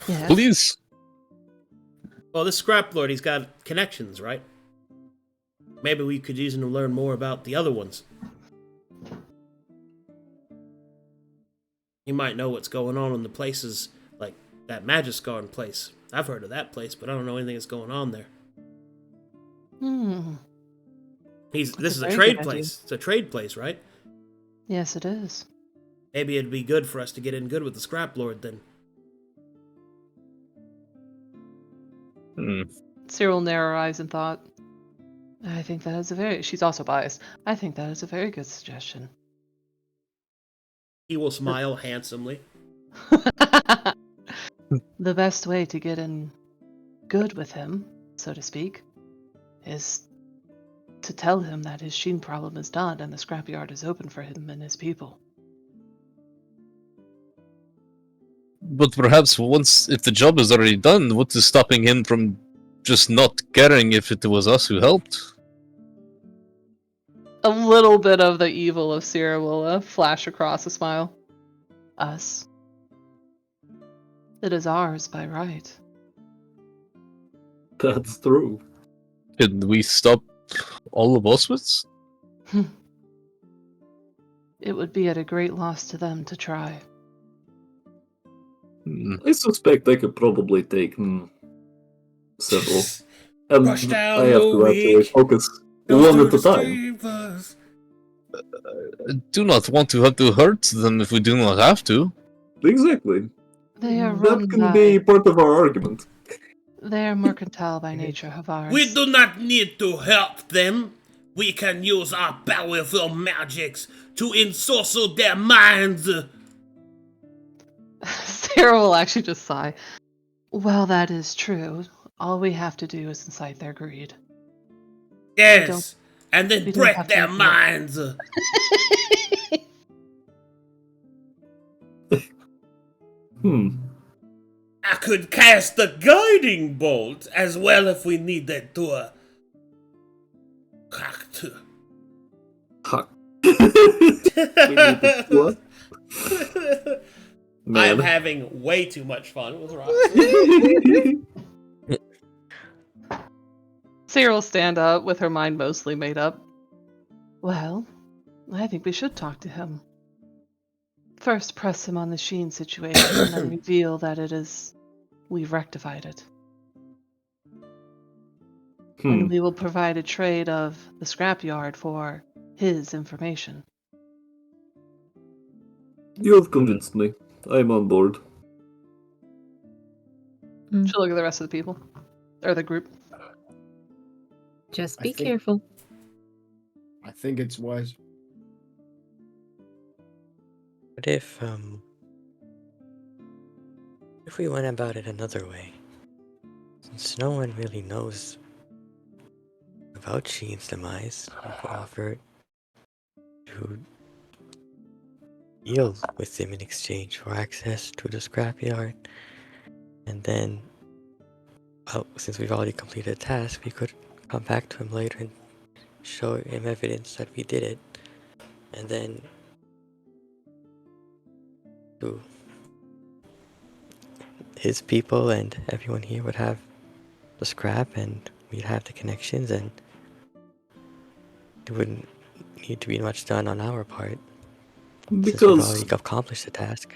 Yes. Please. Well, this scrap lord, he's got connections, right? Maybe we could use him to learn more about the other ones. He might know what's going on in the places, like that Magiscarn place. I've heard of that place, but I don't know anything that's going on there. This is a trade place. It's a trade place, right? Yes, it is. Maybe it'd be good for us to get in good with the scrap lord then. Cyril narrow eyes in thought. I think that is a very... She's also biased. I think that is a very good suggestion. He will smile handsomely. The best way to get in good with him, so to speak, is to tell him that his sheen problem is done and the scrapyard is open for him and his people. But perhaps if the job is already done, what is stopping him from just not caring if it was us who helped? A little bit of the evil of Sera will flash across a smile. Us. It is ours by right. That's true. Can we stop all of Auschwitz? It would be at a great loss to them to try. I suspect I could probably take several. And Rush down I have the to actually week. focus one at a time. I do not want to have to hurt them if we do not have to. Exactly. They are run That can by... be part of our argument. They are mercantile by nature, Harvaris. We do not need to help them. We can use our powerful magics to ensorcel their minds. Sera will actually just sigh. Well, that is true. All we have to do is incite their greed. Yes, and then we don't break have to their do it. minds. I could cast the guiding bolt as well if we needed to. Ha. We need to what? I'm Man. having way too much fun with Roxy. Sera will stand up with her mind mostly made up. Well, I think we should talk to him. First, press him on the Sheen situation and then reveal that we've rectified it. And we will provide a trade of the scrapyard for his information. You have convinced me. I'm on board. She'll look at the rest of the people. Or the group. Just I be think- careful. I think it's wise. What if we went about it another way? Since no one really knows about Sheen's demise, we could offer to deal with him in exchange for access to the scrapyard. And then, well, since we've already completed a task, we could come back to him later and show him evidence that we did it. And then to his people and everyone here would have the scrap and we'd have the connections and it wouldn't need to be much done on our part since we've already accomplished the task.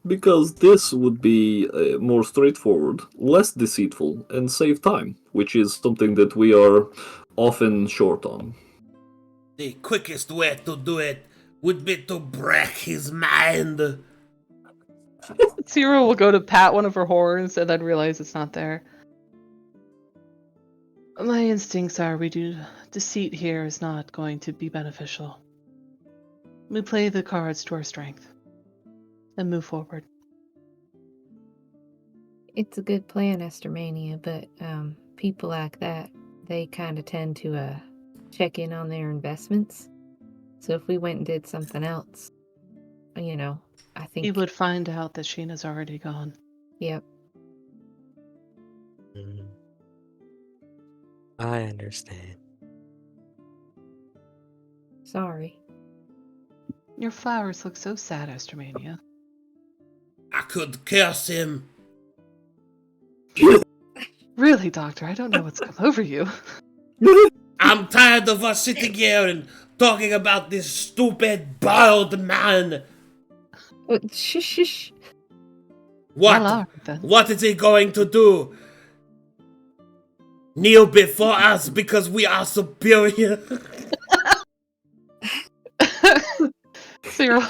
Because this would be more straightforward, less deceitful, and save time, which is something that we are often short on. The quickest way to do it would be to break his mind. Sera will go to pat one of her horns and then realize it's not there. My instincts are deceit here is not going to be beneficial. We play the cards to our strength and move forward. It's a good plan, Estermania, but people like that, they kind of tend to check in on their investments. So if we went and did something else, I think... He would find out that Sheena's already gone. Yep. I understand. Sorry. Your flowers look so sad, Estermania. I could curse him. Really, Doctor, I don't know what's come over you. I'm tired of us sitting here and talking about this stupid bald man. Shush. What? Well, all right, then. What is he going to do? Kneel before us because we are superior? Sera.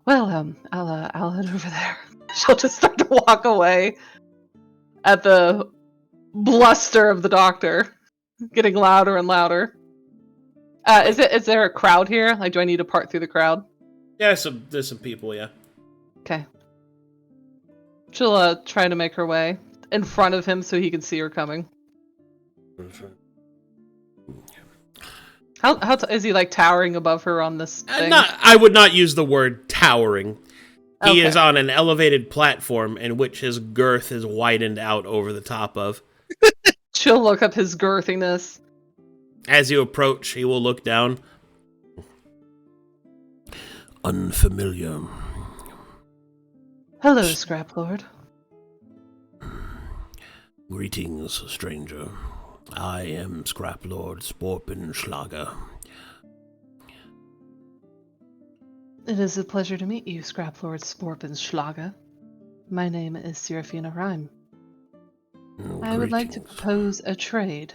Well, I'll head over there. She'll just start to walk away at the bluster of the doctor. getting louder and louder. Is there a crowd here? Like, do I need to part through the crowd? Yeah, there's some people, yeah. Okay. She'll try to make her way in front of him so he can see her coming. How is he like towering above her on this thing? I would not use the word towering. He Okay. is on an elevated platform in which his girth is widened out over the top of. She'll look up his girthiness. As you approach, he will look down. Unfamiliar. Hello, Scrap Lord. Greetings, stranger. I am Scrap Lord Sporpenschlager. It is a pleasure to meet you, Scrap Lord Sporpenschlager. My name is Serafina Rhyme. I would like to propose a trade.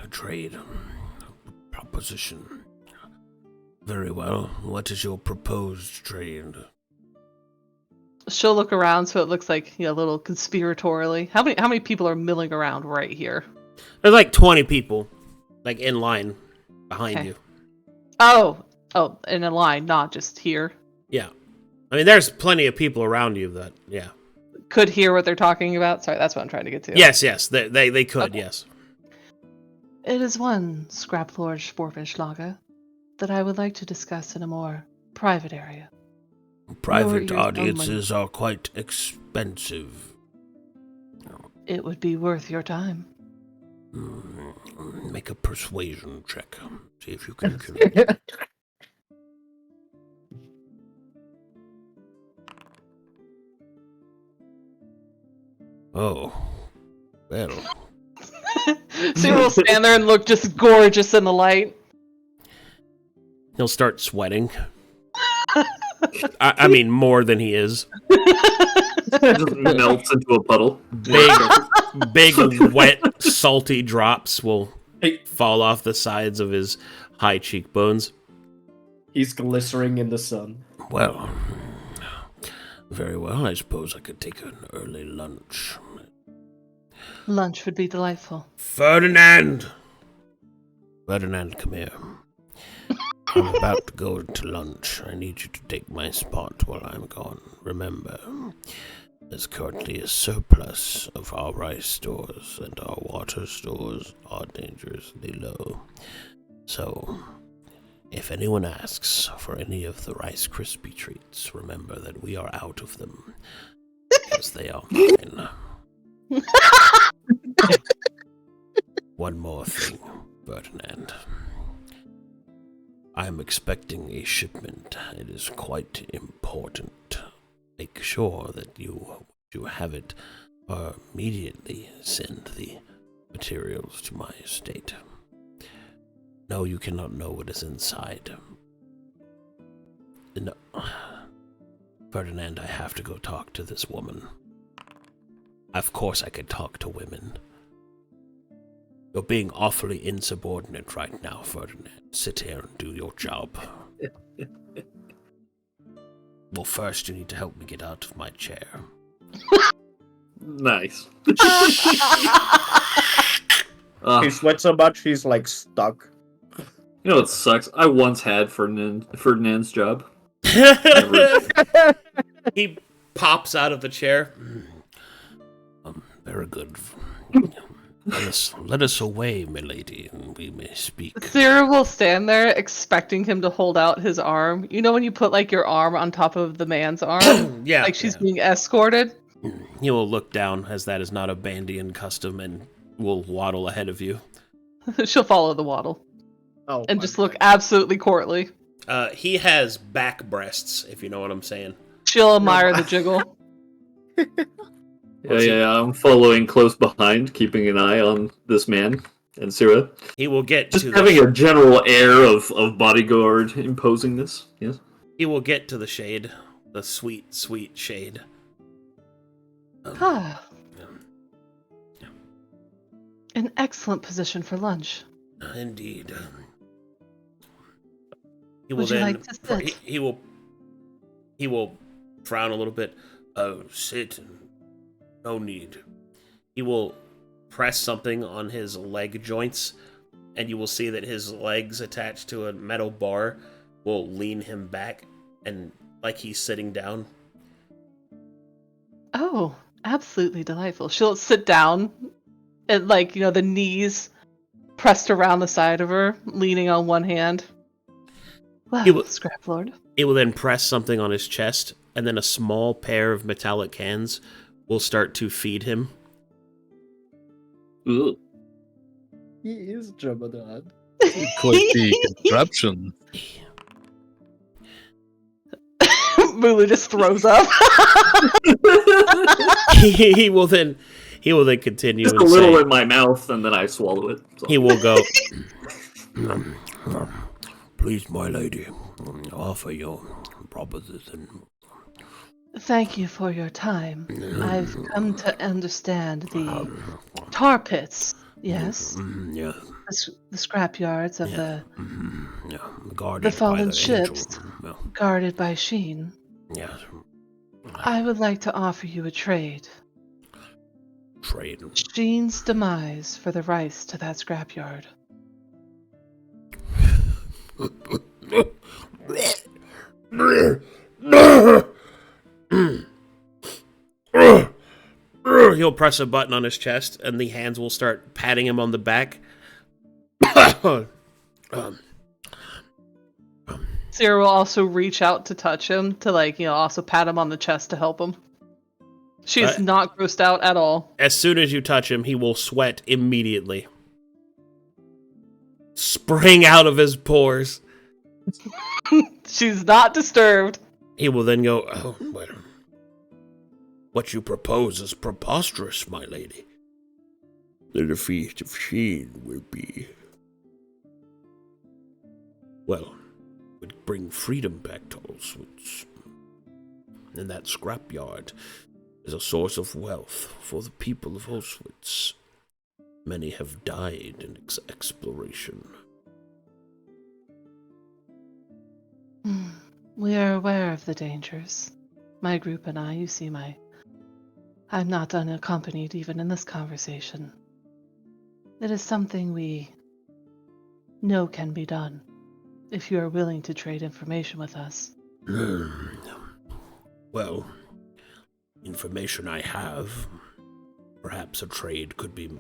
A trade. A proposition. Very well. What is your proposed trade? She'll look around so it looks like, a little conspiratorially. How many people are milling around right here? There's like 20 people, like in line behind Okay. you. Oh, in a line, not just here. Yeah. I mean, there's plenty of people around you that, yeah. Could hear what they're talking about. Sorry, that's what I'm trying to get to. Yes, they could, Okay. yes. It is one, Scrap Lord Sporpenschlager, that I would like to discuss in a more private area. Private Your own audiences are quite expensive. It would be worth your time. Make a persuasion check. See if you can... Oh. Well. So he will stand there and look just gorgeous in the light. He'll start sweating. I mean, more than he is. Just melts into a puddle. Big, wet, salty drops will fall off the sides of his high cheekbones. He's glistering in the sun. Well, very well. I suppose I could take an early lunch. Lunch would be delightful. Ferdinand, come here. I'm about to go to lunch. I need you to take my spot while I'm gone. Remember, there's currently a surplus of our rice stores, and our water stores are dangerously low. So, if anyone asks for any of the Rice Krispie treats, remember that we are out of them, because they are mine. One more thing, Ferdinand. I'm expecting a shipment. It is quite important. Make sure that you have it, or immediately send the materials to my estate. No, you cannot know what is inside. No. Ferdinand, I have to go talk to this woman. Of course I could talk to women. You're being awfully insubordinate right now, Ferdinand. Sit here and do your job. Well, first you need to help me get out of my chair. Nice. He sweats so much he's like stuck. You know what sucks? I once had Ferdinand's job. He pops out of the chair. Very good. Let us away, milady, and we may speak. Sera will stand there expecting him to hold out his arm. You know when you put like your arm on top of the man's arm? Yeah. Like she's being escorted? He will look down, as that is not a Bandian custom, and will waddle ahead of you. She'll follow the waddle. Oh, And just look absolutely courtly. He has back breasts, if you know what I'm saying. She'll admire the jiggle. Yeah, I'm following close behind, keeping an eye on this man and Sera. He will get Just to having a general air of bodyguard imposingness, yes? He will get to the shade. The sweet, sweet shade. Ah. An excellent position for lunch. Indeed. He Would you like to sit? He will frown a little bit. Oh, sit. No need. He will press something on his leg joints, and you will see that his legs attached to a metal bar will lean him back, and like he's sitting down. Oh, absolutely delightful. She'll sit down and, like, you know, the knees pressed around the side of her, leaning on one hand. Well, Scrap Lord. It will then press something on his chest, and then a small pair of metallic hands will start to feed him. Ugh. He is Jabbadan. Quite the contraption. Mulu just throws up. he will then continue. Just and a little say, in my mouth, and then I swallow it. So. He will go. Please, my lady, offer your proposition. Thank you for your time. I've come to understand the tar pits. Yes. Yeah. The scrapyards of Guarded the fallen by the ships, angel. guarded by Sheen. Yeah. I would like to offer you a trade. Trade. Sheen's demise for the rights to that scrapyard. He'll press a button on his chest, and the hands will start patting him on the back. Sera will also reach out to touch him, to, like, you know, also pat him on the chest to help him. She's not grossed out at all. As soon as you touch him, he will sweat immediately. Spring out of his pores. She's not disturbed. He will then go, oh, well, what you propose is preposterous, my lady. The defeat of Sheen will be, well, would bring freedom back to Auschwitz. And that scrapyard is a source of wealth for the people of Auschwitz. Many have died in exploration. We are aware of the dangers. My group and I, you see, I'm not unaccompanied even in this conversation. It is something we know can be done, if you are willing to trade information with us. Well, information I have. Perhaps a trade could be...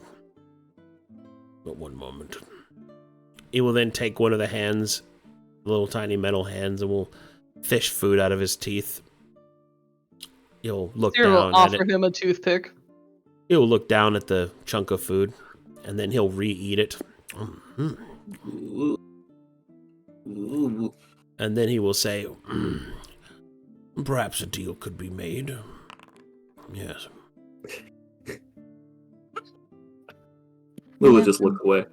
But one moment. He will then take one of the hands, little tiny metal hands, and will fish food out of his teeth. He'll look Sera down will at offer it. him a toothpick. He'll look down at the chunk of food, and then he'll re-eat it. And then he will say, perhaps a deal could be made. Yes. Lily just look away.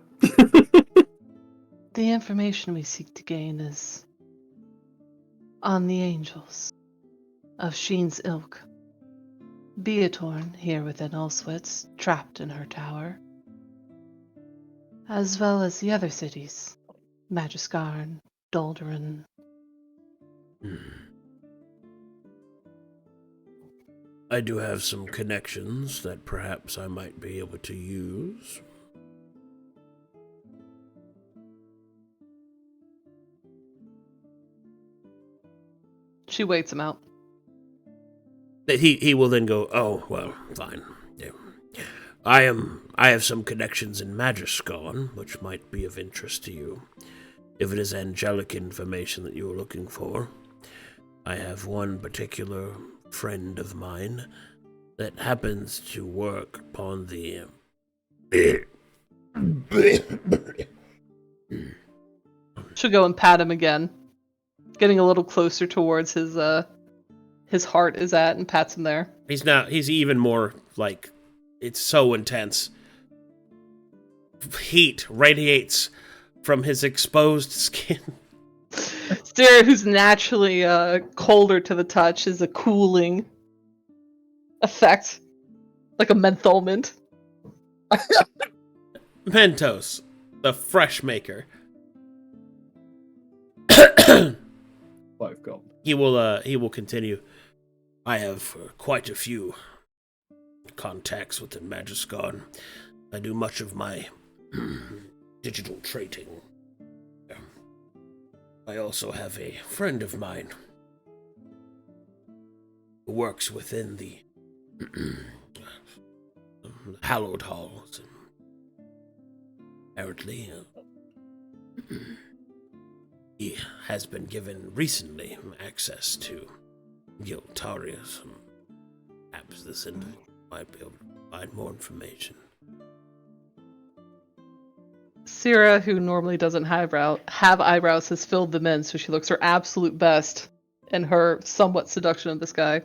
The information we seek to gain is on the angels of Sheen's ilk. Beatorn, here within Auschwitz, trapped in her tower, as well as the other cities, Magiskarn, Doldoran. I do have some connections that perhaps I might be able to use. She waits him out. He will then go, oh, well, fine. Yeah. I have some connections in Magiskarn, which might be of interest to you. If it is angelic information that you are looking for. I have one particular friend of mine that happens to work upon the... She'll go and pat him again, getting a little closer towards his heart is at, and pats him there. He's even more, like, it's so intense. Heat radiates from his exposed skin. Sera, who's naturally colder to the touch, is a cooling effect, like a menthol mint. Mentos, the fresh maker. 5 gold. He will continue. I have quite a few contacts within Magiskarn. I do much of my digital trading. I also have a friend of mine who works within the hallowed halls. Apparently, he has been given recently access to Giltarius. Perhaps this individual might be able to provide more information. Sera, who normally doesn't have eyebrows, has filled them in, so she looks her absolute best in her somewhat seduction of this guy.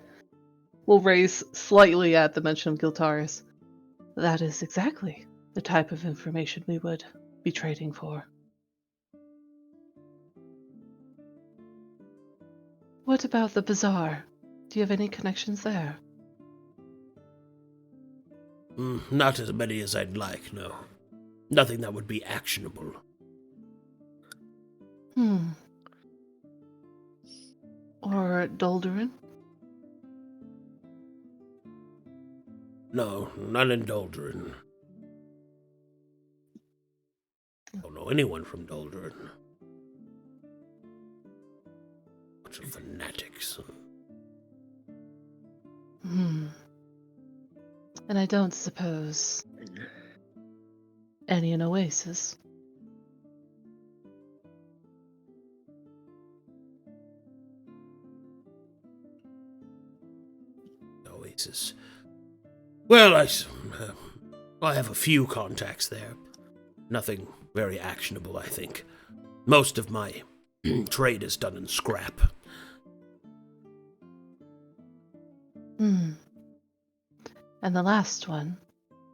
Will raise slightly at the mention of Giltarius. That is exactly the type of information we would be trading for. What about the bazaar? Do you have any connections there? Not as many as I'd like, no. Nothing that would be actionable. Or Dolderin? No, not in Dolderin. Don't know anyone from Dolderin. Bunch of fanatics. And I don't suppose any in Oasis. Oasis. Well, I have a few contacts there. Nothing very actionable, I think. Most of my trade is done in scrap. And the last one,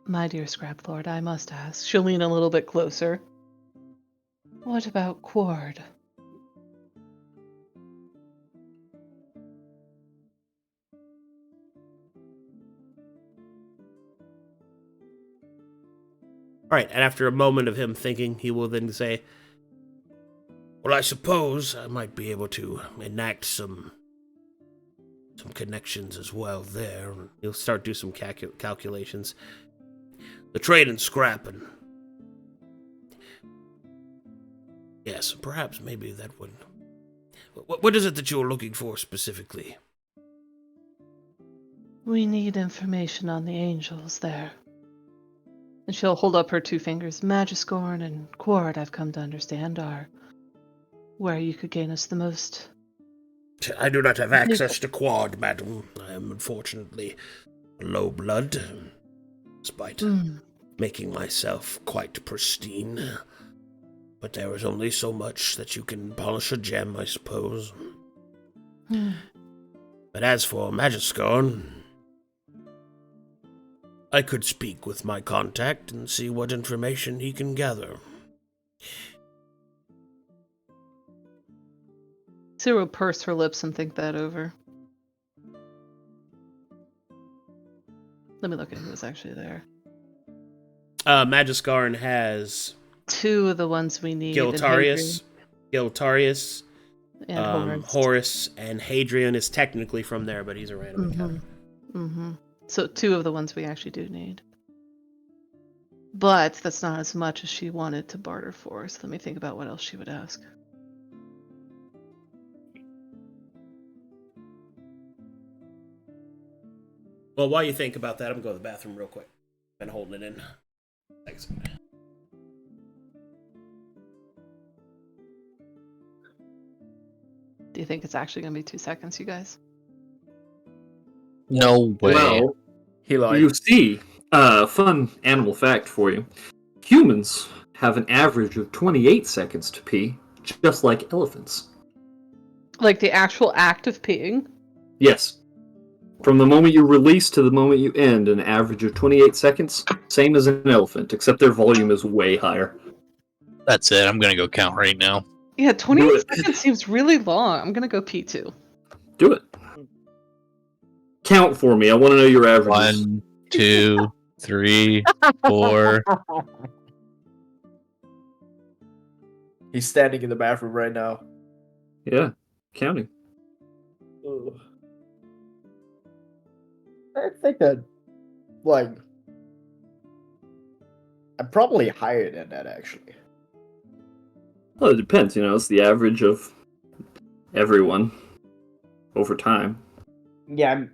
my dear Scrap Lord, I must ask. She'll lean a little bit closer. What about Quard? Alright, and after a moment of him thinking, he will then say, well, I suppose I might be able to enact some connections as well there. He'll start do some calculations. The trade in scrap and... Yes, perhaps maybe that would... What is it that you're looking for specifically? We need information on the angels there. And she'll hold up her two fingers. Magiscorn and Quard, I've come to understand, are where you could gain us the most. I do not have access to Quad, madam. I am unfortunately low blood, despite making myself quite pristine. But there is only so much that you can polish a gem, I suppose. But as for Magiscorn, I could speak with my contact and see what information he can gather. Sera will purse her lips and think that over. Let me look at who was actually there. Magiscorn has... Two of the ones we need. Giltarius, and Horus, and Hadrian is technically from there, but he's a random encounter. So two of the ones we actually do need. But that's not as much as she wanted to barter for, so let me think about what else she would ask. Well, while you think about that, I'm going to go to the bathroom real quick. Been holding it in. Thanks. Do you think it's actually going to be 2 seconds, you guys? No way. Well, He lied. you see, fun animal fact for you. Humans have an average of 28 seconds to pee, just like elephants. Like the actual act of peeing? Yes. From the moment you release to the moment you end, an average of 28 seconds, same as an elephant, except their volume is way higher. That's it. I'm gonna go count right now. Yeah, 28 Do it. seconds seems really long. I'm going to go pee too. Do it. Count for me. I want to know your averages. 1, 2, 3, 4. He's standing in the bathroom right now. Yeah, counting. I think that, like, I'm probably higher than that, actually. Well, it depends. It's the average of everyone over time. Yeah,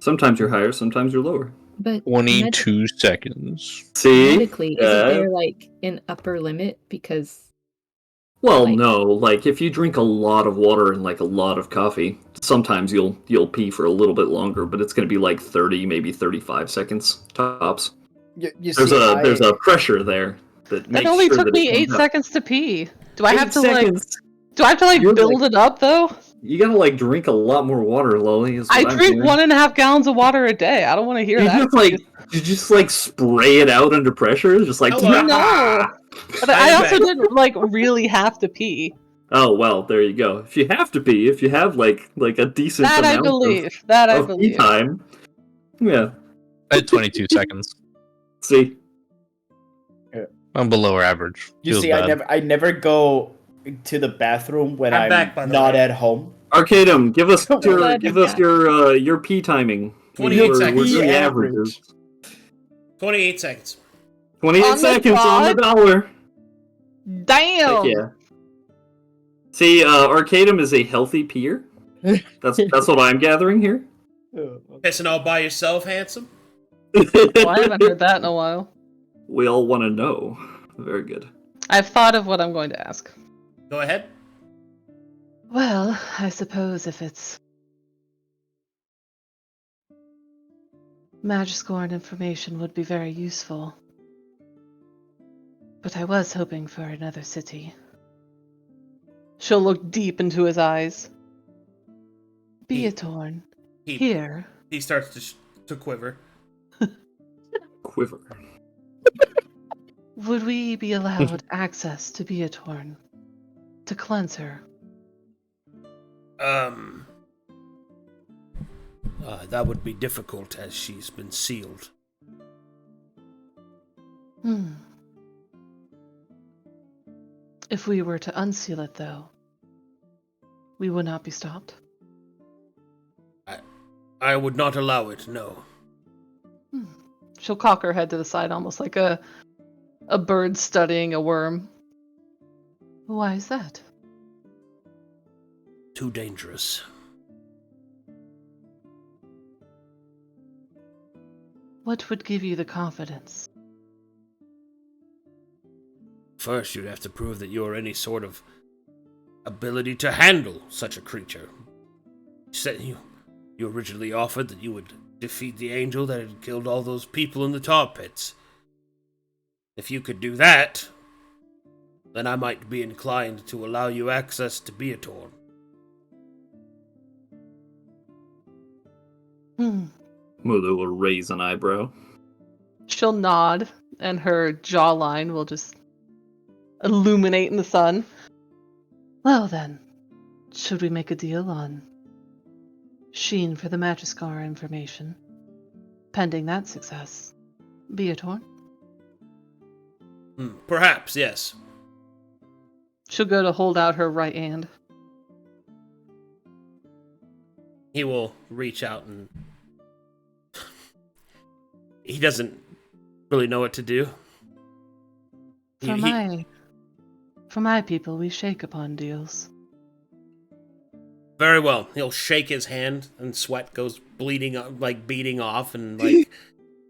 Sometimes you're higher, sometimes you're lower. But 22 seconds. See? medically, isn't there like an upper limit? Because Well, like- no. Like if you drink a lot of water and like a lot of coffee, sometimes you'll pee for a little bit longer, but it's going to be like 30, maybe 35 seconds tops. you There's see, there's a pressure there that makes That only sure took that me it 8 comes up. seconds to pee. Do I have 8 to seconds. You're build like- it up though? You gotta like drink a lot more water, Lolly. is what I I'm drink hearing. 1.5 gallons of water a day. I don't want to hear You that. just like spray it out under pressure, just like Hello. No. But I I'm also back. didn't like really have to pee. Oh well, there you go. If you have to pee, if you have like a decent That I amount believe. That I of pee believe. time, yeah. I had 22 seconds. See, I'm below average. you Feels see, bad. I never go to the bathroom when I'm I'm back, by the not way. at home. Arcadum, give us Glad your pee timing. 28 We're seconds. doing Pee averages. 28 seconds. 28 On the seconds on the dot? dollar. Damn. Heck yeah. See, Arcadum is a healthy peer. That's what I'm gathering here. Pissing all by yourself, handsome? Well, I haven't heard that in a while. We all want to know. Very good. I've thought of what I'm going to ask. Go ahead. Well, I suppose if it's Magiscorn information would be very useful. But I was hoping for another city. She'll look deep into his eyes. Beatorn. He Here. he starts to quiver. Quiver. Would we be allowed access to Beatorn? To cleanse her? That would be difficult as she's been sealed. If we were to unseal it, though, we would not be stopped. I would not allow it, no. She'll cock her head to the side, almost like a bird studying a worm. Why is that? Too dangerous. What would give you the confidence? First, you'd have to prove that you're any sort of ability to handle such a creature. You originally offered that you would defeat the angel that had killed all those people in the tar pits. If you could do that, then I might be inclined to allow you access to Beatorn. Mulu will raise an eyebrow. She'll nod, and her jawline will just illuminate in the sun. Well then, should we make a deal on Sheen for the Magiscar information? Pending that success, Beatorn? Perhaps, yes. She'll go to hold out her right hand. He will reach out and... He doesn't really know what to do. For my people, we shake upon deals. Very well. He'll shake his hand, and sweat goes beating off and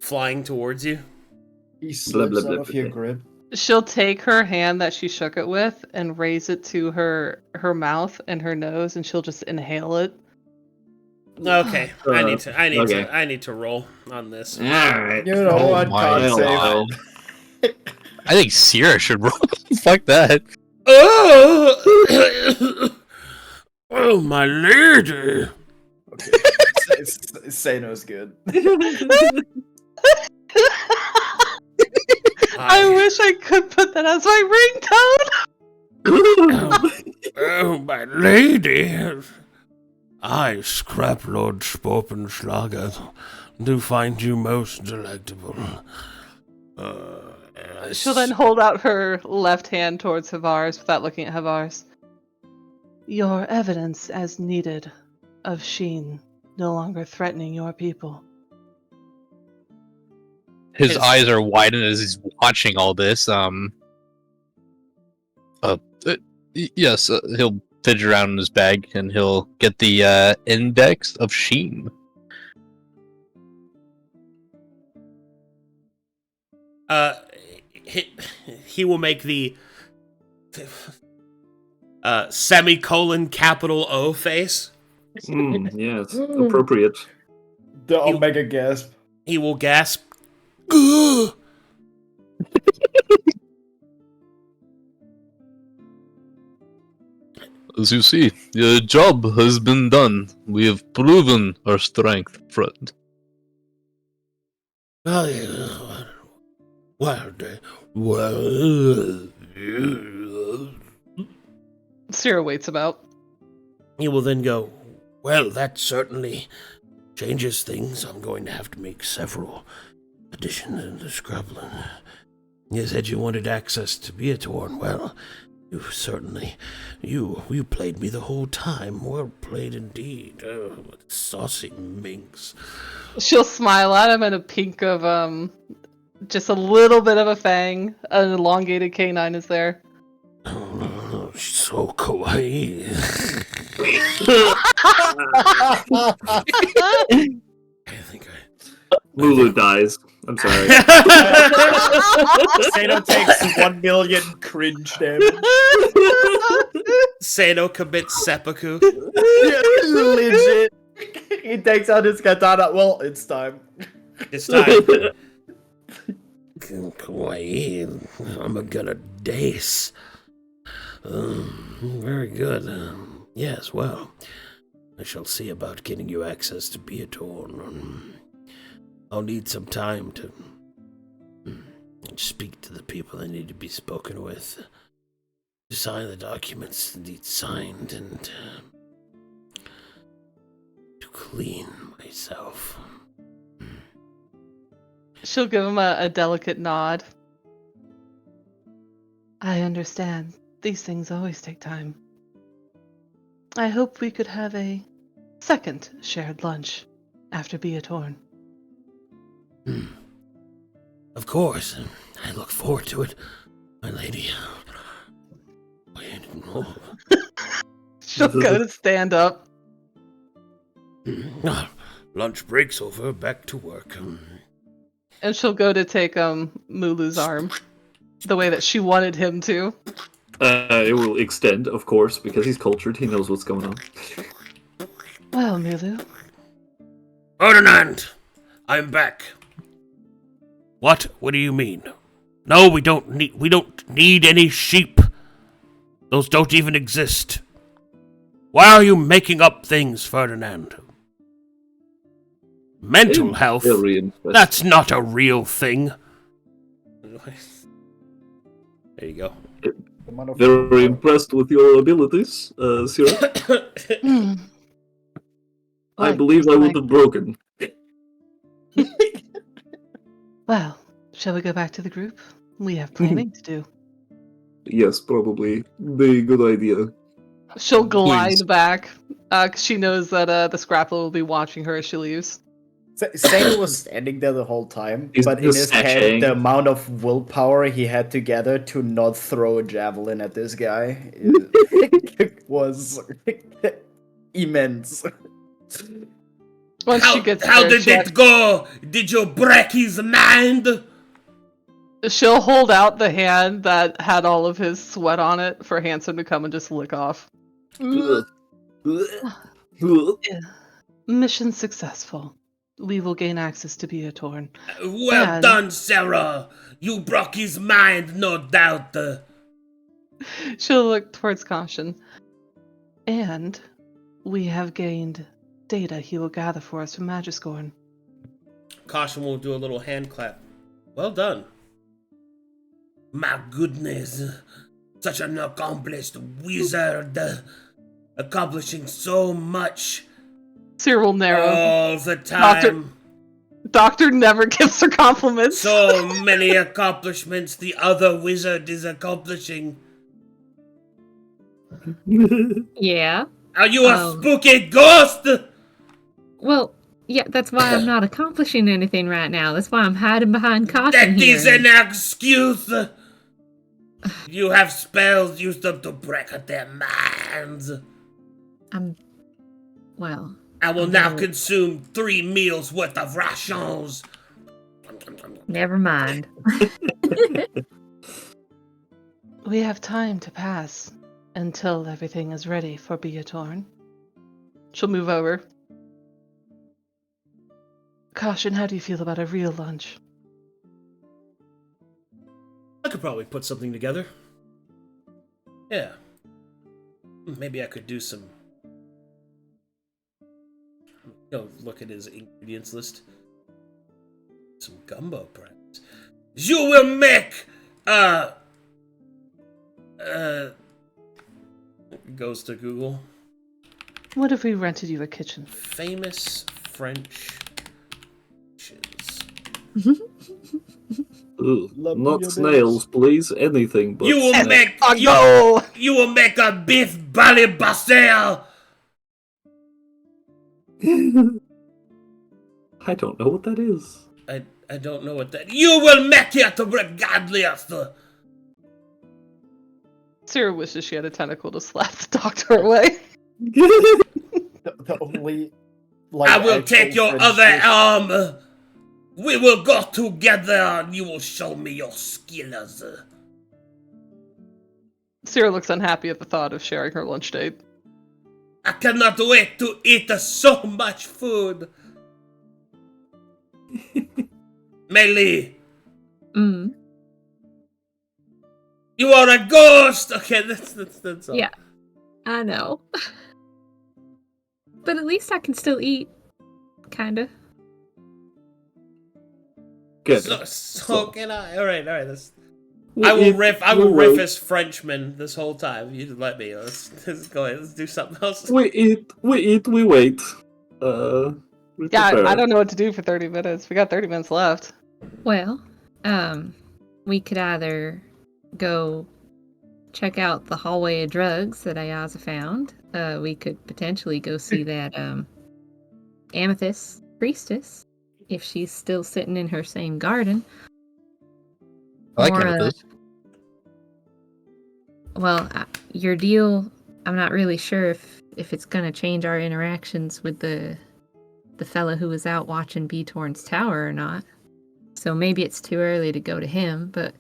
flying towards you. He Blah, blah, slips blah, out of blah, your blah. grip. She'll take her hand that she shook it with and raise it to her mouth and her nose, and she'll just inhale it. Okay, okay. I need to roll on this. All right. You know what? my God save. God. I think Sera should roll. Fuck that. Oh, my lady! Seino's good. I wish I could put that as my ringtone! Oh, my lady! I, Scrap Lord Sporpenschlager, do find you most delectable. She'll then hold out her left hand towards Harvaris without looking at Harvaris. Your evidence as needed of Sheen no longer threatening your people. his eyes are widened as he's watching all this. Yes, he'll fidget around in his bag and he'll get the index of Sheen. He will make the semicolon capital O face. Yes, appropriate. The Omega gasp. He will gasp. Ugh! As you see, your job has been done. We have proven our strength, friend. Sera waits about. He will then go, well, that certainly changes things. I'm going to have to make several additions in the Scrubland. You said you wanted access to Beatorn. Well, you certainly... You played me the whole time. Well played indeed. Oh, saucy minx. She'll smile at him, and a pink of, just a little bit of a fang. An elongated canine is there. Oh, she's so kawaii. I think Mulu dies. I'm sorry. Seino takes 1 million cringe damage. Seino commits seppuku. Legit. He takes out his katana. Well, it's time. It's time. Kawaii. I'm gonna dace. Very good. Yes, well, I shall see about getting you access to Beatorn. I'll need some time to speak to the people that need to be spoken with, to sign the documents that need signed, and to clean myself. She'll give him a delicate nod. I understand. These things always take time. I hope we could have a second shared lunch after Beatorn. Of course. I look forward to it, my lady. She'll go to stand up. Lunch break's over. Back to work. And she'll go to take Mulu's arm. The way that she wanted him to. It will extend, of course, because he's cultured. He knows what's going on. Well, Mulu. Ferdinand! I'm back. What? What do you mean? No, we don't need any sheep. Those don't even exist. Why are you making up things, Ferdinand? Mental health? That's not a real thing. There you go. Very impressed with your abilities, Sera. I believe I would have broken. Well, shall we go back to the group? We have planning to do. Yes, probably. The good idea. She'll glide Please. back, because she knows that the Scrapple will be watching her as she leaves. Seino was standing there the whole time, He's but in just his head, sashaying. the amount of willpower he had to gather to not throw a javelin at this guy was immense. Once she gets How there, did it go? Did you break his mind? she'll hold out the hand that had all of his sweat on it for Handsome to come and just lick off. Mission successful. We will gain access to Beatorn. Well And- done, Sera. You broke his mind, no doubt. She'll look towards Caution. And we have gained data he will gather for us from Magiscorn. Caution will do a little hand clap. Well done. My goodness. Such an accomplished wizard. Accomplishing so much Cyril narrow. all the time. Doctor never gives her compliments. So many accomplishments the other wizard is accomplishing. Yeah. Are you a spooky ghost? Well, Yeah, that's why I'm not accomplishing anything right now. That's why I'm hiding behind caution That here. is an excuse! You have spells, use them to break their minds. Well... I will now consume 3 meals worth of rations. Never mind. We have time to pass until everything is ready for Beatorn. She'll move over. Caution, how do you feel about a real lunch? I could probably put something together. Yeah. Maybe I could do some... Go look at his ingredients list. Some gumbo, perhaps. You will make... Goes to Google. What if we rented you a kitchen? Famous French dishes. Ooh, not snails, please. Anything but You will snails. make... You will make a beef balibastel! I don't know what that is. I don't know what that... You will make it regardless! Sera wishes she had a tentacle to slap the doctor away. The only... Like, I will actual take your French other dish- arm! We will go together and you will show me your skills. Sera looks unhappy at the thought of sharing her lunch date. I cannot wait to eat so much food. Maelie, you are a ghost! Okay, that's all. Yeah, I know. But at least I can still eat. Kinda. Good. So can I. Alright, that's... We'll I will eat- riff we'll riff wait. as Frenchman this whole time. You just let me. Let's go ahead, let's do something else. We eat, we wait. We Yeah, prepare. I don't know what to do for 30 minutes. We got 30 minutes left. Well, we could either go check out the hallway of drugs that Ayaza found. We could potentially go see that amethyst priestess if she's still sitting in her same garden. I like Or, amethyst. Well, your deal, I'm not really sure if it's gonna change our interactions with the fella who was out watching Beatorn's tower or not. So maybe it's too early to go to him, but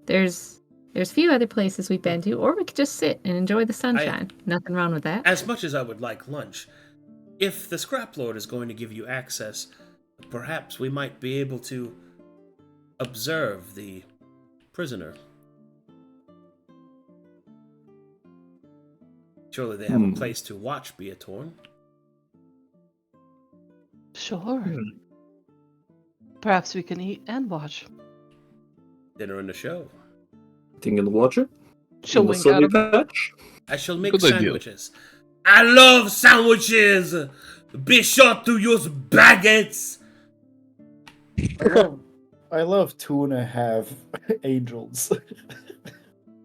there's a few other places we've been to, or we could just sit and enjoy the sunshine. Nothing wrong with that. As much as I would like lunch, if the Scrap Lord is going to give you access, perhaps we might be able to observe the prisoner. Surely they have a place to watch Beatorn. Sure. Perhaps we can eat and watch. Dinner and a show. Eating and watching. She'll In the wink at sunny him. patch. I shall make Good idea. sandwiches. I love sandwiches! Be sure to use baguettes! I love 2.5 angels.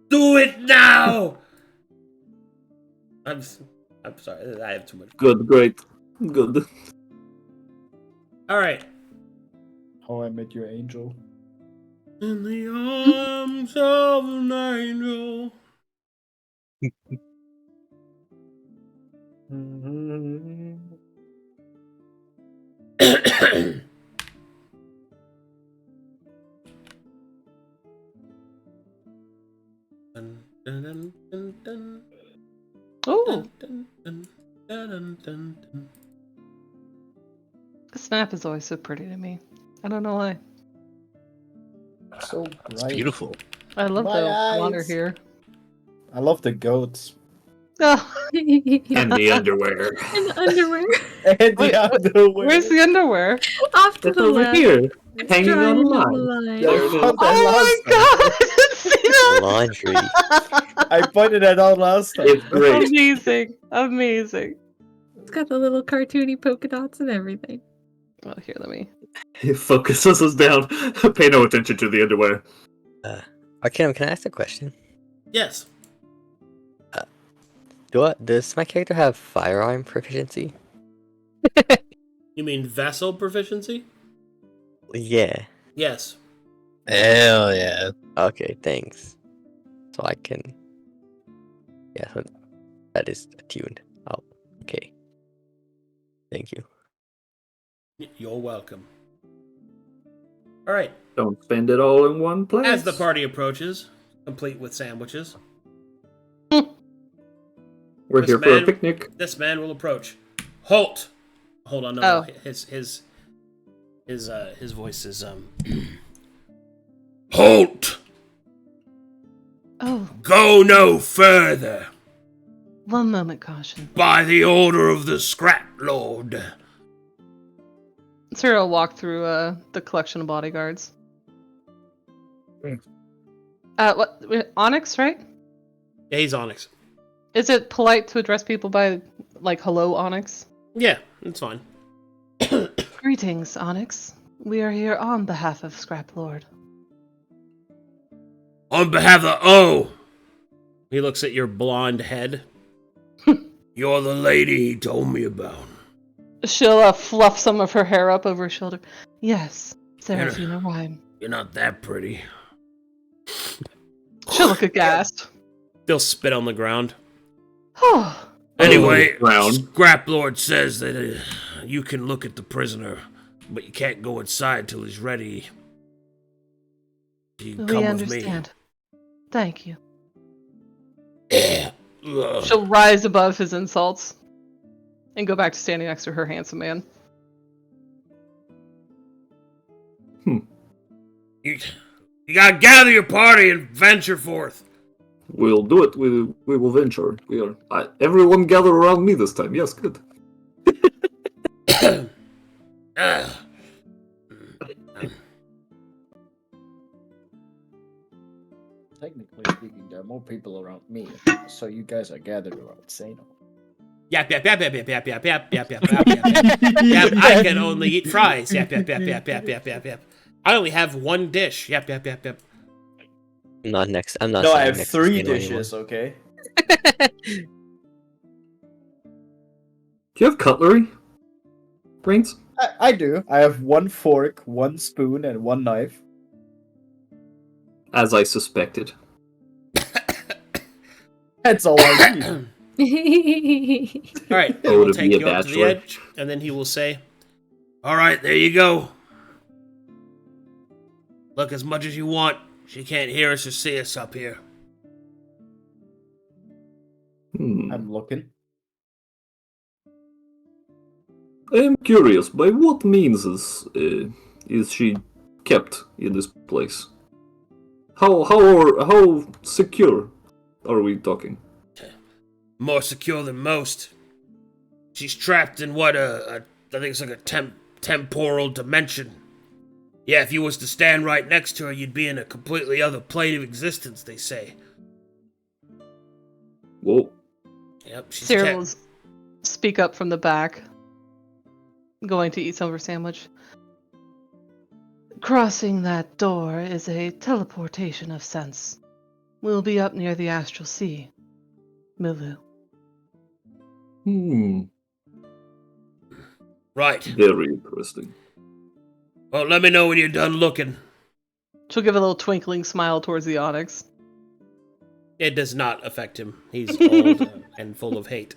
Do it now! I'm sorry, I have too much. Good, great, good. Alright. How I Met Your Angel. In the arms of an angel. Dun, dun, dun, dun, dun, Oh, dun, dun, dun, dun, dun, dun. the snap is always so pretty to me. I don't know why. So It's bright. beautiful. I love My the water eyes. here. I love the goats. Oh, And the underwear. And the underwear. And Wait, the underwear. where's the underwear? Off to It's the over left. here, It's hanging on a drying line. the line. There it is. Put that Oh my last time. god! Laundry. I pointed it out last time. It's great. Amazing. Amazing. It's got the little cartoony polka dots and everything. Well, here, let me. It focuses us down. Pay no attention to the underwear. Arcadum, can I ask a question? Yes. Does my character have firearm proficiency? You mean vessel proficiency? Yeah. Yes. Hell yeah. Okay, thanks. So I can. Yeah, so that is attuned. Oh, okay. Thank you. You're welcome. All right. Don't spend it all in one place. As the party approaches, complete with sandwiches, We're This here for man- a picnic. this man will approach. Halt! Hold on, no, Oh. his voice is Halt! Oh, Go no further. one moment, caution. By the order of the Scrap Lord. Sera will walk through the collection of bodyguards. What? Onyx, right? Yeah, he's Onyx. Is it polite to address people by, like, hello, Onyx? Yeah, it's fine. Greetings, Onyx. We are here on behalf of Scrap Lord. On behalf of Oh! He looks at your blonde head. You're the lady he told me about. She'll fluff some of her hair up over her shoulder. Yes, Serafina Rhyme. You're not that pretty. She'll look aghast. They'll spit on the ground. Oh, Anyway, ground. Scrap Lord says that you can look at the prisoner, but you can't go inside till he's ready. You can we come understand. Thank you. with me. Ugh. She'll rise above his insults and go back to standing next to her handsome man. You gotta gather your party and venture forth. We'll do it. We will venture. We are. Everyone gather around me this time. Yes, good. Technically speaking, there are more people around me, so you guys are gathered around Seino. Yap, yap, yap, yap, yap, yap, yap, yap, yap, yap, yap, yap, yap. I can only eat fries. Yap, yap, yap, yap, yap, yap, yap, yap. I only have one dish. Yap, yap, yap, yap. I'm not next. I'm not. No, I sitting have next to 3 Seino anymore. dishes, okay? Do you have cutlery, Rainzz? I do. I have 1 fork, 1 spoon, and 1 knife. As I suspected. That's all I need. All right, Oh, he'll to take be a you up to the bachelor. edge, and then he will say, "All right, there you go. Look as much as you want. She can't hear us or see us up here." I'm looking. I am curious. By what means is she kept in this place? How secure are we talking? More secure than most. She's trapped in what I think it's like a temporal dimension. Yeah, if you was to stand right next to her, you'd be in a completely other plane of existence, they say. Whoa. Yep, she's Sera kept... will speak up from the back, going to eat some of her sandwich. Crossing that door is a teleportation of sense. We'll be up near the Astral Sea. Mulu. Right. Very interesting. Well, let me know when you're done looking. She'll give a little twinkling smile towards the Onyx. It does not affect him. He's old and full of hate.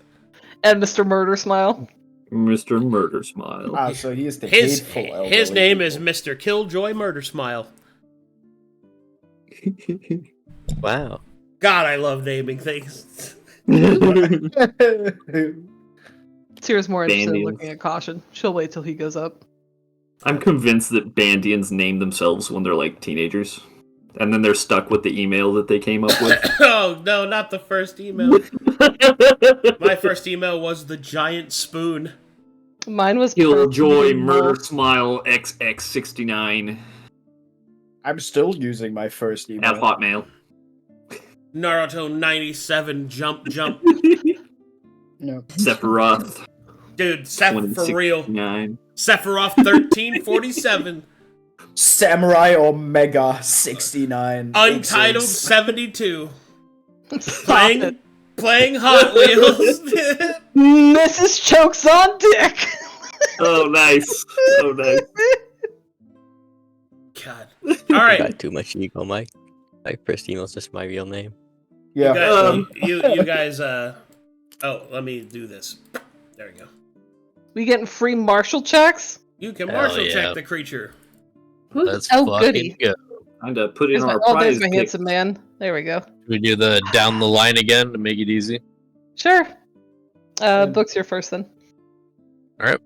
And Mr. Murder smile. Mr. Murder Smile. Ah, so he is the His hateful his elderly name is people. Mr. Killjoy Murder Smile. Wow. God, I love naming things. Sera's more interested in Bandians. looking at Caution. She'll wait till he goes up. I'm convinced that Bandians name themselves when they're like teenagers. And then they're stuck with the email that they came up with. Oh, no, not the first email. My first email was the giant spoon. Mine was Killjoy personal. Murder Smile XX69 I'm still using my first email. at Hotmail. Naruto 97 jump. No. Sephiroth Dude, for real. 2069. Sephiroth 1347. Samurai Omega 69. Untitled X's. 72. Stop it. Playing Hot Wheels. Mrs. Chokes on Dick! Oh, nice. Oh, nice. God. You All right. got too much ego, Mike. Like, Pristino's just my real name. Yeah. You guys, oh, let me do this. There we go. We getting free martial checks? You can Hell martial yeah. check the creature. Let's Oh, fucking goody. go. And put in our There's prize my pick. handsome man. There we go. We do the down the line again to make it easy. Sure. Book's your first then. Uh-oh.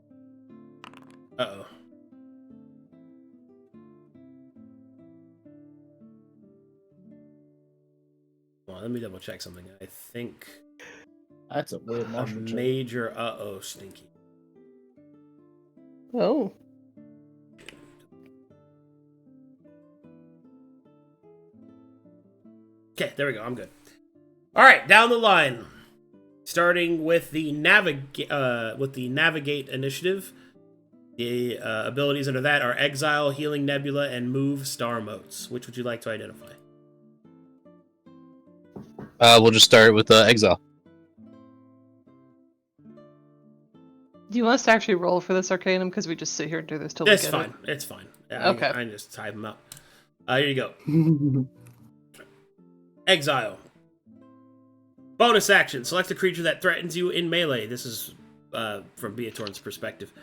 Well, let me double check something. I think That's a weird a martial check. major stinky. Oh. Okay, there we go. I'm good. All right, down the line. Starting with the navigate initiative. The abilities under that are Exile, Healing Nebula, and Move Star Motes. Which would you like to identify? We'll just start with Exile. Do you want us to actually roll for this Arcadum? Because we just sit here and do this till It's we get fine. it. It's fine. Okay. I just type them out. Here you go. Exile. Bonus action. Select a creature that threatens you in melee. This is from Beatorn's perspective.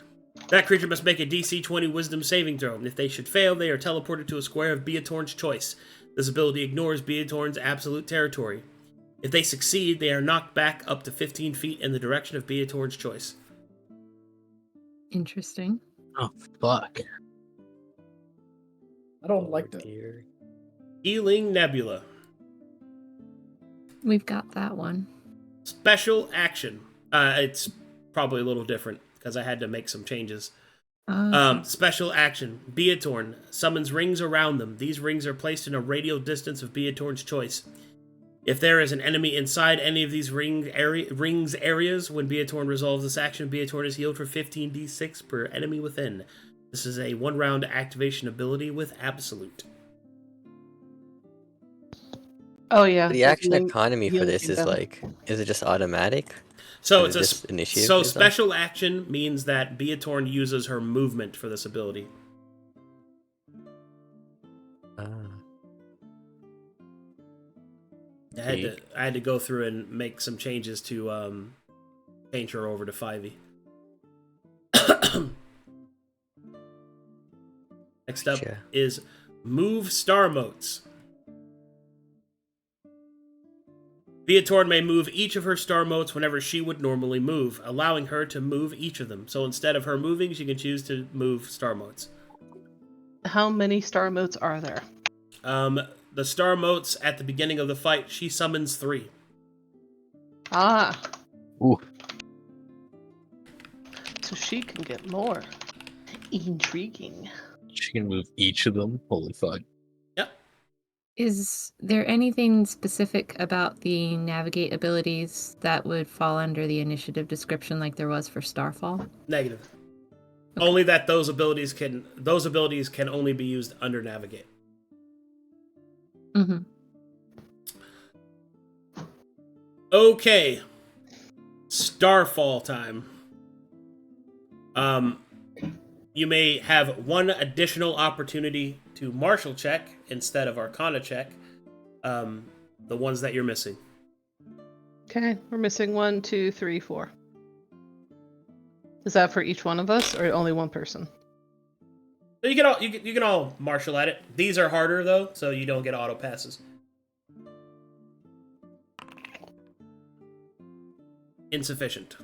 That creature must make a DC 20 Wisdom saving throw. And if they should fail, they are teleported to a square of Beatorn's choice. This ability ignores Beatorn's absolute territory. If they succeed, they are knocked back up to 15 feet in the direction of Beatorn's choice. Interesting. Oh, fuck. I don't like that. Dear. Healing Nebula. We've got that one. Special action. It's probably a little different because I had to make some changes. Special action. Beatorn summons rings around them. These rings are placed in a radial distance of Beatorn's choice. If there is an enemy inside any of these rings areas, when Beatorn resolves this action, Beatorn is healed for 15d6 per enemy within. This is a 1-round activation ability with Absolute. Oh, yeah. The action economy for this is like, is it just automatic? So Or it's is this initiative so based on? special action means that Beatorn uses her movement for this ability. Ah. I had to go through and make some changes to change her over to 5e. Next up Gotcha. is Move Star Motes. Beatorn may move each of her star motes whenever she would normally move, allowing her to move each of them. So instead of her moving, she can choose to move star motes. How many star motes are there? The star motes at the beginning of the fight, she summons 3. Ah. Ooh. So she can get more. Intriguing. She can move each of them. Holy fuck. Yep. Is there anything specific about the navigate abilities that would fall under the initiative description like there was for Starfall? Negative. Only that those abilities can only be used under navigate. Mm-hmm. Okay. Starfall time. You may have one additional opportunity to martial check instead of arcana check. The ones that you're missing. Okay, we're missing 1, 2, 3, 4. Is that for each one of us, or only one person? So you can all martial at it. These are harder though, so you don't get auto passes. Insufficient.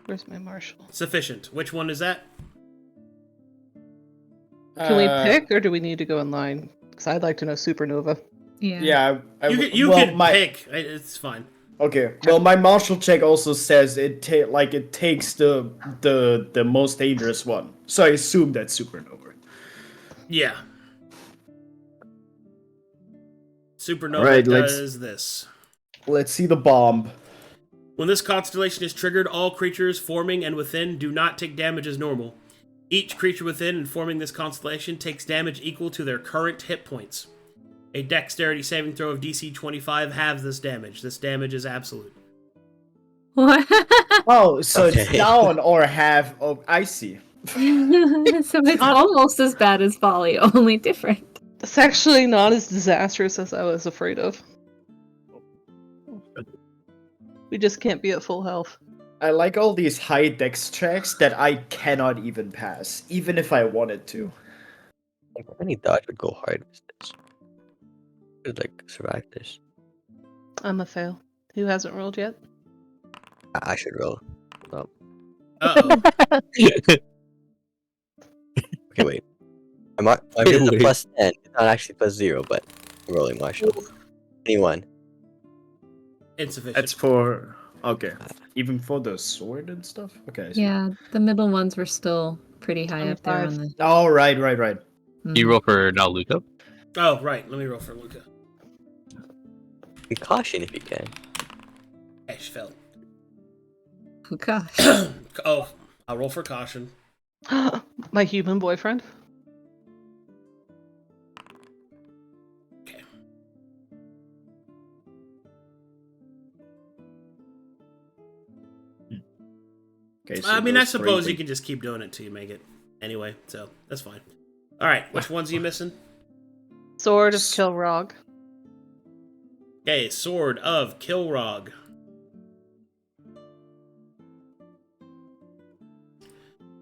Where's my martial? Sufficient. Which one is that? Can we pick, or do we need to go in line? Because I'd like to know Supernova. Yeah. Yeah, You can pick. It's fine. Okay. Well, my martial check also says it takes the most dangerous one, so I assume that's Supernova. Yeah. Supernova Alright, does this. Let's see the bomb. When this constellation is triggered, all creatures forming and within do not take damage as normal. Each creature within and forming this constellation takes damage equal to their current hit points. A dexterity saving throw of DC 25 halves this damage. This damage is absolute. What? Oh, so it's Okay. down or half. Oh, I see. So it's almost as bad as folly, only different. It's actually not as disastrous as I was afraid of. We just can't be at full health. I like all these high dex checks that I cannot even pass, even if I wanted to. Like, any dodge would go hard with this. Could like survive this. I'm a fail. Who hasn't rolled yet? I should roll. Uh-oh. Okay, wait. I'm getting a Wait. plus 10. It's not actually plus 0, but I'm rolling Marshall. 21. Insufficient. That's for okay. Even for the sword and stuff. Okay. I see. Yeah, the middle ones were still pretty high up there on the. Oh, right. You roll for now, Luka. Oh, right. Let me roll for Luka. Be caution if you can. Ash fell. Oh gosh. Oh, I'll roll for caution. My human boyfriend? Okay. Okay. So I mean, I those suppose three you can just keep doing it till you make it. Anyway, so that's fine. All right, which ones are you missing? Sword of Kilrog. Okay, Sword of Kilrog.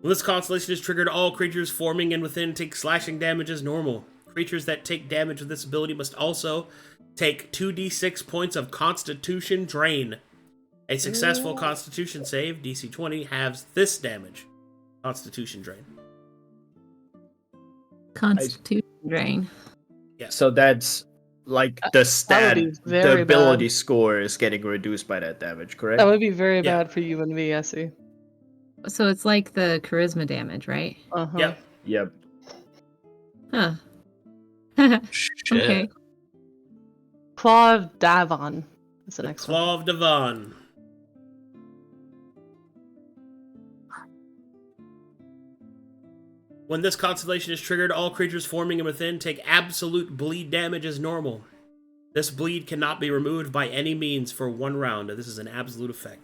When this constellation is triggered, all creatures forming and within take slashing damage as normal. Creatures that take damage with this ability must also take 2d6 points of Constitution drain. A successful Constitution save, DC 20, halves this damage. Constitution drain. Constitution drain. So that's like the stat, be the very ability bad. score is getting reduced by that damage, correct? That would be very Yeah. bad for you and me, Essie. So it's like the charisma damage, right? Uh-huh. Yep. Yep. Huh. Shit. Okay. Claw of Davon is the The next one. Claw of Devon. When this constellation is triggered, all creatures forming and within take absolute bleed damage as normal. This bleed cannot be removed by any means for 1 round. This is an absolute effect.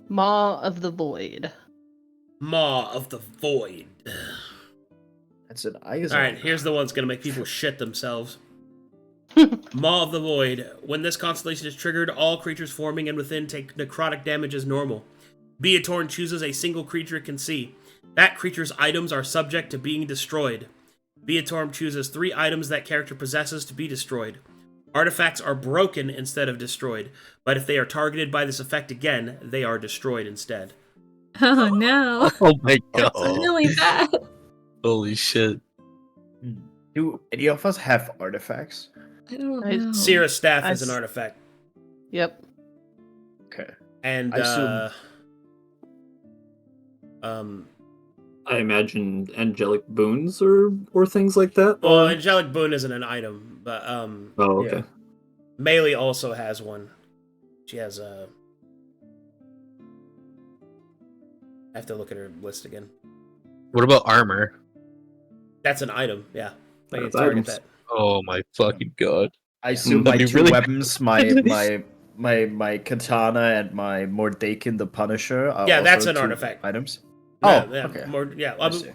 Maw of the Void. Maw of the Void. That's an eyes. Alright, here's the one that's gonna make people shit themselves. Maw of the Void. When this constellation is triggered, all creatures forming and within take necrotic damage as normal. Beatorn chooses a single creature it can see. That creature's items are subject to being destroyed. Beatorn chooses 3 items that character possesses to be destroyed. Artifacts are broken instead of destroyed, but if they are targeted by this effect again, they are destroyed instead. Oh no. Oh my god. That's really bad. Holy shit. Do any of us have artifacts? I don't I- know. Sera's staff I is an s- artifact. Yep. Okay. And, I assume- I imagine angelic boons or things like that. well, Angelic Boon isn't an item, but, Oh, okay. Yeah. Maelie also has one. She has a... I have to look at her list again. What about armor? That's an item, yeah. Like, That's it's target items. that. Oh my fucking god. I assume That'd my be two really weapons, my katana and my Mordakin the Punisher are Yeah, also that's an 2 artifact. items. Yeah, Oh, yeah, okay. I I see.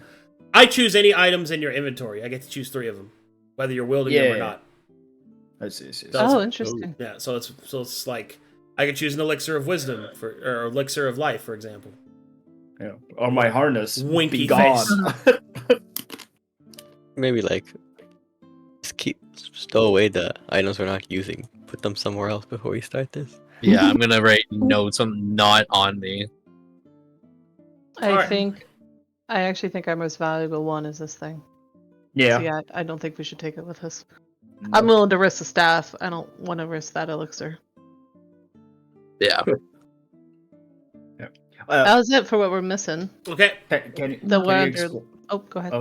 I choose any items in your inventory. I get to choose 3 of them, whether you're wielding them or Yeah. not. I see. So- Oh, interesting. Yeah, so it's like I could choose an elixir of wisdom or elixir of life, for example. Yeah. Or my harness. Winky be gone. face. Maybe like just stow away the items we're not using. Put them somewhere else before we start this. Yeah, I'm gonna write notes. I'm not on me. I actually think our most valuable one is this thing. Yeah. So yeah, I don't think we should take it with us. I'm willing to risk the staff. I don't want to risk that elixir. Yeah. That was it for what we're missing. Okay. Can you, The can one you under- expl- Oh, go ahead.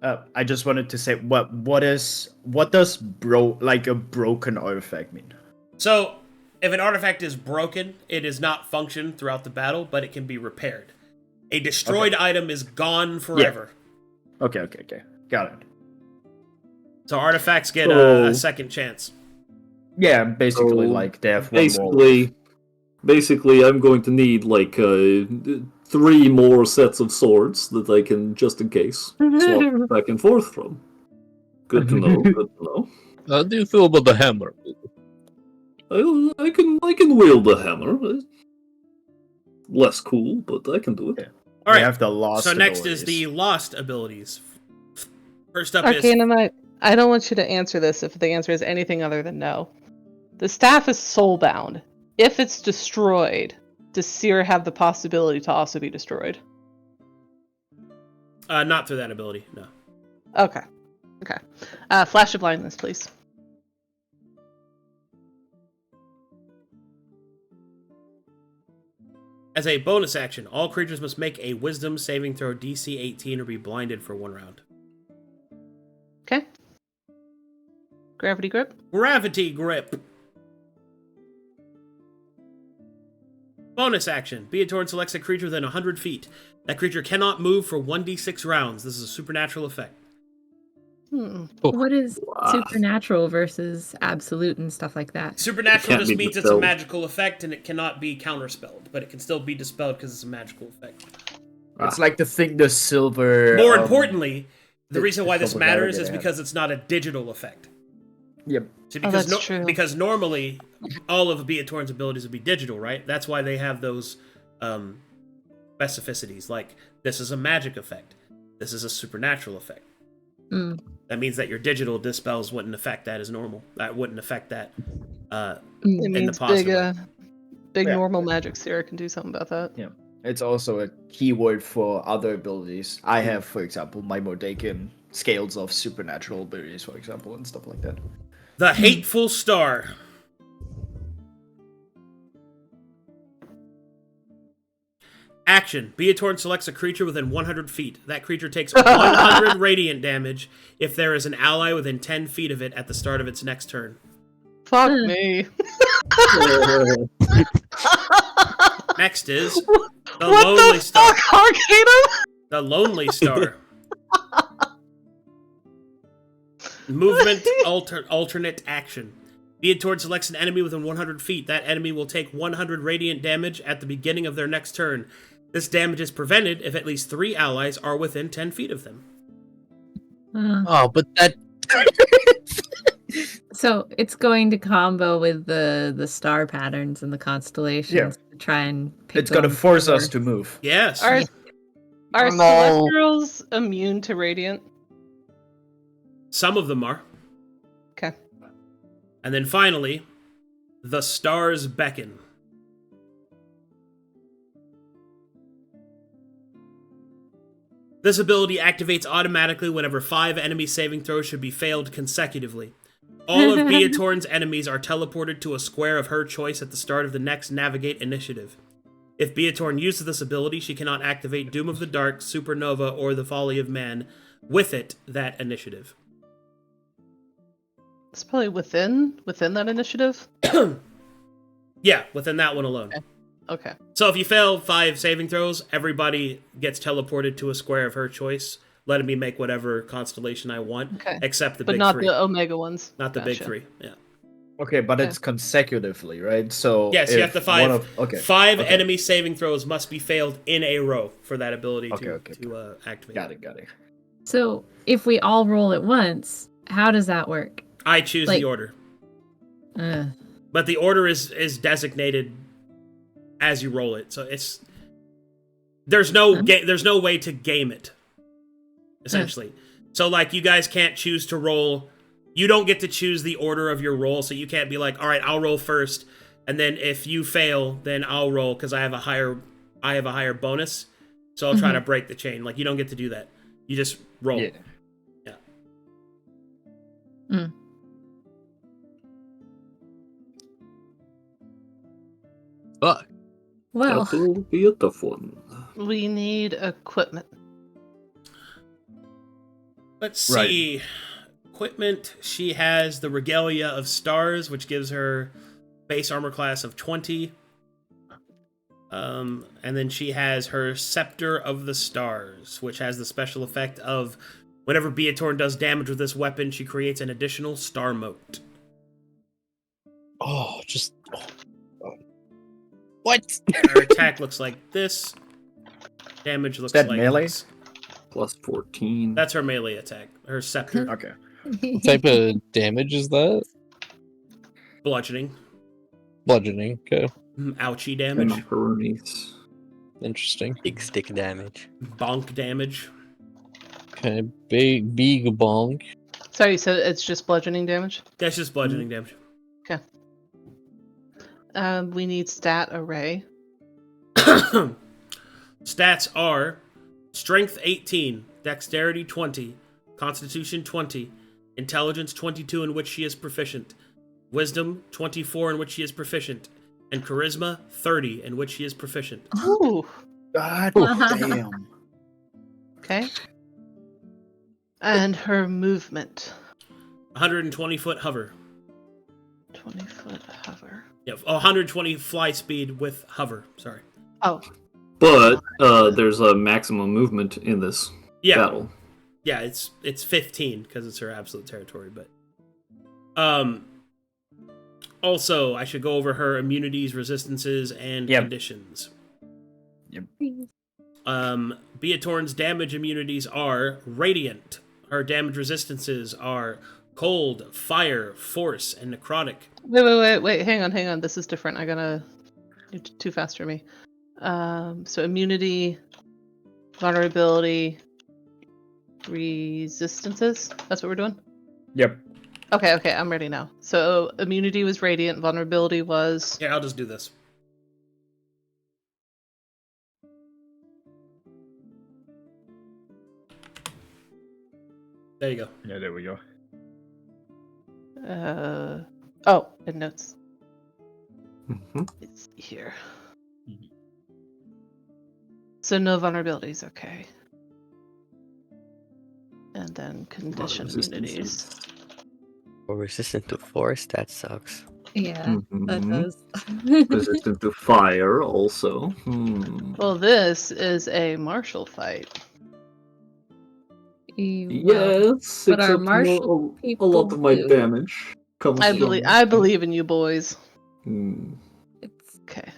Oh, I just wanted to say what does a broken artifact mean? So, if an artifact is broken, it does not function throughout the battle, but it can be repaired. A destroyed item is gone forever. Okay. Got it. So artifacts get So- a second chance. Yeah, basically So, like they have one more. Basically, I'm going to need like 3 more sets of swords that I can, just in case, swap back and forth from. Good to know. Good to know. How do you feel about the hammer? I can wield the hammer. Less cool, but I can do it. Yeah. All They right. have the lost. So next is abilities. the lost abilities. First up is Arcanum, I don't want you to answer this if the answer is anything other than no. The staff is soulbound. If it's destroyed, does Sera have the possibility to also be destroyed? not through that ability. No. Okay. Okay. Flash of blindness, please. As a bonus action, all creatures must make a Wisdom saving throw DC 18 or be blinded for 1 round. Okay. Gravity grip. Gravity Grip. Bonus action. Beatorn selects a creature within 100 feet. That creature cannot move for 1d6 rounds. This is a supernatural effect. What is supernatural versus absolute and stuff like that? Supernatural can't just be means it's a dispelled. magical effect and it cannot be counterspelled, but it can still be dispelled because it's a magical effect. It's like the thing the silver. More importantly, the the- reason why the this silver matters is navigator because it's not a digital effect. Yep. See, Oh, that's true. because normally all of Beatorn's abilities would be digital, right? That's why they have those specificities. Like, this is a magic effect. This is a supernatural effect. Mm. That means that your digital dispels wouldn't affect that as normal. That wouldn't affect that It in the means positive way. big Yeah. normal magic. Sera can do something about that. Yeah. It's also a keyword for other abilities. I have, for example, my Mordaken scales of supernatural abilities, for example, and stuff like that. The Hateful Star. Action. Beatorn selects a creature within 100 feet. That creature takes 100 radiant damage if there is an ally within 10 feet of it at the start of its next turn. Fuck me. Next is the What Lonely the Star. fuck, Arcadum? The Lonely Star. Movement alternate action. Beatorn selects an enemy within 100 feet. That enemy will take 100 radiant damage at the beginning of their next turn. This damage is prevented if at least 3 allies are within 10 feet of them. Oh, but that. So it's going to combo with the star patterns and the constellations to try and pick It's gonna one force us first. to move. Yes. Are No. celestials immune to radiant? Some of them are. Okay. And then finally, the Stars Beckon. This ability activates automatically whenever 5 enemy saving throws should be failed consecutively. All of Beatorn's enemies are teleported to a square of her choice at the start of the next Navigate initiative. If Beatorn uses this ability, she cannot activate Doom of the Dark, Supernova, or the Folly of Man with it that initiative. It's probably within that initiative. Yeah, within that one alone. Okay. So if you fail 5 saving throws, everybody gets teleported to a square of her choice, letting me make whatever constellation I want, Okay. except the But big not 3. the Omega ones. Not the big Gotcha. 3, yeah. Okay, but Okay. it's consecutively, right? So Yes, you if have to one 5. of- okay. 5 okay. enemy saving throws must be failed in a row for that ability Okay, to, okay, to activate. Got it. So if we all roll at once, how does that work? I choose Like- the order. Uh, But the order is designated as you roll it. So it's there's no there's no way to game it, essentially. So like you guys can't choose to roll. You don't get to choose the order of your roll, so you can't be like, all right, I'll roll first, and then if you fail, then I'll roll because I have a higher bonus. So I'll try to break the chain. Like you don't get to do that. You just roll. Yeah. Fuck. well, That will be a tough one. We need equipment. Let's see. Equipment. She has the Regalia of Stars, which gives her base armor class of 20. And then she has her Scepter of the Stars, which has the special effect of Whenever Beatorn does damage with this weapon, she creates an additional star mote. Oh, just what? Her attack looks like this. Damage looks that like melee? this. Plus 14. That's her melee attack. Her scepter. Okay. What type of damage is that? Bludgeoning. Bludgeoning. Okay, Ouchie damage. Macaronis. interesting. Big stick damage. Bonk damage. Okay, big bonk. Sorry, so it's just bludgeoning damage? That's just bludgeoning damage. We need stat array. Stats are Strength 18, Dexterity 20, Constitution 20, Intelligence 22 in which she is proficient, Wisdom 24 in which she is proficient, and Charisma 30 in which she is proficient. Ooh. God damn. Okay. And her movement. 120-foot hover. 20-foot hover. Yeah, 120 fly speed with hover. Sorry. Oh, But there's a maximum movement in this battle. Yeah, it's 15 because it's her absolute territory. But also I should go over her immunities, resistances, and conditions. Yep. Beatorn's damage immunities are radiant. Her damage resistances are cold, fire, force, and necrotic. wait. Hang on. This is different. You're too fast for me. So immunity, vulnerability, resistances. That's what we're doing? Yep. Okay, I'm ready now. So immunity was radiant, vulnerability was... Yeah, I'll just do this. There you go. Yeah, there we go. And notes. Mm-hmm. It's here. So no vulnerabilities, okay. And then condition immunities. Or resistant to force? That sucks. Yeah, that Mhm. does. Resistant to fire, also. Well, this is a martial fight. Well, Yes, but our except martial a people lot of my do. damage comes I from... believe in you, boys. It's Okay.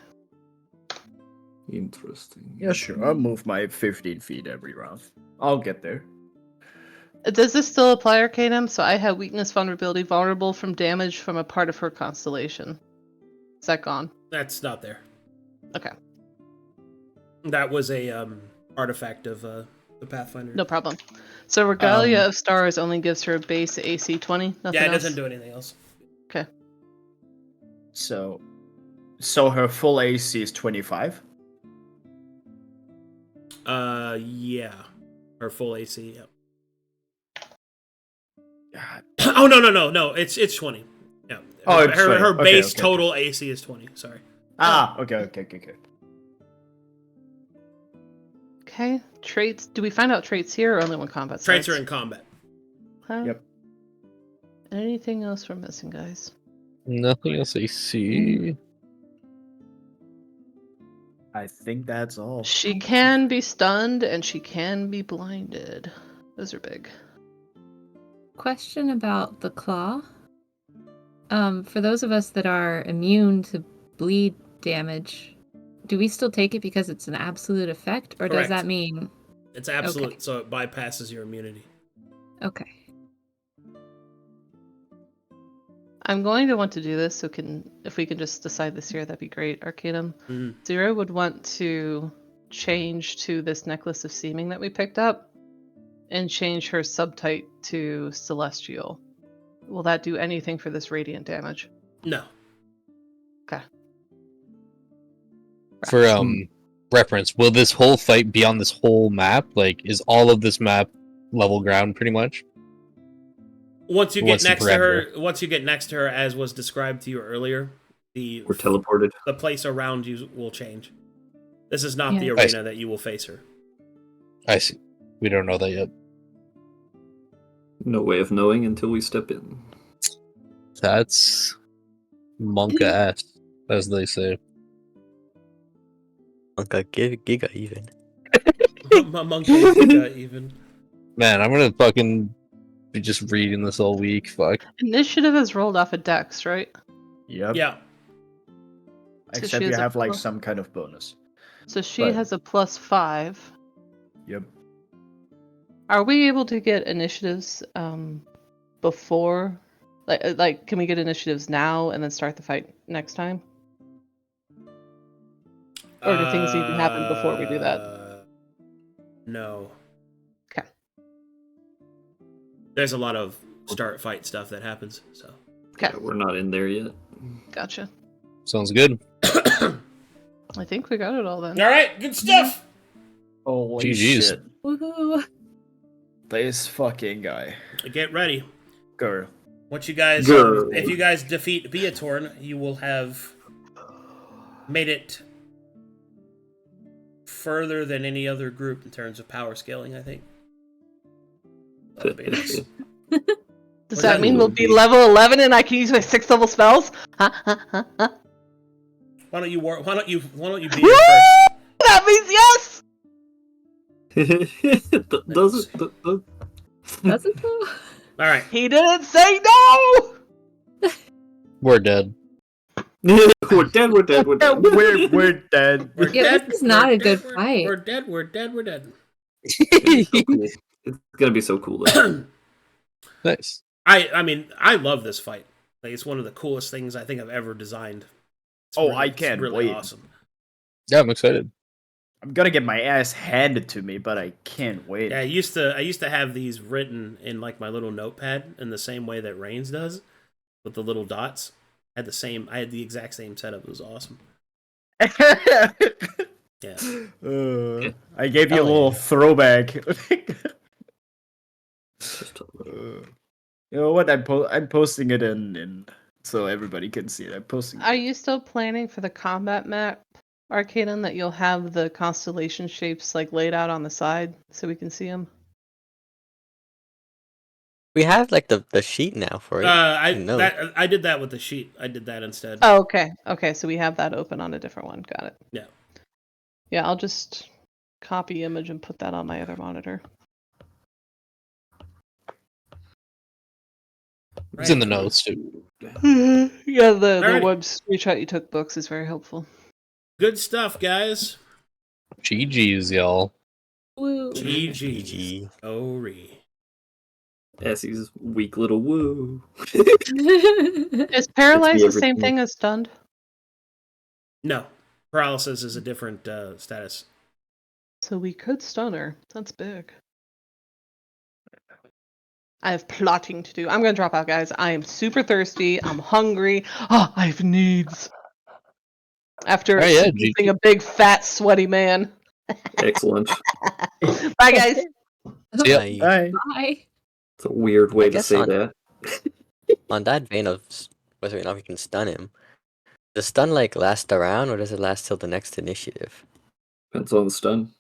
Interesting. Yeah, sure. I'll move my 15 feet every round. I'll get there. Does this still apply, Arcadum? So I have weakness, vulnerability, vulnerable from damage from a part of her constellation. Is that gone? That's not there. Okay, That was a artifact of the Pathfinder. no problem. So Regalia of Stars only gives her a base AC 20. Nothing Yeah, it else? doesn't do anything else. Okay. So her full AC is 25. Yeah. Her full AC, yeah. God. Oh, no. It's 20. Yeah. Oh, it's 20. Her Okay, base okay, total AC is 20. Sorry. Okay. Okay. Traits. Do we find out traits here or only when combat starts? Traits are in combat. Huh? Yep. Anything else we're missing, guys? Nothing else I see. I think that's all. She can be stunned and she can be blinded. Those are big. question about the claw. For those of us that are immune to bleed damage, do we still take it because it's an absolute effect, or does Correct. that mean It's absolute, Okay. so it bypasses your immunity. okay? I'm going to want to do this, so if we can just decide this here, that'd be great. Arcadum. Mhm. Zero would want to change to this necklace of seeming that we picked up, and change her subtype to celestial. Will that do anything for this radiant damage? No. Okay. For reference, will this whole fight be on this whole map? Like, is all of this map level ground pretty much? Once you What's get the next to her, parameter? as was described to you earlier, We're teleported. the place around you will change. This is not the Yeah. arena that you will face her. I see. We don't know that yet. No way of knowing until we step in. That's monka-ass, as they say. Giga even. Monkey even. Man, I'm gonna fucking be just reading this all week. Fuck. Initiative is rolled off of Dex, right? Yep. Yeah. So Except she you has a have like plus- some kind of bonus. So she But- has a +5. Yep. Are we able to get initiatives before? Like, can we get initiatives now and then start the fight next time? Or do things need to happen before we do that? No. Okay. There's a lot of start fight stuff that happens, so. Okay. Yeah, we're not in there yet. Gotcha. Sounds good. I think we got it all then. All right, good stuff. Holy GG's. shit. Woohoo! This fucking guy. Get ready. Girl. Once you guys, Go. if you guys defeat Viatorn, you will have made it further than any other group in terms of power scaling, I think. That'll be nice. Does that mean we'll be level 11 and I can use my 6th level spells? Huh? Why don't you be Woo! it first? That means yes! Does it? Does it though? All right. He didn't say no! We're dead. We're dead. We're dead. We're dead. We're dead. We're Yeah, dead. this is not we're a good dead, fight. We're dead. We're dead. We're dead. It's gonna be so cool though. Nice. I mean, I love this fight. Like, it's one of the coolest things I think I've ever designed. It's I can't it's really wait. awesome. Yeah, I'm excited. I'm gonna get my ass handed to me, but I can't wait. Yeah, I used to have these written in like my little notepad in the same way that Rainzz does, with the little dots. I had the exact same setup. It was awesome. Yeah. I gave you a Hell little yeah. throwback. You know what? I'm posting it in so everybody can see it. I'm posting. Are you still planning for the combat map, Arcadum, that you'll have the constellation shapes like laid out on the side so we can see them? We have like the sheet now for it. I did that with the sheet. I did that instead. Oh, okay. Okay, so we have that open on a different one. Got it. Yeah. Yeah, I'll just copy image and put that on my other monitor. It's in the notes too. Yeah, the Alrighty. one screenshot you took books is very helpful. Good stuff, guys. GG's, y'all. Woo! GG. Ori. Essie's weak little woo. Is paralyzed the every same time. thing as stunned? No, paralysis is a different status. So we could stun her. That's big. I have plotting to do. I'm gonna drop out, guys. I am super thirsty. I'm hungry. Oh, I have needs. After Oh, yeah, being a big, fat, sweaty man. Excellent. Bye, guys. See ya. Bye. Bye. Bye. It's a weird way I to guess say on- that. On that vein of whether or not we can stun him, does stun like last a round or does it last till the next initiative? Depends on the stun.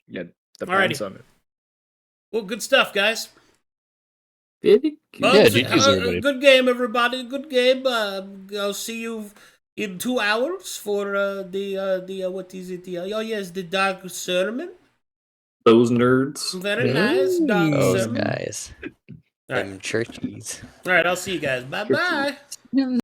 Yeah, Alrighty. on it. Well, good stuff, guys. Big. Well, Yeah, it's GG's, everybody. good game, everybody. Good game. I'll see you in 2 hours for the what is it? The Dark Sermon. Those nerds. Very nice, Dark Those Sermon. guys. All right. Them churchies. All right, I'll see you guys. Bye bye.